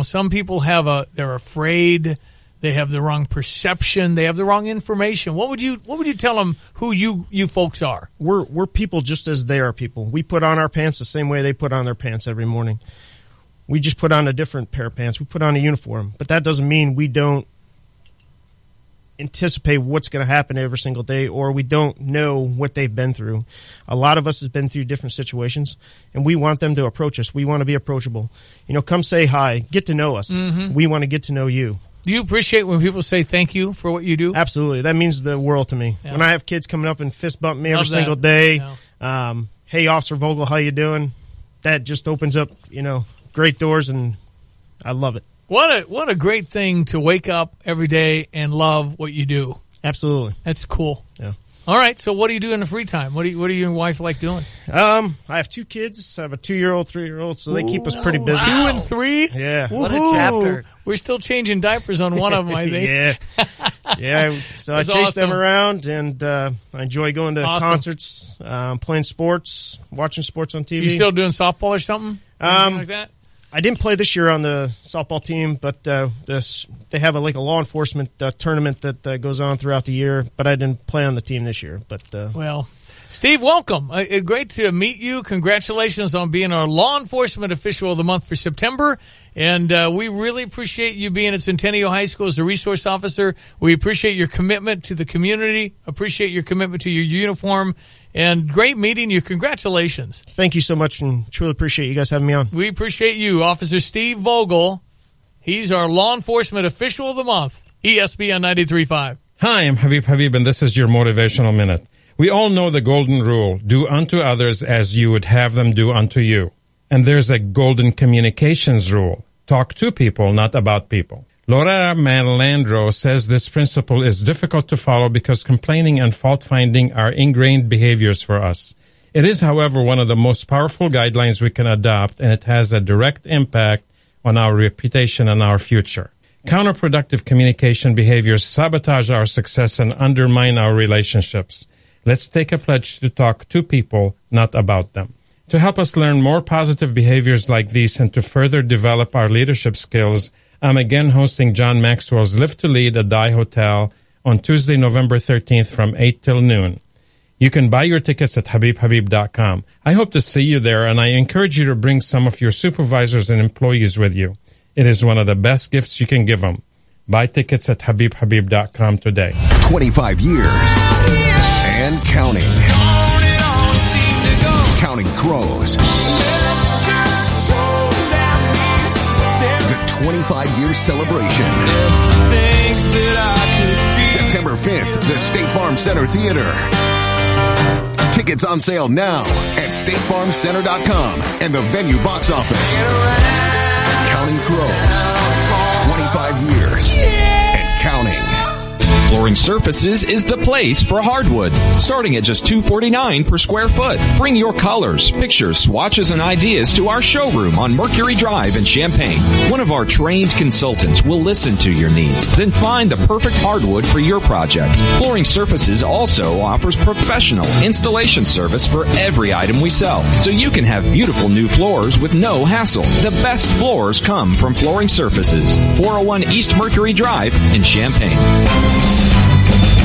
some people they're afraid. They have the wrong perception. They have the wrong information. What would you tell them who you folks are? We're people just as they are people. We put on our pants the same way they put on their pants every morning. We just put on a different pair of pants. We put on a uniform. But that doesn't mean we don't anticipate what's going to happen every single day, or we don't know what they've been through. A lot of us has been through different situations, and we want them to approach us. We want to be approachable. Come say hi. Get to know us. Mm-hmm. We want to get to know you. Do you appreciate when people say thank you for what you do? Absolutely. That means the world to me. Yeah. When I have kids coming up and fist bump me every single day, hey, Officer Vogel, how you doing? That just opens up, great doors, and I love it. What a great thing to wake up every day and love what you do. Absolutely. That's cool. Yeah. All right, so what do you do in the free time? What do you and your wife like doing? I have 2 kids. I have a 2-year-old, 3-year-old, so they keep us pretty busy. 2 and 3? Yeah. What a chapter. We're still changing diapers on one of them, I think. Yeah. So I chase them around, and I enjoy going to concerts, playing sports, watching sports on TV. You still doing softball or something? Anything like that? I didn't play this year on the softball team, but they have a law enforcement tournament that goes on throughout the year. But I didn't play on the team this year. But well, Steve, welcome. Great to meet you. Congratulations on being our law enforcement official of the month for September. And we really appreciate you being at Centennial High School as a resource officer. We appreciate your commitment to the community, appreciate your commitment to your uniform, and great meeting you. Congratulations. Thank you so much, and truly appreciate you guys having me on. We appreciate you, Officer Steve Vogel. He's our law enforcement official of the month, ESPN 93.5. Hi, I'm Habib, and this is your Motivational Minute. We all know the golden rule, do unto others as you would have them do unto you. And there's a golden communications rule, talk to people, not about people. Laura Malandro says this principle is difficult to follow because complaining and fault-finding are ingrained behaviors for us. It is, however, one of the most powerful guidelines we can adopt, and it has a direct impact on our reputation and our future. Counterproductive communication behaviors sabotage our success and undermine our relationships. Let's take a pledge to talk to people, not about them. To help us learn more positive behaviors like these and to further develop our leadership skills, I'm again hosting John Maxwell's Live to Lead at Dye Hotel on Tuesday, November 13th from 8 till noon. You can buy your tickets at HabibHabib.com. I hope to see you there, and I encourage you to bring some of your supervisors and employees with you. It is one of the best gifts you can give them. Buy tickets at HabibHabib.com today. 25 years and counting. Counting crows. The 25-year celebration. September 5th, the State Farm Center Theater. Tickets on sale now at StateFarmCenter.com and the Venue box office. Counting Crows. 25 years and counting. Flooring Surfaces is the place for hardwood, starting at just $249 per square foot. Bring your colors, pictures, swatches, and ideas to our showroom on Mercury Drive in Champaign. One of our trained consultants will listen to your needs, then find the perfect hardwood for your project. Flooring Surfaces also offers professional installation service for every item we sell, so you can have beautiful new floors with no hassle. The best floors come from Flooring Surfaces, 401 East Mercury Drive in Champaign.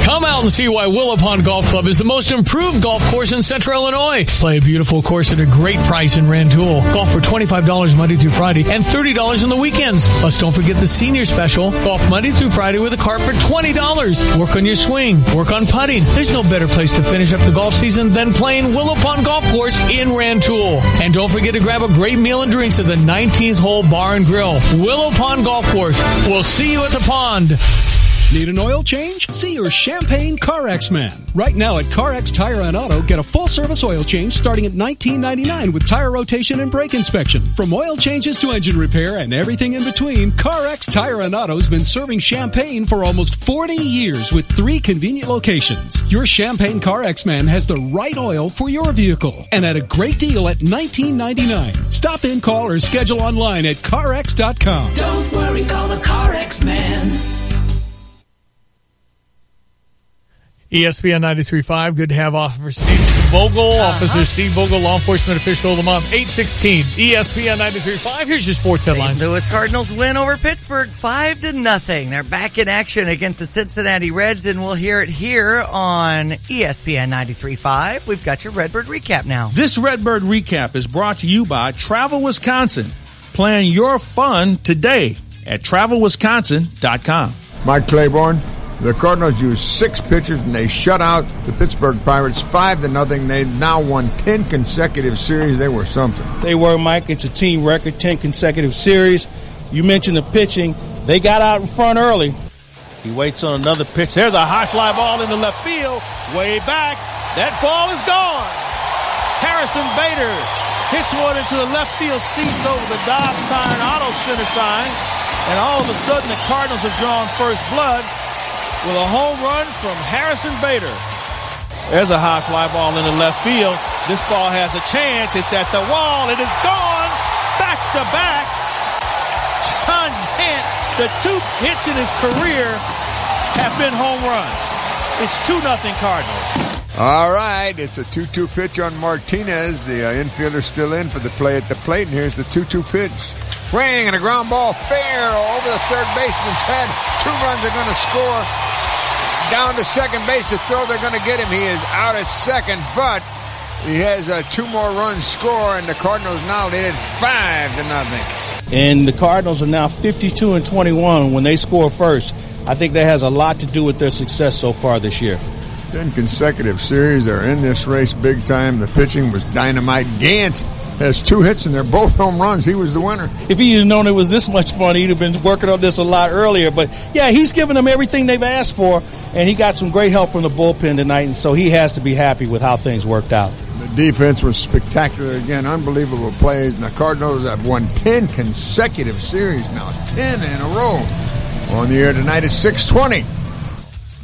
Come out and see why Willow Pond Golf Club is the most improved golf course in Central Illinois. Play a beautiful course at a great price in Rantoul. Golf for $25 Monday through Friday and $30 on the weekends. Plus, don't forget the senior special. Golf Monday through Friday with a cart for $20. Work on your swing. Work on putting. There's no better place to finish up the golf season than playing Willow Pond Golf Course in Rantoul. And don't forget to grab a great meal and drinks at the 19th Hole Bar and Grill. Willow Pond Golf Course. We'll see you at the pond. Need an oil change? See your Champaign CarX man. Right now at CarX Tire and Auto, get a full-service oil change starting at $19.99 with tire rotation and brake inspection. From oil changes to engine repair and everything in between, CarX Tire and Auto has been serving Champaign for almost 40 years with 3 convenient locations. Your Champaign CarX man has the right oil for your vehicle and at a great deal at $19.99. Stop in, call, or schedule online at CarX.com. Don't worry, call the CarX man. ESPN 93.5. Good to have Officer Steve Vogel, Officer Steve Vogel, Law Enforcement Official of the Month, 816. ESPN 93.5. Here's your sports headlines. St. Louis Cardinals win over Pittsburgh 5-0. They're back in action against the Cincinnati Reds, and we'll hear it here on ESPN 93.5. We've got your Redbird Recap now. This Redbird Recap is brought to you by Travel Wisconsin. Plan your fun today at TravelWisconsin.com. Mike Claiborne. The Cardinals used 6 pitchers, and they shut out the Pittsburgh Pirates 5-0. They've now won 10 consecutive series. They were something. They were, Mike. It's a team record, 10 consecutive series. You mentioned the pitching. They got out in front early. He waits on another pitch. There's a high fly ball in the left field. Way back. That ball is gone. Harrison Bader hits one into the left field seats over the Dobbs Tire and Auto Center sign. And all of a sudden, the Cardinals have drawn first blood with a home run from Harrison Bader. There's a high fly ball in the left field. This ball has a chance. It's at the wall. It is gone. Back to back. John Gant, the 2 hits in his career have been home runs. It's 2-0 Cardinals. All right, it's a 2-2 pitch on Martinez. The infielder still in for the play at the plate, and here's the 2-2 pitch. Swing and a ground ball fair over the third baseman's head. 2 runs are going to score. Down to second base to throw. They're going to get him. He is out at second, but he has 2 more runs score, and the Cardinals now lead it 5-0. And the Cardinals are now 52-21 when they score first. I think that has a lot to do with their success so far this year. 10 consecutive series. They're in this race big time. The pitching was dynamite. Gant has 2 hits, and they're both home runs. He was the winner. If he had known it was this much fun, he'd have been working on this a lot earlier. But, yeah, he's given them everything they've asked for, and he got some great help from the bullpen tonight, and so he has to be happy with how things worked out. The defense was spectacular again. Unbelievable plays, and the Cardinals have won 10 consecutive series now, 10 in a row. On the air tonight at 6:20.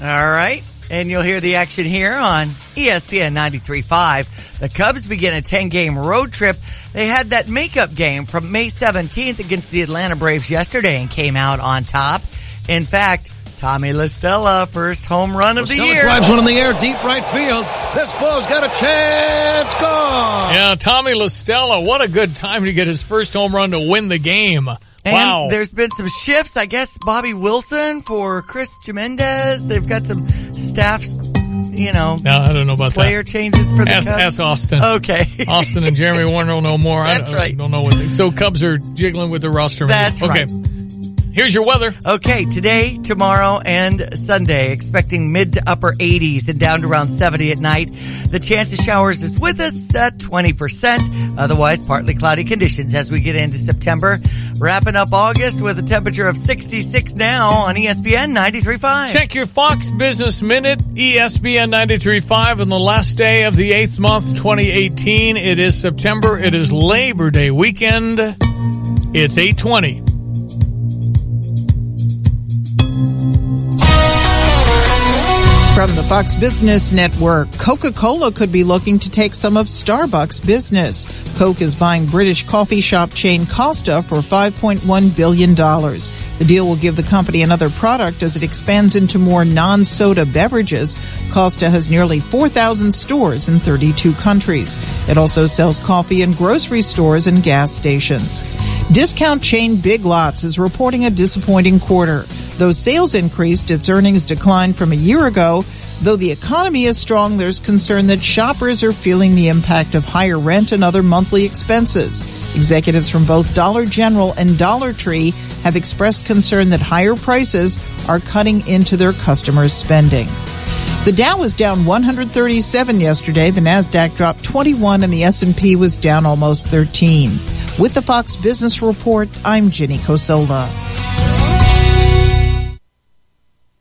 All right. And you'll hear the action here on ESPN 93.5. The Cubs begin a 10-game road trip. They had that makeup game from May 17th against the Atlanta Braves yesterday and came out on top. In fact, Tommy La Stella, first home run of the year. Drives one in the air, deep right field. This ball's got a chance. Gone. Yeah, Tommy La Stella, what a good time to get his first home run to win the game. And wow. There's been some shifts. I guess Bobby Wilson for Chris Jimenez. They've got some staffs, No, I don't know about player changes for the Cubs? Ask Austin. Okay. Austin and Jeremy Warner will know more. That's right. I don't know so Cubs are jiggling with the roster. That's right. Okay. Here's your weather. Okay, today, tomorrow, and Sunday, expecting mid to upper 80s and down to around 70 at night. The chance of showers is with us at 20%. Otherwise, partly cloudy conditions as we get into September. Wrapping up August with a temperature of 66 now on ESPN 93.5. Check your Fox Business Minute, ESPN 93.5, on the last day of the 8th month, 2018. It is September. It is Labor Day weekend. It's 8:20. From the Fox Business Network, Coca-Cola could be looking to take some of Starbucks' business. Coke is buying British coffee shop chain Costa for $5.1 billion. The deal will give the company another product as it expands into more non-soda beverages. Costa has nearly 4,000 stores in 32 countries. It also sells coffee in grocery stores and gas stations. Discount chain Big Lots is reporting a disappointing quarter. Though sales increased, its earnings declined from a year ago. Though the economy is strong, there's concern that shoppers are feeling the impact of higher rent and other monthly expenses. Executives from both Dollar General and Dollar Tree have expressed concern that higher prices are cutting into their customers' spending. The Dow was down 137 yesterday. The Nasdaq dropped 21 and the S&P was down almost 13. With the Fox Business Report, I'm Ginny Cosola.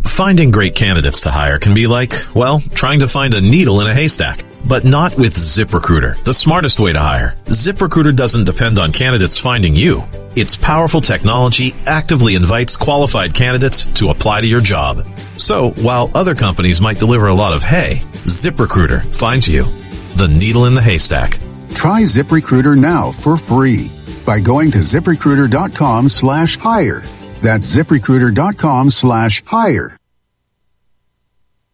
Finding great candidates to hire can be like, well, trying to find a needle in a haystack. But not with ZipRecruiter, the smartest way to hire. ZipRecruiter doesn't depend on candidates finding you. Its powerful technology actively invites qualified candidates to apply to your job. So, while other companies might deliver a lot of hay, ZipRecruiter finds you, the needle in the haystack. Try ZipRecruiter now for free by going to ZipRecruiter.com/hire. That's ZipRecruiter.com/hire.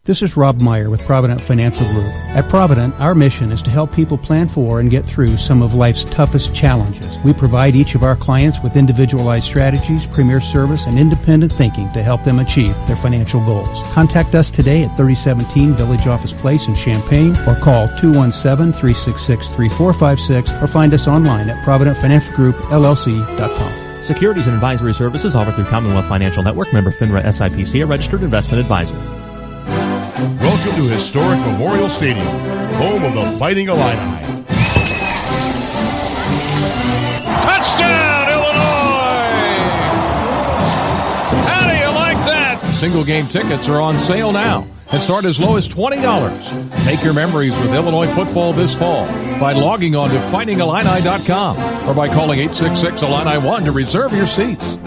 This is Rob Meyer with Provident Financial Group. At Provident, our mission is to help people plan for and get through some of life's toughest challenges. We provide each of our clients with individualized strategies, premier service, and independent thinking to help them achieve their financial goals. Contact us today at 3017 Village Office Place in Champaign or call 217-366-3456 or find us online at ProvidentFinancialGroupLLC.com. Securities and advisory services offered through Commonwealth Financial Network, member FINRA SIPC, a registered investment advisor. Welcome to historic Memorial Stadium, home of the Fighting Illini. Touchdown, Illinois! How do you like that? Single game tickets are on sale now and start as low as $20. Make your memories with Illinois football this fall by logging on to fightingillini.com or by calling 866-ILLINI1 to reserve your seats.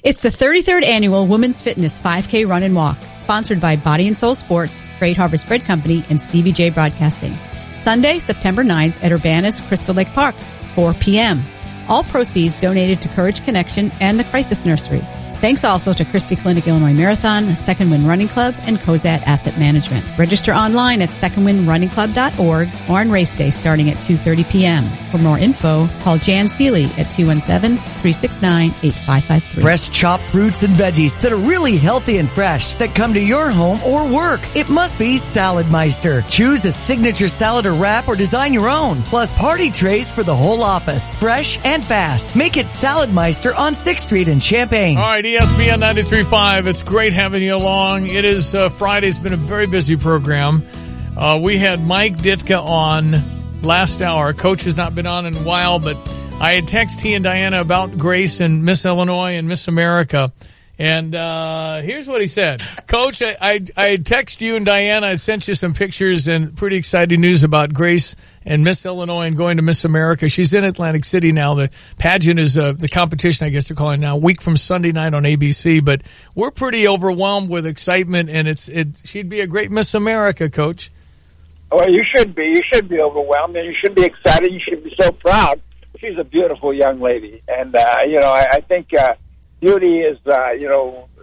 It's the 33rd annual Women's Fitness 5K Run and Walk, sponsored by Body and Soul Sports, Great Harvest Bread Company, and Stevie J Broadcasting. Sunday, September 9th at Urbana's Crystal Lake Park, 4 p.m. All proceeds donated to Courage Connection and the Crisis Nursery. Thanks also to Christie Clinic Illinois Marathon, Second Wind Running Club, and Cozad Asset Management. Register online at secondwindrunningclub.org or on race day starting at 2:30 p.m. For more info, call Jan Seeley at 217-369-8553. Fresh chopped fruits and veggies that are really healthy and fresh that come to your home or work. It must be Salad Meister. Choose a signature salad or wrap or design your own. Plus party trays for the whole office. Fresh and fast. Make it Salad Meister on 6th Street in Champaign. All right, ESPN 93.5. It's great having you along. It is Friday. It's been a very busy program. We had Mike Ditka on last hour. Coach has not been on in a while, but I had texted he and Diana about Grace and Miss Illinois and Miss America. And here's what he said. Coach, I texted you and Diana. I sent you some pictures and pretty exciting news about Grace and Miss Illinois and going to Miss America. She's in Atlantic City now. The pageant is the competition, I guess they're calling it now, a week from Sunday night on ABC. But we're pretty overwhelmed with excitement, and she'd be a great Miss America, Coach. Well, you should be. You should be overwhelmed, and you should be excited. You should be so proud. She's a beautiful young lady, and I think beauty is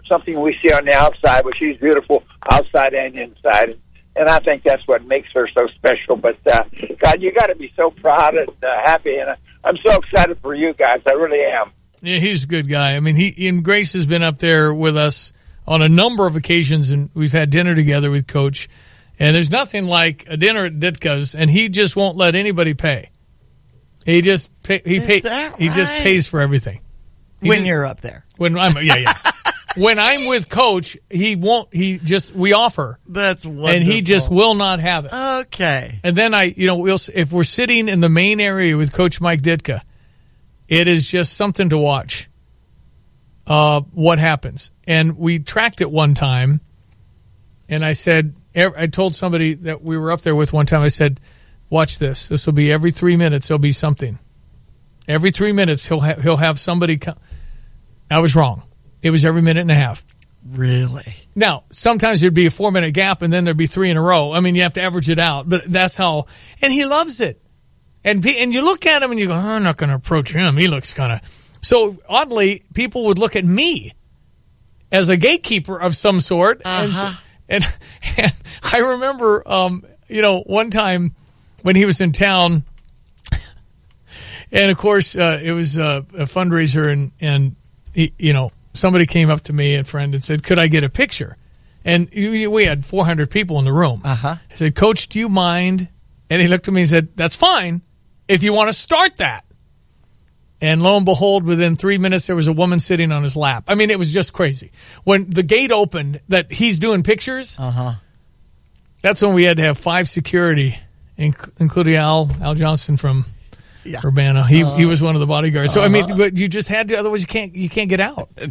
something we see on the outside, but she's beautiful outside and inside. And I think that's what makes her so special. But, God, you got to be so proud and happy. And I'm so excited for you guys. I really am. Yeah, he's a good guy. I mean, Ian Grace has been up there with us on a number of occasions, and we've had dinner together with Coach. And there's nothing like a dinner at Ditka's, and he just won't let anybody pay. He just he just pays for everything. When you're up there. When I'm when I'm with Coach, he won't. We offer. That's wonderful. And he just will not have it. Okay. And then if we're sitting in the main area with Coach Mike Ditka, it is just something to watch. What happens? And we tracked it one time, and I said, I told somebody that we were up there with one time, I said, watch this. This will be every 3 minutes. There'll be something. Every 3 minutes, he'll have somebody come. I was wrong. It was every minute and a half. Really? Now, sometimes there'd be a 4 minute gap, and then there'd be three in a row. I mean, you have to average it out, but that's how. And he loves it. And you look at him and you go, I'm not going to approach him. He looks kind of. So oddly, people would look at me as a gatekeeper of some sort. Uh-huh. And I remember, one time when he was in town, and of course, it was a fundraiser, and somebody came up to me, a friend, and said, could I get a picture? And we had 400 people in the room. Uh-huh. I said, Coach, do you mind? And he looked at me and said, that's fine if you want to start that. And lo and behold, within 3 minutes, there was a woman sitting on his lap. I mean, it was just crazy. When the gate opened that he's doing pictures, that's when we had to have 5 security, including Al Johnson from Urbana. He was one of the bodyguards. So, I mean, but you just had to, otherwise you can't get out. No.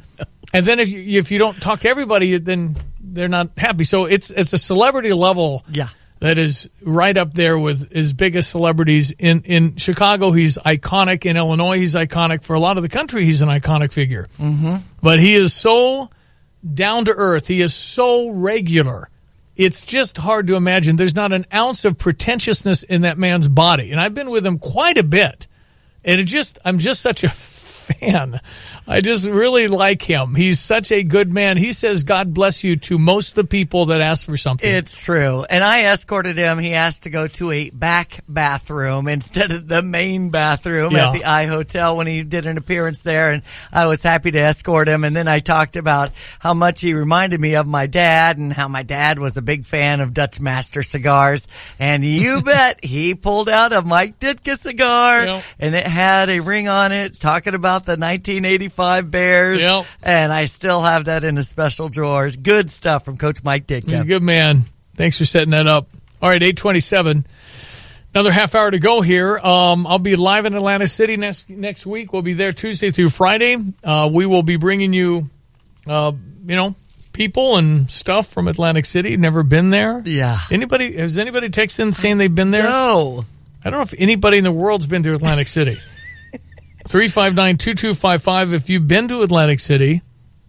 And then if you don't talk to everybody, then they're not happy. So it's a celebrity level. Yeah. That is right up there with his biggest celebrities. In Chicago, he's iconic. In Illinois, he's iconic. For a lot of the country, he's an iconic figure. Mm-hmm. But he is so down to earth. He is so regular. It's just hard to imagine. There's not an ounce of pretentiousness in that man's body. And I've been with him quite a bit. And I'm just such a fan. I just really like him. He's such a good man. He says, God bless you to most of the people that ask for something. It's true. And I escorted him. He asked to go to a back bathroom instead of the main bathroom at the I Hotel when he did an appearance there. And I was happy to escort him. And then I talked about how much he reminded me of my dad and how my dad was a big fan of Dutch Master cigars. And you bet he pulled out a Mike Ditka cigar and it had a ring on it talking about the 1985 Bears, and I still have that in a special drawer. Good stuff from Coach Mike Ditka. He's a good man. Thanks for setting that up. All right, 8:27. Another half hour to go here. I'll be live in Atlantic City next week. We'll be there Tuesday through Friday. We will be bringing you, people and stuff from Atlantic City. Never been there? Yeah. Has anybody texted in saying they've been there? No. I don't know if anybody in the world's been to Atlantic City. 359-2255. If you've been to Atlantic City,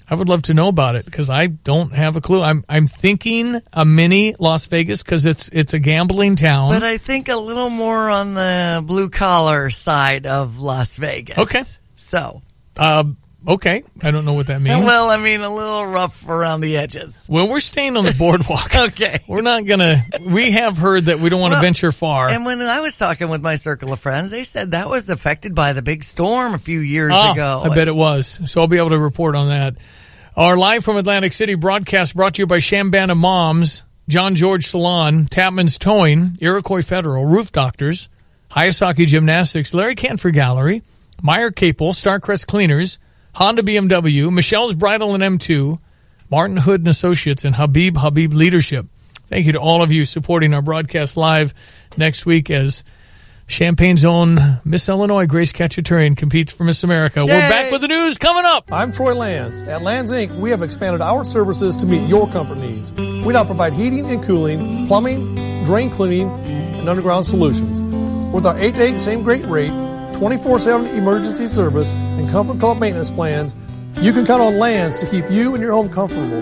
I would love to know about it because I don't have a clue. I'm thinking a mini Las Vegas because it's a gambling town. But I think a little more on the blue collar side of Las Vegas. Okay. So. Okay. I don't know what that means. Well, I mean, a little rough around the edges. Well, we're staying on the boardwalk. Okay. We're not we have heard that we don't want to venture far. And when I was talking with my circle of friends, they said that was affected by the big storm a few years ago. I bet it was. So I'll be able to report on that. Our live from Atlantic City broadcast brought to you by Shambana Moms, John George Salon, Tapman's Towing, Iroquois Federal, Roof Doctors, Hayasaki Gymnastics, Larry Canfor Gallery, Meyer Capel, Starcrest Cleaners, Honda BMW, Michelle's Bridal and M2, Martin Hood and Associates, and Habib Leadership. Thank you to all of you supporting our broadcast live next week as Champagne's own Miss Illinois, Grace Cacciaturian, competes for Miss America. Yay! We're back with the news coming up. I'm Troy Lands. At Lands Inc., we have expanded our services to meet your comfort needs. We now provide heating and cooling, plumbing, drain cleaning, and underground solutions. With our 8-day same great rate, 24/7 emergency service, and Comfort Club maintenance plans, you can count on Lands to keep you and your home comfortable.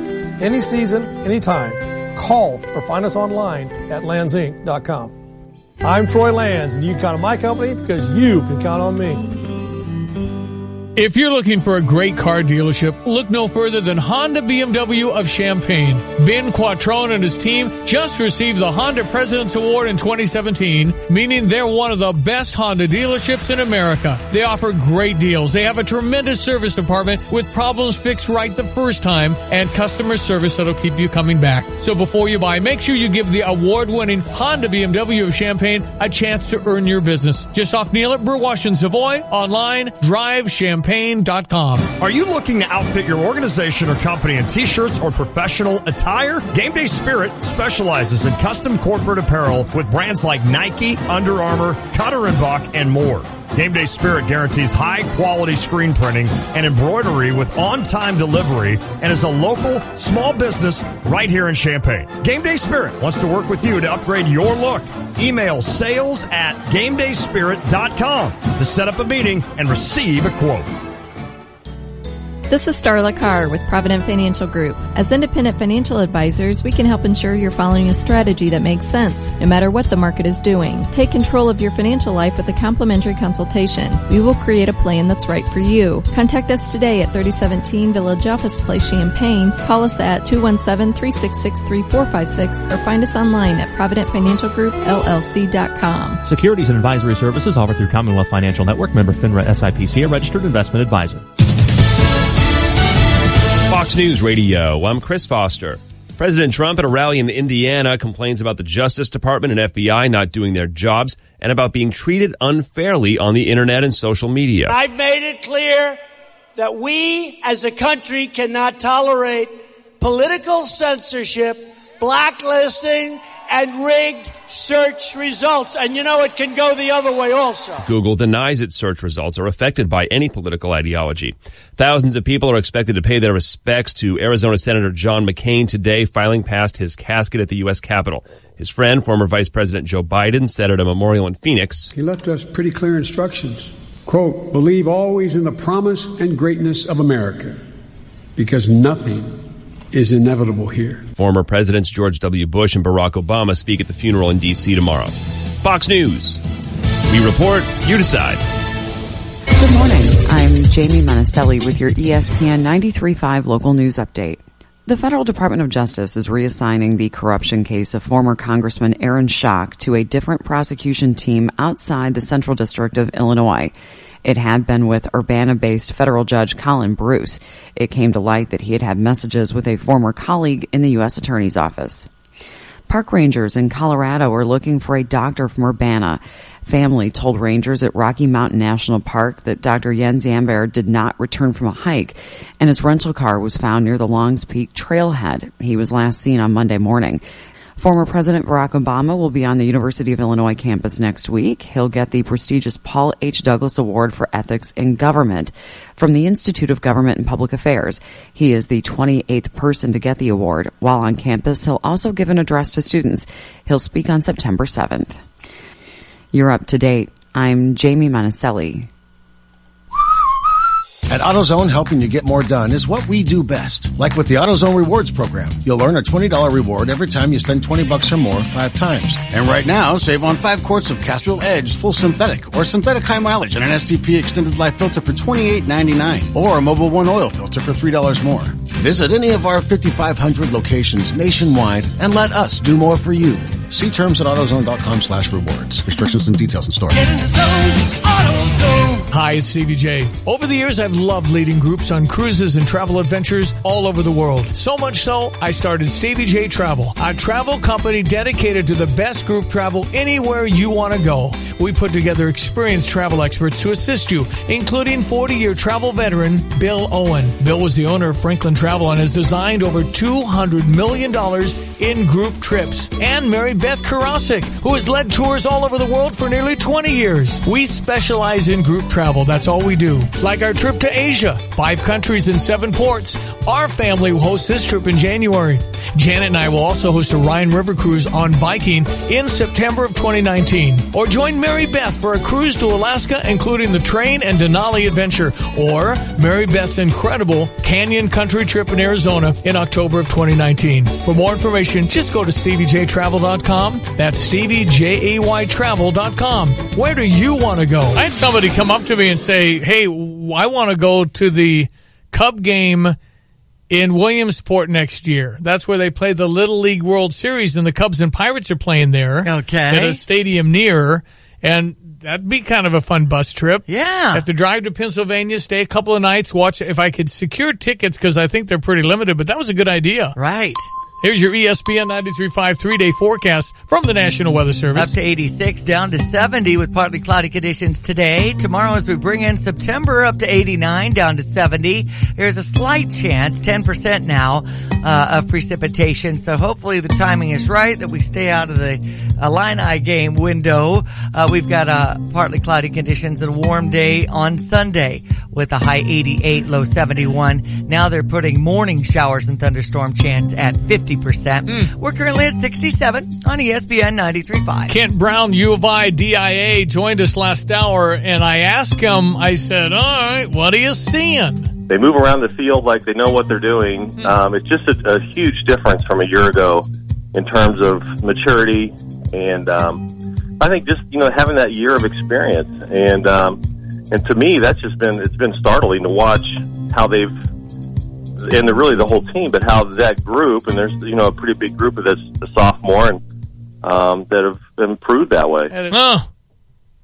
Any season, anytime. Call or find us online at landsinc.com. I'm Troy Lands, and you can count on my company because you can count on me. If you're looking for a great car dealership, look no further than Honda BMW of Champaign. Ben Quattrone and his team just received the Honda President's Award in 2017, meaning they're one of the best Honda dealerships in America. They offer great deals. They have a tremendous service department with problems fixed right the first time and customer service that'll keep you coming back. So before you buy, make sure you give the award-winning Honda BMW of Champaign a chance to earn your business. Just off Neal at Burwash and Savoy, online, drivechampaign.com. Are you looking to outfit your organization or company in t-shirts or professional attire? Game Day Spirit specializes in custom corporate apparel with brands like Nike, Under Armour, Cutter & Buck, and more. Game Day Spirit guarantees high-quality screen printing and embroidery with on-time delivery and is a local small business right here in Champaign. Game Day Spirit wants to work with you to upgrade your look. Email sales@gamedayspirit.com to set up a meeting and receive a quote. This is Starla Carr with Provident Financial Group. As independent financial advisors, we can help ensure you're following a strategy that makes sense, no matter what the market is doing. Take control of your financial life with a complimentary consultation. We will create a plan that's right for you. Contact us today at 3017 Village Office Place, Champaign. Call us at 217-366-3456 or find us online at providentfinancialgroupllc.com. Securities and advisory services offered through Commonwealth Financial Network, member FINRA SIPC, a registered investment advisor. Fox News Radio, I'm Chris Foster. President Trump at a rally in Indiana complains about the Justice Department and FBI not doing their jobs and about being treated unfairly on the internet and social media. I've made it clear that we as a country cannot tolerate political censorship, blacklisting, and rigged search results. And you know, it can go the other way also. Google denies its search results are affected by any political ideology. Thousands of people are expected to pay their respects to Arizona Senator John McCain today, filing past his casket at the U.S. Capitol. His friend, former Vice President Joe Biden, said at a memorial in Phoenix, he left us pretty clear instructions. Quote, believe always in the promise and greatness of America, because nothing is inevitable here. Former Presidents George W. Bush and Barack Obama speak at the funeral in D.C. tomorrow. Fox News. We report, you decide. Good morning. I'm Jamie Monticelli with your ESPN 93.5 local news update. The Federal Department of Justice is reassigning the corruption case of former Congressman Aaron Schock to a different prosecution team outside the Central District of Illinois. It had been with Urbana-based federal judge Colin Bruce. It came to light that he had had messages with a former colleague in the U.S. Attorney's Office. Park rangers in Colorado are looking for a doctor from Urbana. Family told rangers at Rocky Mountain National Park that Dr. Jens Amber did not return from a hike, and his rental car was found near the Longs Peak trailhead. He was last seen on Monday morning. Former President Barack Obama will be on the University of Illinois campus next week. He'll get the prestigious Paul H. Douglas Award for Ethics in Government from the Institute of Government and Public Affairs. He is the 28th person to get the award. While on campus, he'll also give an address to students. He'll speak on September 7th. You're up to date. I'm Jamie Monticelli. At AutoZone, helping you get more done is what we do best. Like with the AutoZone Rewards program. You'll earn a $20 reward every time you spend $20 or more 5 times. And right now, save on 5 quarts of Castrol Edge Full Synthetic or Synthetic High Mileage and an STP Extended Life filter for $28.99 or a Mobile One Oil filter for $3 more. Visit any of our 5,500 locations nationwide and let us do more for you. See terms at AutoZone.com/rewards. Restrictions and details in store. Get in the zone, AutoZone. Hi, it's Stevie J. Over the years, I've loved leading groups on cruises and travel adventures all over the world. So much so, I started Stevie J Travel, a travel company dedicated to the best group travel anywhere you want to go. We put together experienced travel experts to assist you, including 40-year travel veteran Bill Owen. Bill was the owner of Franklin Travel and has designed over $200 million in group trips. And Mary Beth Karasik, who has led tours all over the world for nearly 20 years. We specialize in group travel. That's all we do. Like our trip to Asia, 5 countries and 7 ports. Our family will host this trip in January. Janet and I will also host a Rhine River cruise on Viking in September of 2019. Or join Mary Beth for a cruise to Alaska, including the Train and Denali Adventure. Or Mary Beth's incredible Canyon Country trip in Arizona in October of 2019. For more information, just go to StevieJTravel.com. That's StevieJayTravel.com. Where do you want to go? I had somebody come up to me and say, hey, I want to go to the Cub game in Williamsport next year. That's where they play the Little League World Series, and the Cubs and Pirates are playing there. Okay. At a stadium near, and that'd be kind of a fun bus trip. Yeah. Have to drive to Pennsylvania, stay a couple of nights, watch if I could secure tickets, because I think they're pretty limited, but that was a good idea. Right. Here's your ESPN 93.5 3-day forecast from the National Weather Service. Up to 86, down to 70 with partly cloudy conditions today. Tomorrow as we bring in September, up to 89, down to 70. There's a slight chance, 10% now, of precipitation. So hopefully the timing is right, that we stay out of the Illini game window. We've got partly cloudy conditions and a warm day on Sunday with a high 88, low 71. Now they're putting morning showers and thunderstorm chance at 50%. We're currently at 67 on ESPN 93.5. Kent Brown, U of I, DIA, joined us last hour, and I asked him, I said, all right, what are you seeing? They move around the field like they know what they're doing. It's just a huge difference from a year ago in terms of maturity, and I think just, having that year of experience. And to me, it's been startling to watch how they've, and really the whole team, but how that group, and there's, a pretty big group of this sophomore, and that have improved that way. Oh,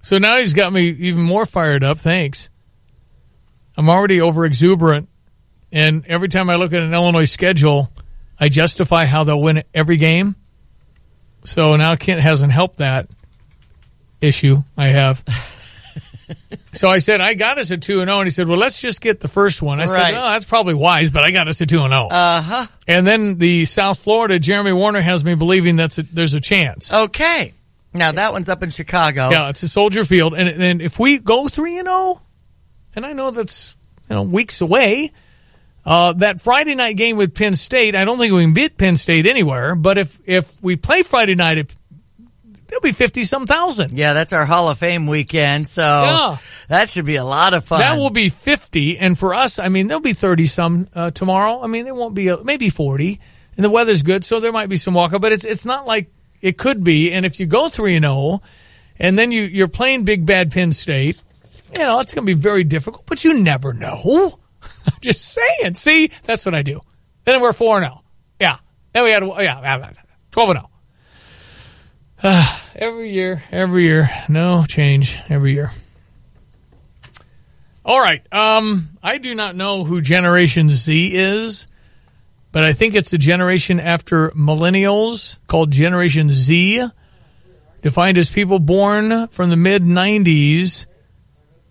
so now he's got me even more fired up. Thanks. I'm already over exuberant, and every time I look at an Illinois schedule, I justify how they'll win every game. So now Kent hasn't helped that issue I have. So I said, I got us at 2-0, and he said, well, let's just get the first one. I said, oh, that's probably wise, but I got us at 2-0. Uh-huh. And then the South Florida, Jeremy Warner has me believing there's a chance. Okay. Now that one's up in Chicago. Yeah, it's a Soldier Field. And if we go 3-0, and I know that's weeks away, that Friday night game with Penn State, I don't think we can beat Penn State anywhere, but if we play Friday night, it'll be 50-some thousand. Yeah, that's our Hall of Fame weekend, so that should be a lot of fun. That will be 50, and for us, there'll be 30-some tomorrow. It won't be, maybe 40, and the weather's good, so there might be some walkout, but it's not like it could be, and if you go 3-0, and then you're playing big bad Penn State, it's going to be very difficult, but you never know. I'm just saying. See, that's what I do. Then we're 4-0. Yeah. Then we had 12-0. Every year, no change every year. All right. I do not know who Generation Z is, but I think it's the generation after millennials called Generation Z, defined as people born from the mid-90s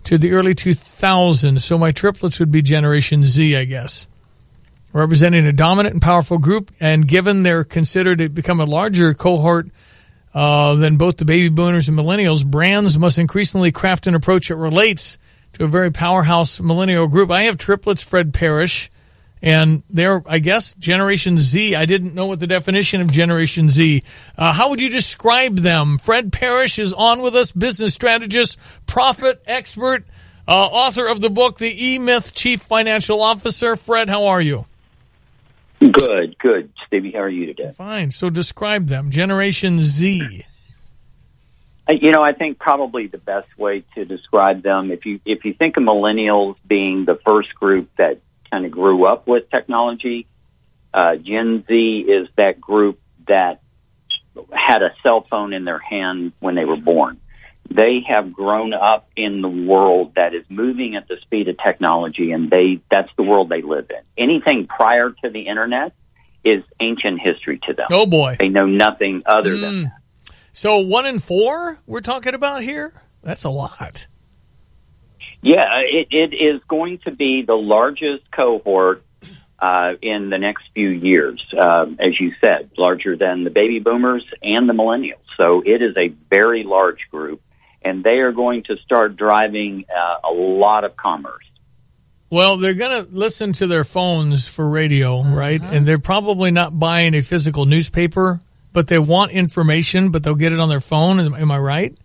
to the early 2000s. So my triplets would be Generation Z, I guess. Representing a dominant and powerful group, and given they're considered to become a larger cohort than both the baby boomers and millennials, brands must increasingly craft an approach that relates to a very powerhouse millennial group. I have triplets, Fred Parrish, and they're, I guess, Generation Z. I didn't know what the definition of Generation Z. How would you describe them? Fred Parrish is on with us, business strategist, profit expert, author of the book, The E-Myth, Chief Financial Officer. Fred, how are you? Good. Stevie, how are you today? Fine. So describe them. Generation Z. I think probably the best way to describe them, if you think of millennials being the first group that kind of grew up with technology, Gen Z is that group that had a cell phone in their hand when they were born. They have grown up in the world that is moving at the speed of technology, and that's the world they live in. Anything prior to the internet is ancient history to them. Oh, boy. They know nothing other than that. So 1 in 4 we're talking about here? That's a lot. Yeah, it is going to be the largest cohort in the next few years, as you said, larger than the baby boomers and the millennials. So it is a very large group, and they are going to start driving a lot of commerce. Well, they're going to listen to their phones for radio, right? And they're probably not buying a physical newspaper, but they want information, but they'll get it on their phone. Am I right?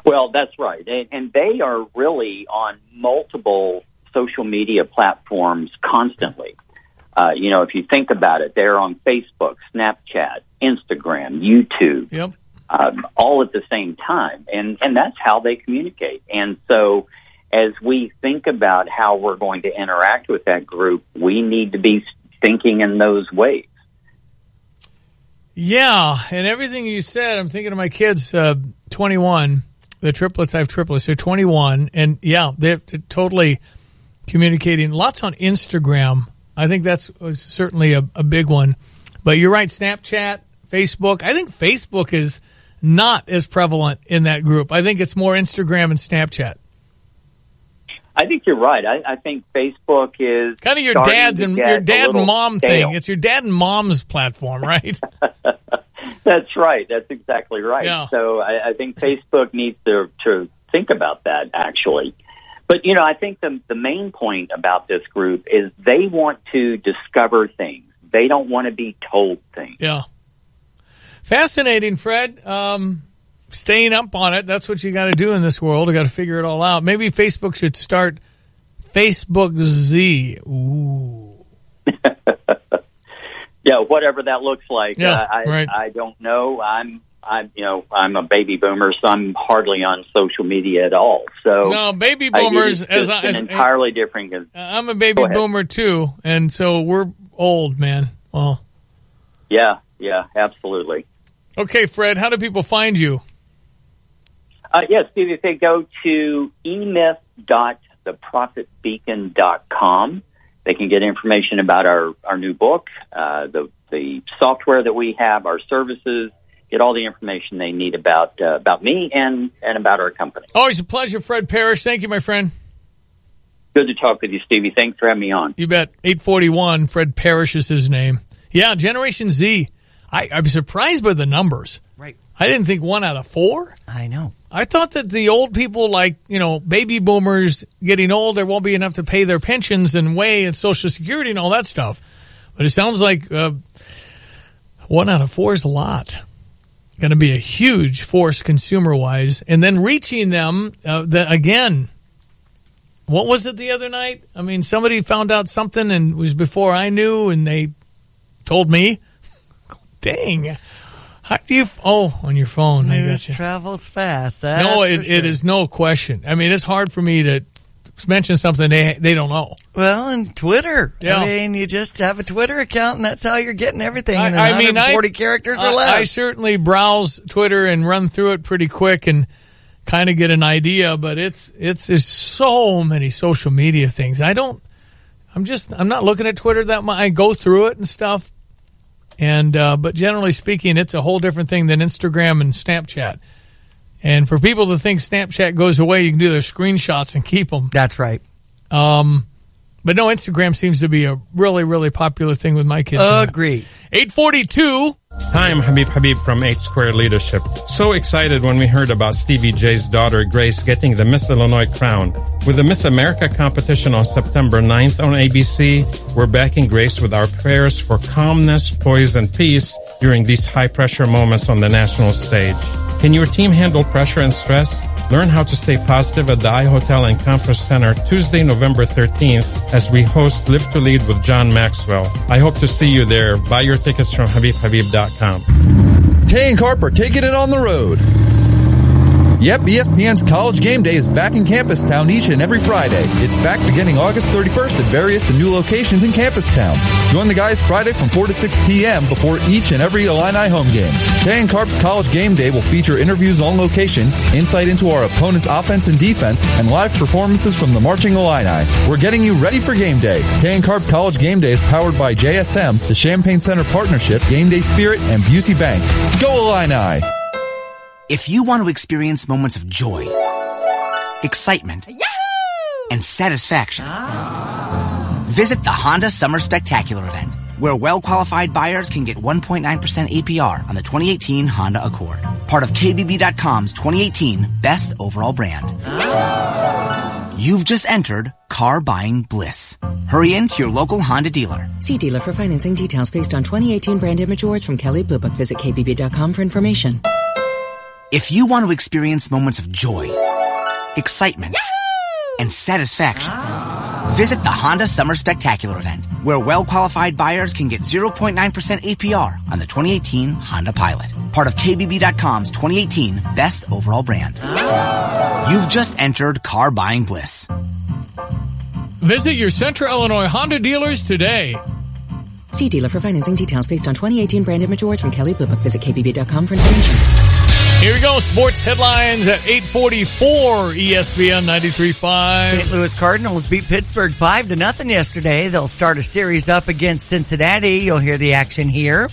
Well, that's right. And they are really on multiple social media platforms constantly. If you think about it, they're on Facebook, Snapchat, Instagram, YouTube. Yep. all at the same time. And that's how they communicate. And so as we think about how we're going to interact with that group, we need to be thinking in those ways. Yeah, and everything you said, I'm thinking of my kids, 21, the triplets. I have triplets. They're 21, and yeah, they're totally communicating. Lots on Instagram. I think that's certainly a big one. But you're right, Snapchat, Facebook. I think Facebook is not as prevalent in that group. I think it's more Instagram and Snapchat. I think you're right. I think Facebook is kind of your dad and mom thing. It's your dad and mom's platform, right? That's right. That's exactly right. Yeah. So I think Facebook needs to think about that, actually. But, I think the main point about this group is they want to discover things. They don't want to be told things. Yeah. Fascinating, Fred. Staying up on it. That's what you got to do in this world. You got to figure it all out. Maybe Facebook should start Facebook Z. Ooh. Yeah, whatever that looks like. Yeah, right. I don't know. I'm a baby boomer, so I'm hardly on social media at all. So no, baby boomers as entirely different. I'm a baby boomer too, and so we're old, man. Well, yeah, absolutely. Okay, Fred, how do people find you? Yes, Steve, if they go to emyth.theprofitbeacon.com, they can get information about our new book, the software that we have, our services, get all the information they need about me and about our company. Always a pleasure, Fred Parrish. Thank you, my friend. Good to talk with you, Stevie. Thanks for having me on. You bet. 841, Fred Parrish is his name. Yeah, Generation Z. I'm surprised by the numbers. Right. I didn't think 1 out of 4. I know. I thought that the old people, like, baby boomers getting old, there won't be enough to pay their pensions and way and Social Security and all that stuff. But it sounds like 1 out of 4 is a lot. Going to be a huge force consumer-wise. And then reaching them, again, what was it the other night? I mean, somebody found out something and it was before I knew and they told me. Dang. How do you... on your phone. I guess it travels fast. It is no question. I mean, it's hard for me to mention something they don't know. Well, and Twitter. Yeah. I mean, you just have a Twitter account, and that's how you're getting everything in 140 characters or less. I certainly browse Twitter and run through it pretty quick and kind of get an idea, but it's so many social media things. I'm not looking at Twitter that much. I go through it and stuff. And but generally speaking, it's a whole different thing than Instagram and Snapchat. And for people to think Snapchat goes away, you can do their screenshots and keep them. That's right. But no, Instagram seems to be a really, really popular thing with my kids. Agree. 842. Hi, I'm Habib from 8 Square Leadership. So excited when we heard about Stevie J's daughter, Grace, getting the Miss Illinois crown. With the Miss America competition on September 9th on ABC, we're backing Grace with our prayers for calmness, poise, and peace during these high-pressure moments on the national stage. Can your team handle pressure and stress? Learn how to stay positive at the iHotel and Conference Center Tuesday, November 13th as we host Live to Lead with John Maxwell. I hope to see you there. Buy your tickets from HabibHabib.com. Tay and Carp are taking it on the road. Yep, ESPN's College Game Day is back in Campus Town each and every Friday. It's back beginning August 31st at various and new locations in Campus Town. Join the guys Friday from 4 to 6 p.m. before each and every Illini home game. Tay and Carp's College Game Day will feature interviews on location, insight into our opponent's offense and defense, and live performances from the Marching Illini. We're getting you ready for game day. Tay and Carp College Game Day is powered by JSM, the Champaign Center Partnership, Game Day Spirit, and Busey Bank. Go Illini! If you want to experience moments of joy, excitement, and satisfaction, visit the Honda Summer Spectacular event, where well-qualified buyers can get 1.9% APR on the 2018 Honda Accord, part of KBB.com's 2018 Best Overall Brand. You've just entered car buying bliss. Hurry in to your local Honda dealer. See dealer for financing details based on 2018 brand image awards from Kelley Blue Book. Visit KBB.com for information. If you want to experience moments of joy, excitement, and satisfaction, Visit the Honda Summer Spectacular event, where well-qualified buyers can get 0.9% APR on the 2018 Honda Pilot, part of KBB.com's 2018 Best Overall Brand. You've just entered car buying bliss. Visit your Central Illinois Honda dealers today. See dealer for financing details based on 2018 branded Majoras from Kelley Blue Book. Visit KBB.com for information. Here we go. Sports headlines at 8:44 ESPN 93.5. St. Louis Cardinals beat Pittsburgh 5-0 yesterday. They'll start a series up against Cincinnati. You'll hear the action here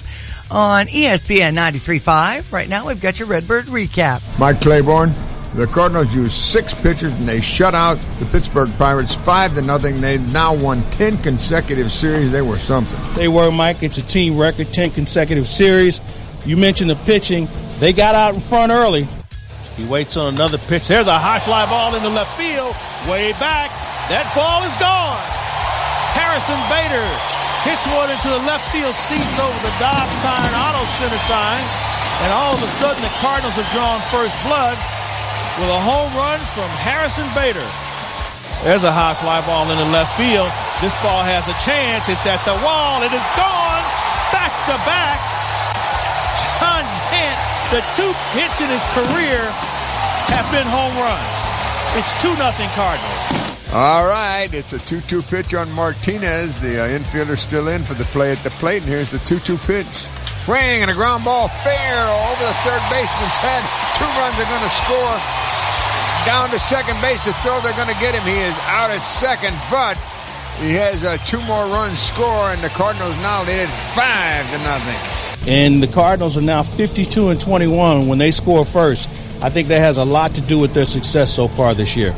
on ESPN 93.5. Right now, we've got your Redbird recap. Mike Claiborne. The Cardinals used 6 pitchers and they shut out the Pittsburgh Pirates 5-0. They've now won 10 consecutive series. They were something. They were, Mike. It's a team record, 10 consecutive series. You mentioned the pitching. They got out in front early. He waits on another pitch. There's a high fly ball into left field. Way back. That ball is gone. Harrison Bader hits one into the left field seats over the Dobbs Tire Auto Center sign. And all of a sudden the Cardinals have drawn first blood with a home run from Harrison Bader. There's a high fly ball in the left field. This ball has a chance. It's at the wall. It is gone. Back to back. John Gant, the 2 hits in his career have been home runs. It's 2-0 Cardinals. All right, it's a 2-2 pitch on Martinez. The infielder still in for the play at the plate, and here's the 2-2 pitch. Swing and a ground ball fair over the third baseman's head. 2 runs are going to score. Down to second base to throw. They're going to get him. He is out at second, but he has 2 more runs score, and the Cardinals now lead it 5-0. And the Cardinals are now 52-21 when they score first. I think that has a lot to do with their success so far this year.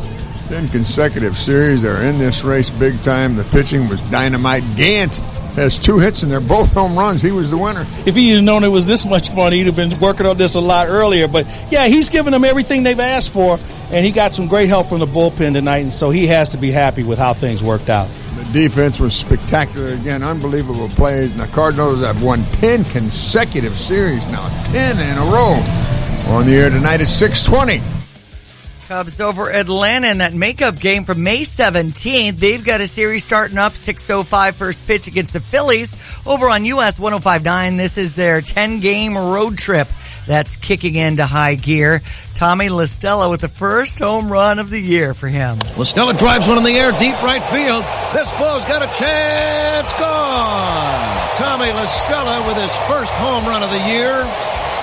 10 consecutive series. They're in this race big time. The pitching was dynamite. Gant has 2 hits, and they're both home runs. He was the winner. If he had known it was this much fun, he'd have been working on this a lot earlier. But, yeah, he's given them everything they've asked for, and he got some great help from the bullpen tonight, and so he has to be happy with how things worked out. The defense was spectacular again. Unbelievable plays, and the Cardinals have won 10 consecutive series now, 10 in a row. On the air tonight at 6:20. Cubs over Atlanta in that makeup game from May 17th. They've got a series starting up 6:05 first pitch against the Phillies over on US 105.9. This is their 10-game road trip that's kicking into high gear. Tommy La Stella with the first home run of the year for him. La Stella drives one in the air, deep right field. This ball's got a chance. Gone. Tommy La Stella with his first home run of the year.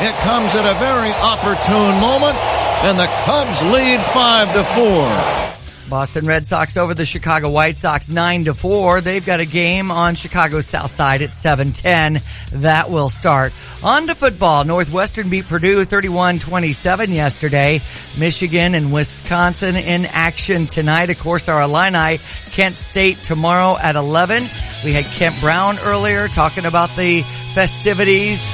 It comes at a very opportune moment, and the Cubs lead 5-4. Boston Red Sox over the Chicago White Sox 9-4. They've got a game on Chicago's south side at 7:10. That will start. On to football. Northwestern beat Purdue 31-27 yesterday. Michigan and Wisconsin in action tonight. Of course, our Illini, Kent State tomorrow at 11. We had Kent Brown earlier talking about the festivities.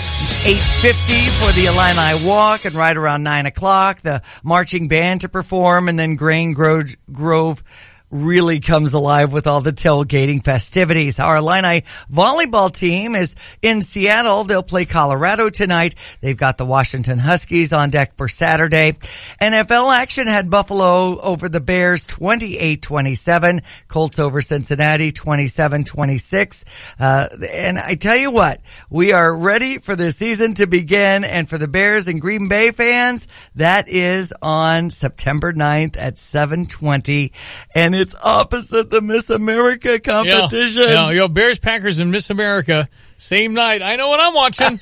8:50 for the Illini Walk, and right around 9 o'clock, the marching band to perform, and then Grain Grove really comes alive with all the tailgating festivities. Our Illini volleyball team is in Seattle. They'll play Colorado tonight. They've got the Washington Huskies on deck for Saturday. NFL action had Buffalo over the Bears 28-27. Colts over Cincinnati 27-26. And I tell you what, we are ready for the season to begin. And for the Bears and Green Bay fans, that is on September 9th at 7:20. And it's opposite the Miss America competition. Yeah, Bears, Packers, and Miss America, same night. I know what I'm watching.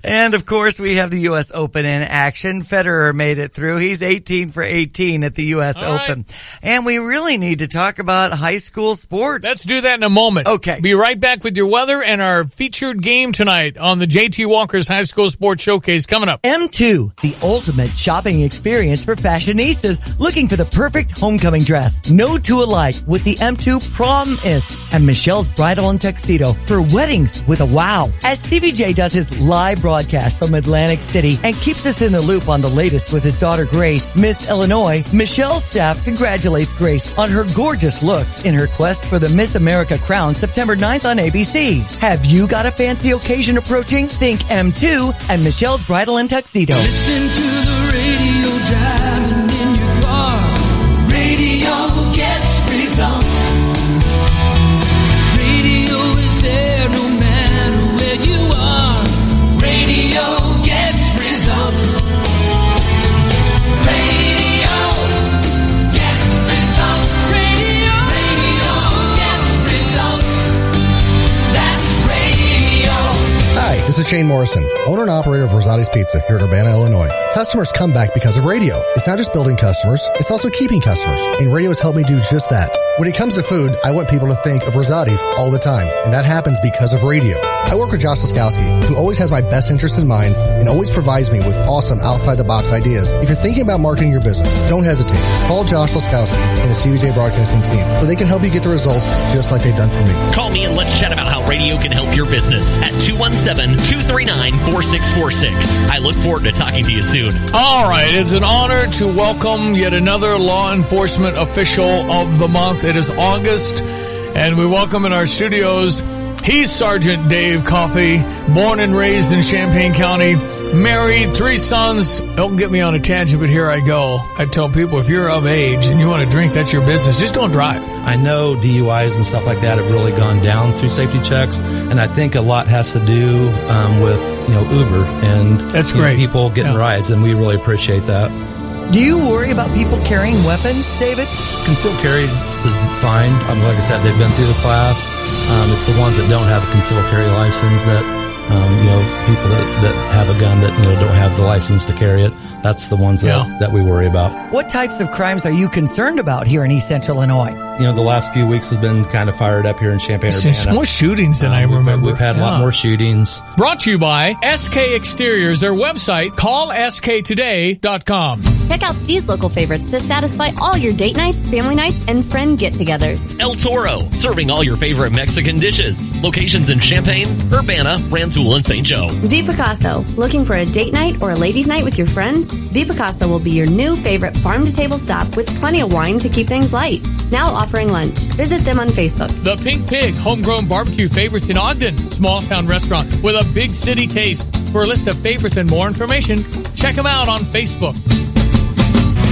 And, of course, we have the U.S. Open in action. Federer made it through. He's 18 for 18 at the U.S. Open. Right. And we really need to talk about high school sports. Let's do that in a moment. Okay. Be right back with your weather and our featured game tonight on the J.T. Walker's High School Sports Showcase coming up. M2, the ultimate shopping experience for fashionistas looking for the perfect homecoming dress. No two alike with the M2 Prom-Is and Michelle's Bridal and Tuxedo for weddings with a wow. As Stevie J does his live broadcast from Atlantic City and keeps us in the loop on the latest with his daughter Grace, Miss Illinois, Michelle's staff congratulates Grace on her gorgeous looks in her quest for the Miss America crown September 9th on ABC. Have you got a fancy occasion approaching? Think M2 and Michelle's Bridal and Tuxedo. Listen to the radio driving in your car. Radio gets results. This is Shane Morrison, owner and operator of Rosati's Pizza here in Urbana, Illinois. Customers come back because of radio. It's not just building customers, it's also keeping customers. And radio has helped me do just that. When it comes to food, I want people to think of Rosati's all the time, and that happens because of radio. I work with Josh Laskowski, who always has my best interests in mind and always provides me with awesome outside-the-box ideas. If you're thinking about marketing your business, don't hesitate. Call Josh Laskowski and the CBJ Broadcasting team so they can help you get the results just like they've done for me. Call me and let's chat about how radio can help your business at 217-239-4646. I look forward to talking to you soon. All right, it's an honor to welcome yet another law enforcement official of the month. It is August, and we welcome in our studios, he's Sergeant Dave Coffey, born and raised in Champaign County, married, 3 sons. Don't get me on a tangent, but here I go. I tell people, if you're of age and you want to drink, that's your business. Just don't drive. I know DUIs and stuff like that have really gone down through safety checks, and I think a lot has to do with Uber and that's great. People getting rides, and we really appreciate that. Do you worry about people carrying weapons, David? Concealed carry is fine. Like I said, they've been through the class. It's the ones that don't have a concealed carry license that, people that have a gun that, don't have the license to carry it. That's the ones that we worry about. What types of crimes are you concerned about here in East Central Illinois? The last few weeks have been kind of fired up here in Champaign-Urbana. More shootings than I remember. We've had a lot more shootings. Brought to you by SK Exteriors, their website, callsktoday.com. Check out these local favorites to satisfy all your date nights, family nights, and friend get-togethers. El Toro, serving all your favorite Mexican dishes. Locations in Champaign, Urbana, Rantoul, and St. Joe. V Picasso, looking for a date night or a ladies' night with your friends? V Picasso will be your new favorite farm-to-table stop with plenty of wine to keep things light. Now offering lunch. Visit them on Facebook. The Pink Pig, homegrown barbecue favorites in Ogden. Small town restaurant with a big city taste. For a list of favorites and more information, check them out on Facebook.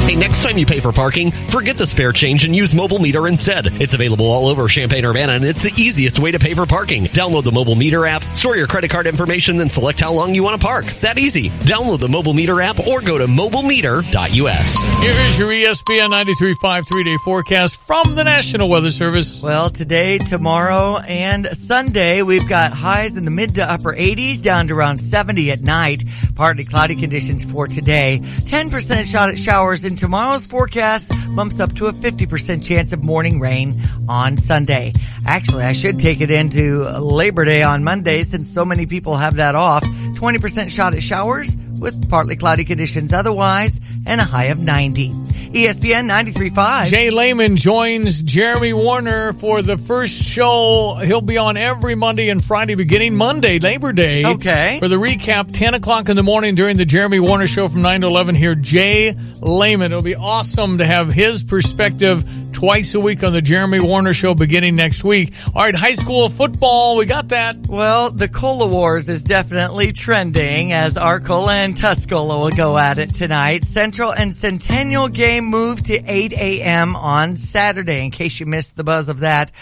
Hey, next time you pay for parking, forget the spare change and use Mobile Meter instead. It's available all over Champaign-Urbana, and it's the easiest way to pay for parking. Download the Mobile Meter app, store your credit card information, then select how long you want to park. That easy. Download the Mobile Meter app or go to mobilemeter.us. Here is your ESPN 93.5 3-day forecast from the National Weather Service. Well, today, tomorrow, and Sunday, we've got highs in the mid to upper 80s down to around 70 at night. Partly cloudy conditions for today. 10% shot at showers in tomorrow's forecast bumps up to a 50% chance of morning rain on Sunday. Actually, I should take it into Labor Day on Monday since so many people have that off. 20% shot at showers with partly cloudy conditions otherwise and a high of 90. ESPN 93.5. Jay Lehman joins Jeremy Warner for the first show. He'll be on every Monday and Friday beginning Monday, Labor Day. Okay. For the recap, 10 o'clock in the morning during the Jeremy Warner Show from 9 to 11 here, Jay Lehman. It'll be awesome to have his perspective twice a week on the Jeremy Warner Show beginning next week. All right, high school football, we got that. Well, the Cola Wars is definitely trending as Arcola and Tuscola will go at it tonight. Central and Centennial game moved to 8 a.m. on Saturday, in case you missed the buzz of that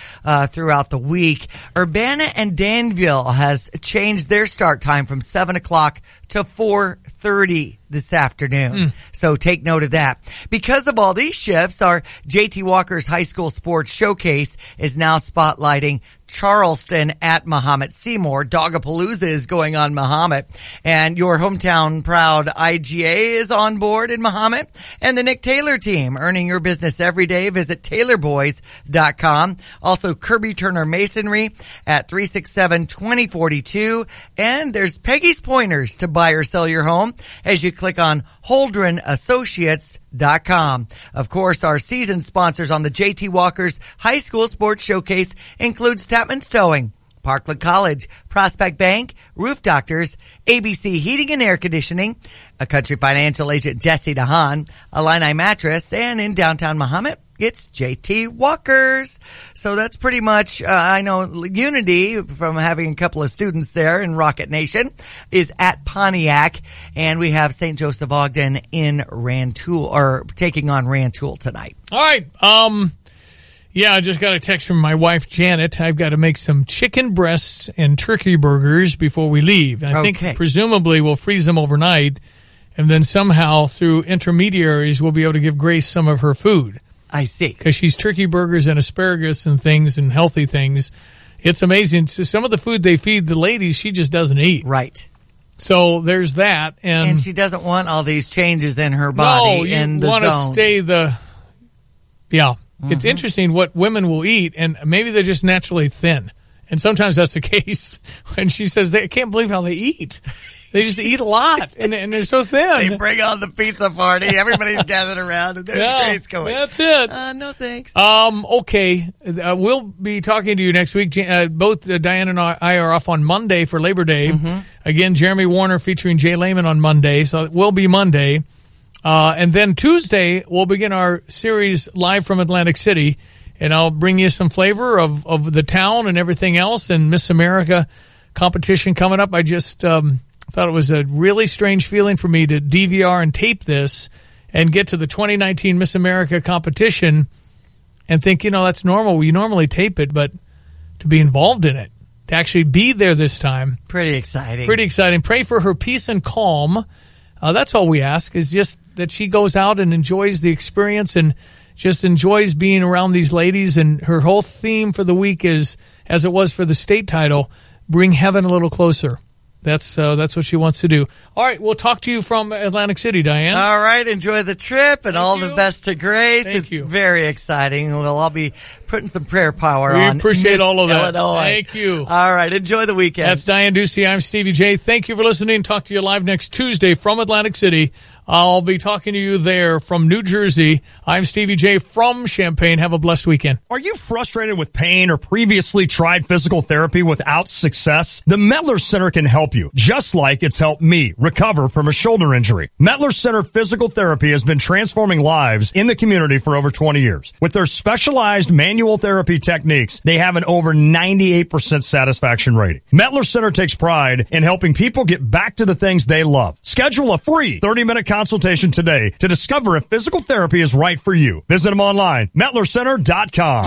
throughout the week. Urbana and Danville has changed their start time from 7 o'clock to 4:30 this afternoon. So take note of that. Because of all these shifts, our J.T. Walker's High School Sports Showcase is now spotlighting Charleston at Mahomet Seymour. Dogapalooza is going on Mahomet, and your hometown proud IGA is on board in Mahomet, and the Nick Taylor team earning your business every day. Visit TaylorBoys.com. Also Kirby Turner Masonry at 367-2042, and there's Peggy's Pointers to buy or sell your home as you click on HoldrenAssociates.com. Of course, our season sponsors on the J.T. Walker's High School Sports Showcase includes Tapman's Towing, Parkland College, Prospect Bank, Roof Doctors, ABC Heating and Air Conditioning, a Country Financial Agent Jesse DeHaan, Illini Mattress, and in downtown Mahomet, it's J.T. Walker's. So that's pretty much, I know Unity, from having a couple of students there in Rocket Nation, is at Pontiac, and we have St. Joseph Ogden in Rantoul, or taking on Rantoul tonight. All right. Yeah, I just got a text from my wife, Janet. I've got to make some chicken breasts and turkey burgers before we leave. And I think presumably we'll freeze them overnight, and then somehow through intermediaries we'll be able to give Grace some of her food. I see. Because she's turkey burgers and asparagus and things and healthy things. It's amazing. So some of the food they feed the ladies, she just doesn't eat. Right. So there's that. And she doesn't want all these changes in her body and the zone. No, you want to stay Yeah. Mm-hmm. It's interesting what women will eat, and maybe they're just naturally thin. And sometimes that's the case. And she says, I can't believe how they eat. They just eat a lot, and they're so thin. They bring on the pizza party. Everybody's gathered around, and there's Grace going. That's it. No thanks. Okay. We'll be talking to you next week. Both Diane and I are off on Monday for Labor Day. Mm-hmm. Again, Jeremy Warner featuring Jay Lehman on Monday, so it will be Monday. And then Tuesday, we'll begin our series live from Atlantic City, and I'll bring you some flavor of the town and everything else, and Miss America competition coming up. I just thought it was a really strange feeling for me to DVR and tape this and get to the 2019 Miss America competition and think, that's normal. You normally tape it, but to be involved in it, to actually be there this time. Pretty exciting. Pray for her peace and calm. That's all we ask, is just that she goes out and enjoys the experience and just enjoys being around these ladies. And her whole theme for the week is, as it was for the state title, bring heaven a little closer. That's what she wants to do. All right, we'll talk to you from Atlantic City, Diane. All right, enjoy the trip, and all the best to Grace. It's very exciting. We'll all be putting some prayer power on. We appreciate all of that. Illinois. Thank you. All right, enjoy the weekend. That's Diane Ducey. I'm Stevie J. Thank you for listening. Talk to you live next Tuesday from Atlantic City. I'll be talking to you there from New Jersey. I'm Stevie J from Champaign. Have a blessed weekend. Are you frustrated with pain or previously tried physical therapy without success? The Mettler Center can help you, just like it's helped me recover from a shoulder injury. Mettler Center Physical Therapy has been transforming lives in the community for over 20 years. With their specialized manual therapy techniques, they have an over 98% satisfaction rating. Mettler Center takes pride in helping people get back to the things they love. Schedule a free 30-minute consultation today to discover if physical therapy is right for you. Visit them online, mettlercenter.com.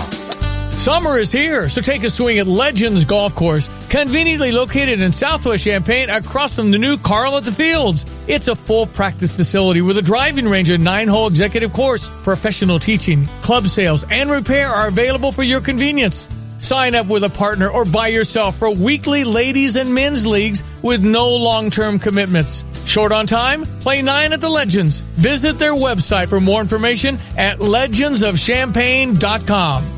Summer is here, so take a swing at Legends Golf Course, conveniently located in Southwest Champaign across from the new Carl at the Fields. It's a full practice facility with a driving range and 9-hole executive course. Professional teaching, club sales, and repair are available for your convenience. Sign up with a partner or by yourself for weekly ladies and men's leagues with no long-term commitments. Short on time? Play 9 at the Legends. Visit their website for more information at legendsofchampaign.com.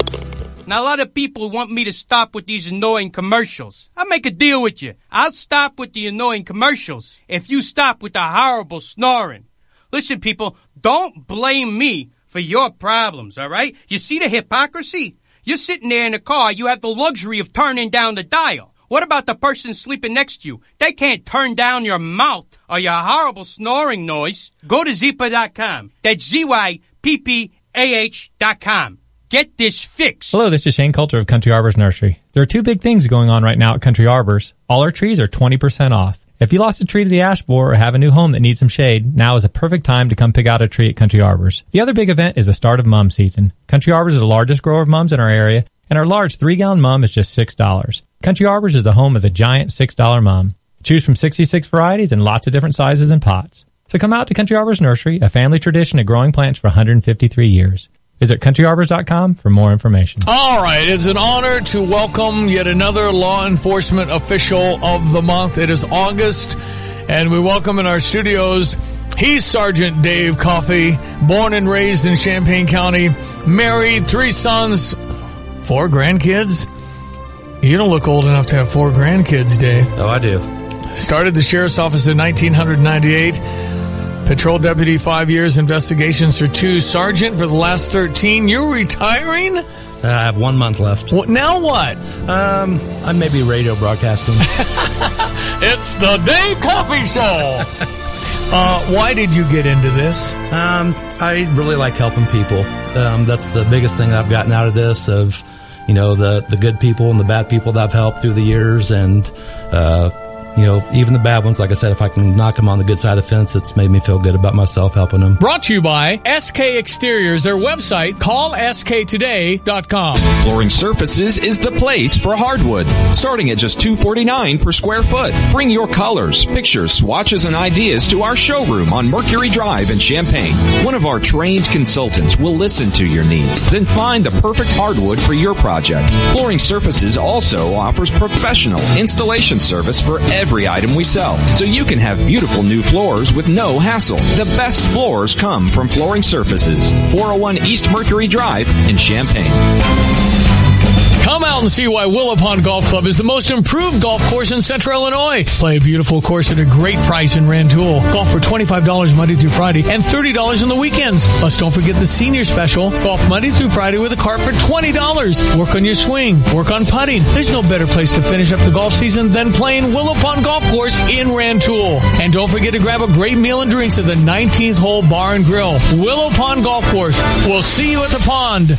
Now, a lot of people want me to stop with these annoying commercials. I'll make a deal with you. I'll stop with the annoying commercials if you stop with the horrible snoring. Listen, people, don't blame me for your problems, all right? You see the hypocrisy? You're sitting there in the car. You have the luxury of turning down the dial. What about the person sleeping next to you? They can't turn down your mouth or your horrible snoring noise. Go to Zyppah.com. That's ZYPPAH.com. Get this fixed. Hello, this is Shane Coulter of Country Arbors Nursery. There are two big things going on right now at Country Arbors. All our trees are 20% off. If you lost a tree to the ash borer or have a new home that needs some shade, now is a perfect time to come pick out a tree at Country Arbors. The other big event is the start of mum season. Country Arbors is the largest grower of mums in our area, and our large 3-gallon mum is just $6. Country Arbors is the home of the giant $6 mum. Choose from 66 varieties and lots of different sizes and pots. So come out to Country Arbors Nursery, a family tradition of growing plants for 153 years. Visit countryarbors.com for more information. All right, it's an honor to welcome yet another law enforcement official of the month. It is August, and we welcome in our studios, he's Sergeant Dave Coffey, born and raised in Champaign County, married, 3 sons, 4 grandkids. You don't look old enough to have 4 grandkids, Dave. Oh, I do. Started the sheriff's office in 1998. Patrol deputy 5 years, investigations for 2, sergeant for the last 13. You're retiring? I have 1 month left. Now what? I may be radio broadcasting. It's the Dave Coffey Show. Why did you get into this? I really like helping people. That's the biggest thing I've gotten out of this, of, the good people and the bad people that I've helped through the years, and even the bad ones, like I said, if I can knock them on the good side of the fence, it's made me feel good about myself helping them. Brought to you by SK Exteriors, their website, callsktoday.com. Flooring Surfaces is the place for hardwood, starting at just $249 per square foot. Bring your colors, pictures, swatches, and ideas to our showroom on Mercury Drive in Champaign. One of our trained consultants will listen to your needs, then find the perfect hardwood for your project. Flooring Surfaces also offers professional installation service for every item we sell, so you can have beautiful new floors with no hassle. The best floors come from Flooring Surfaces, 401 East Mercury Drive in Champaign. Come out and see why Willow Pond Golf Club is the most improved golf course in Central Illinois. Play a beautiful course at a great price in Rantoul. Golf for $25 Monday through Friday and $30 on the weekends. Plus, don't forget the senior special. Golf Monday through Friday with a cart for $20. Work on your swing. Work on putting. There's no better place to finish up the golf season than playing Willow Pond Golf Course in Rantoul. And don't forget to grab a great meal and drinks at the 19th Hole Bar and Grill. Willow Pond Golf Course. We'll see you at the pond.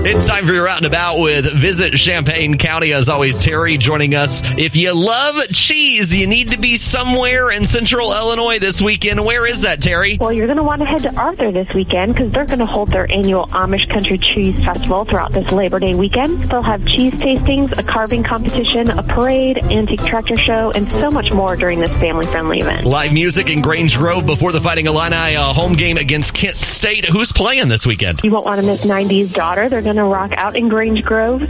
It's time for your Out and About with Visit Champaign County. As always, Terry joining us. If you love cheese, you need to be somewhere in Central Illinois this weekend. Where is that, Terry? Well, you're going to want to head to Arthur this weekend because they're going to hold their annual Amish Country Cheese Festival throughout this Labor Day weekend. They'll have cheese tastings, a carving competition, a parade, antique tractor show, and so much more during this family-friendly event. Live music in Grange Grove before the Fighting Illini home game against Kent State. Who's playing this weekend? You won't want to miss 90s Daughter. They're going to rock out in Grange Grove.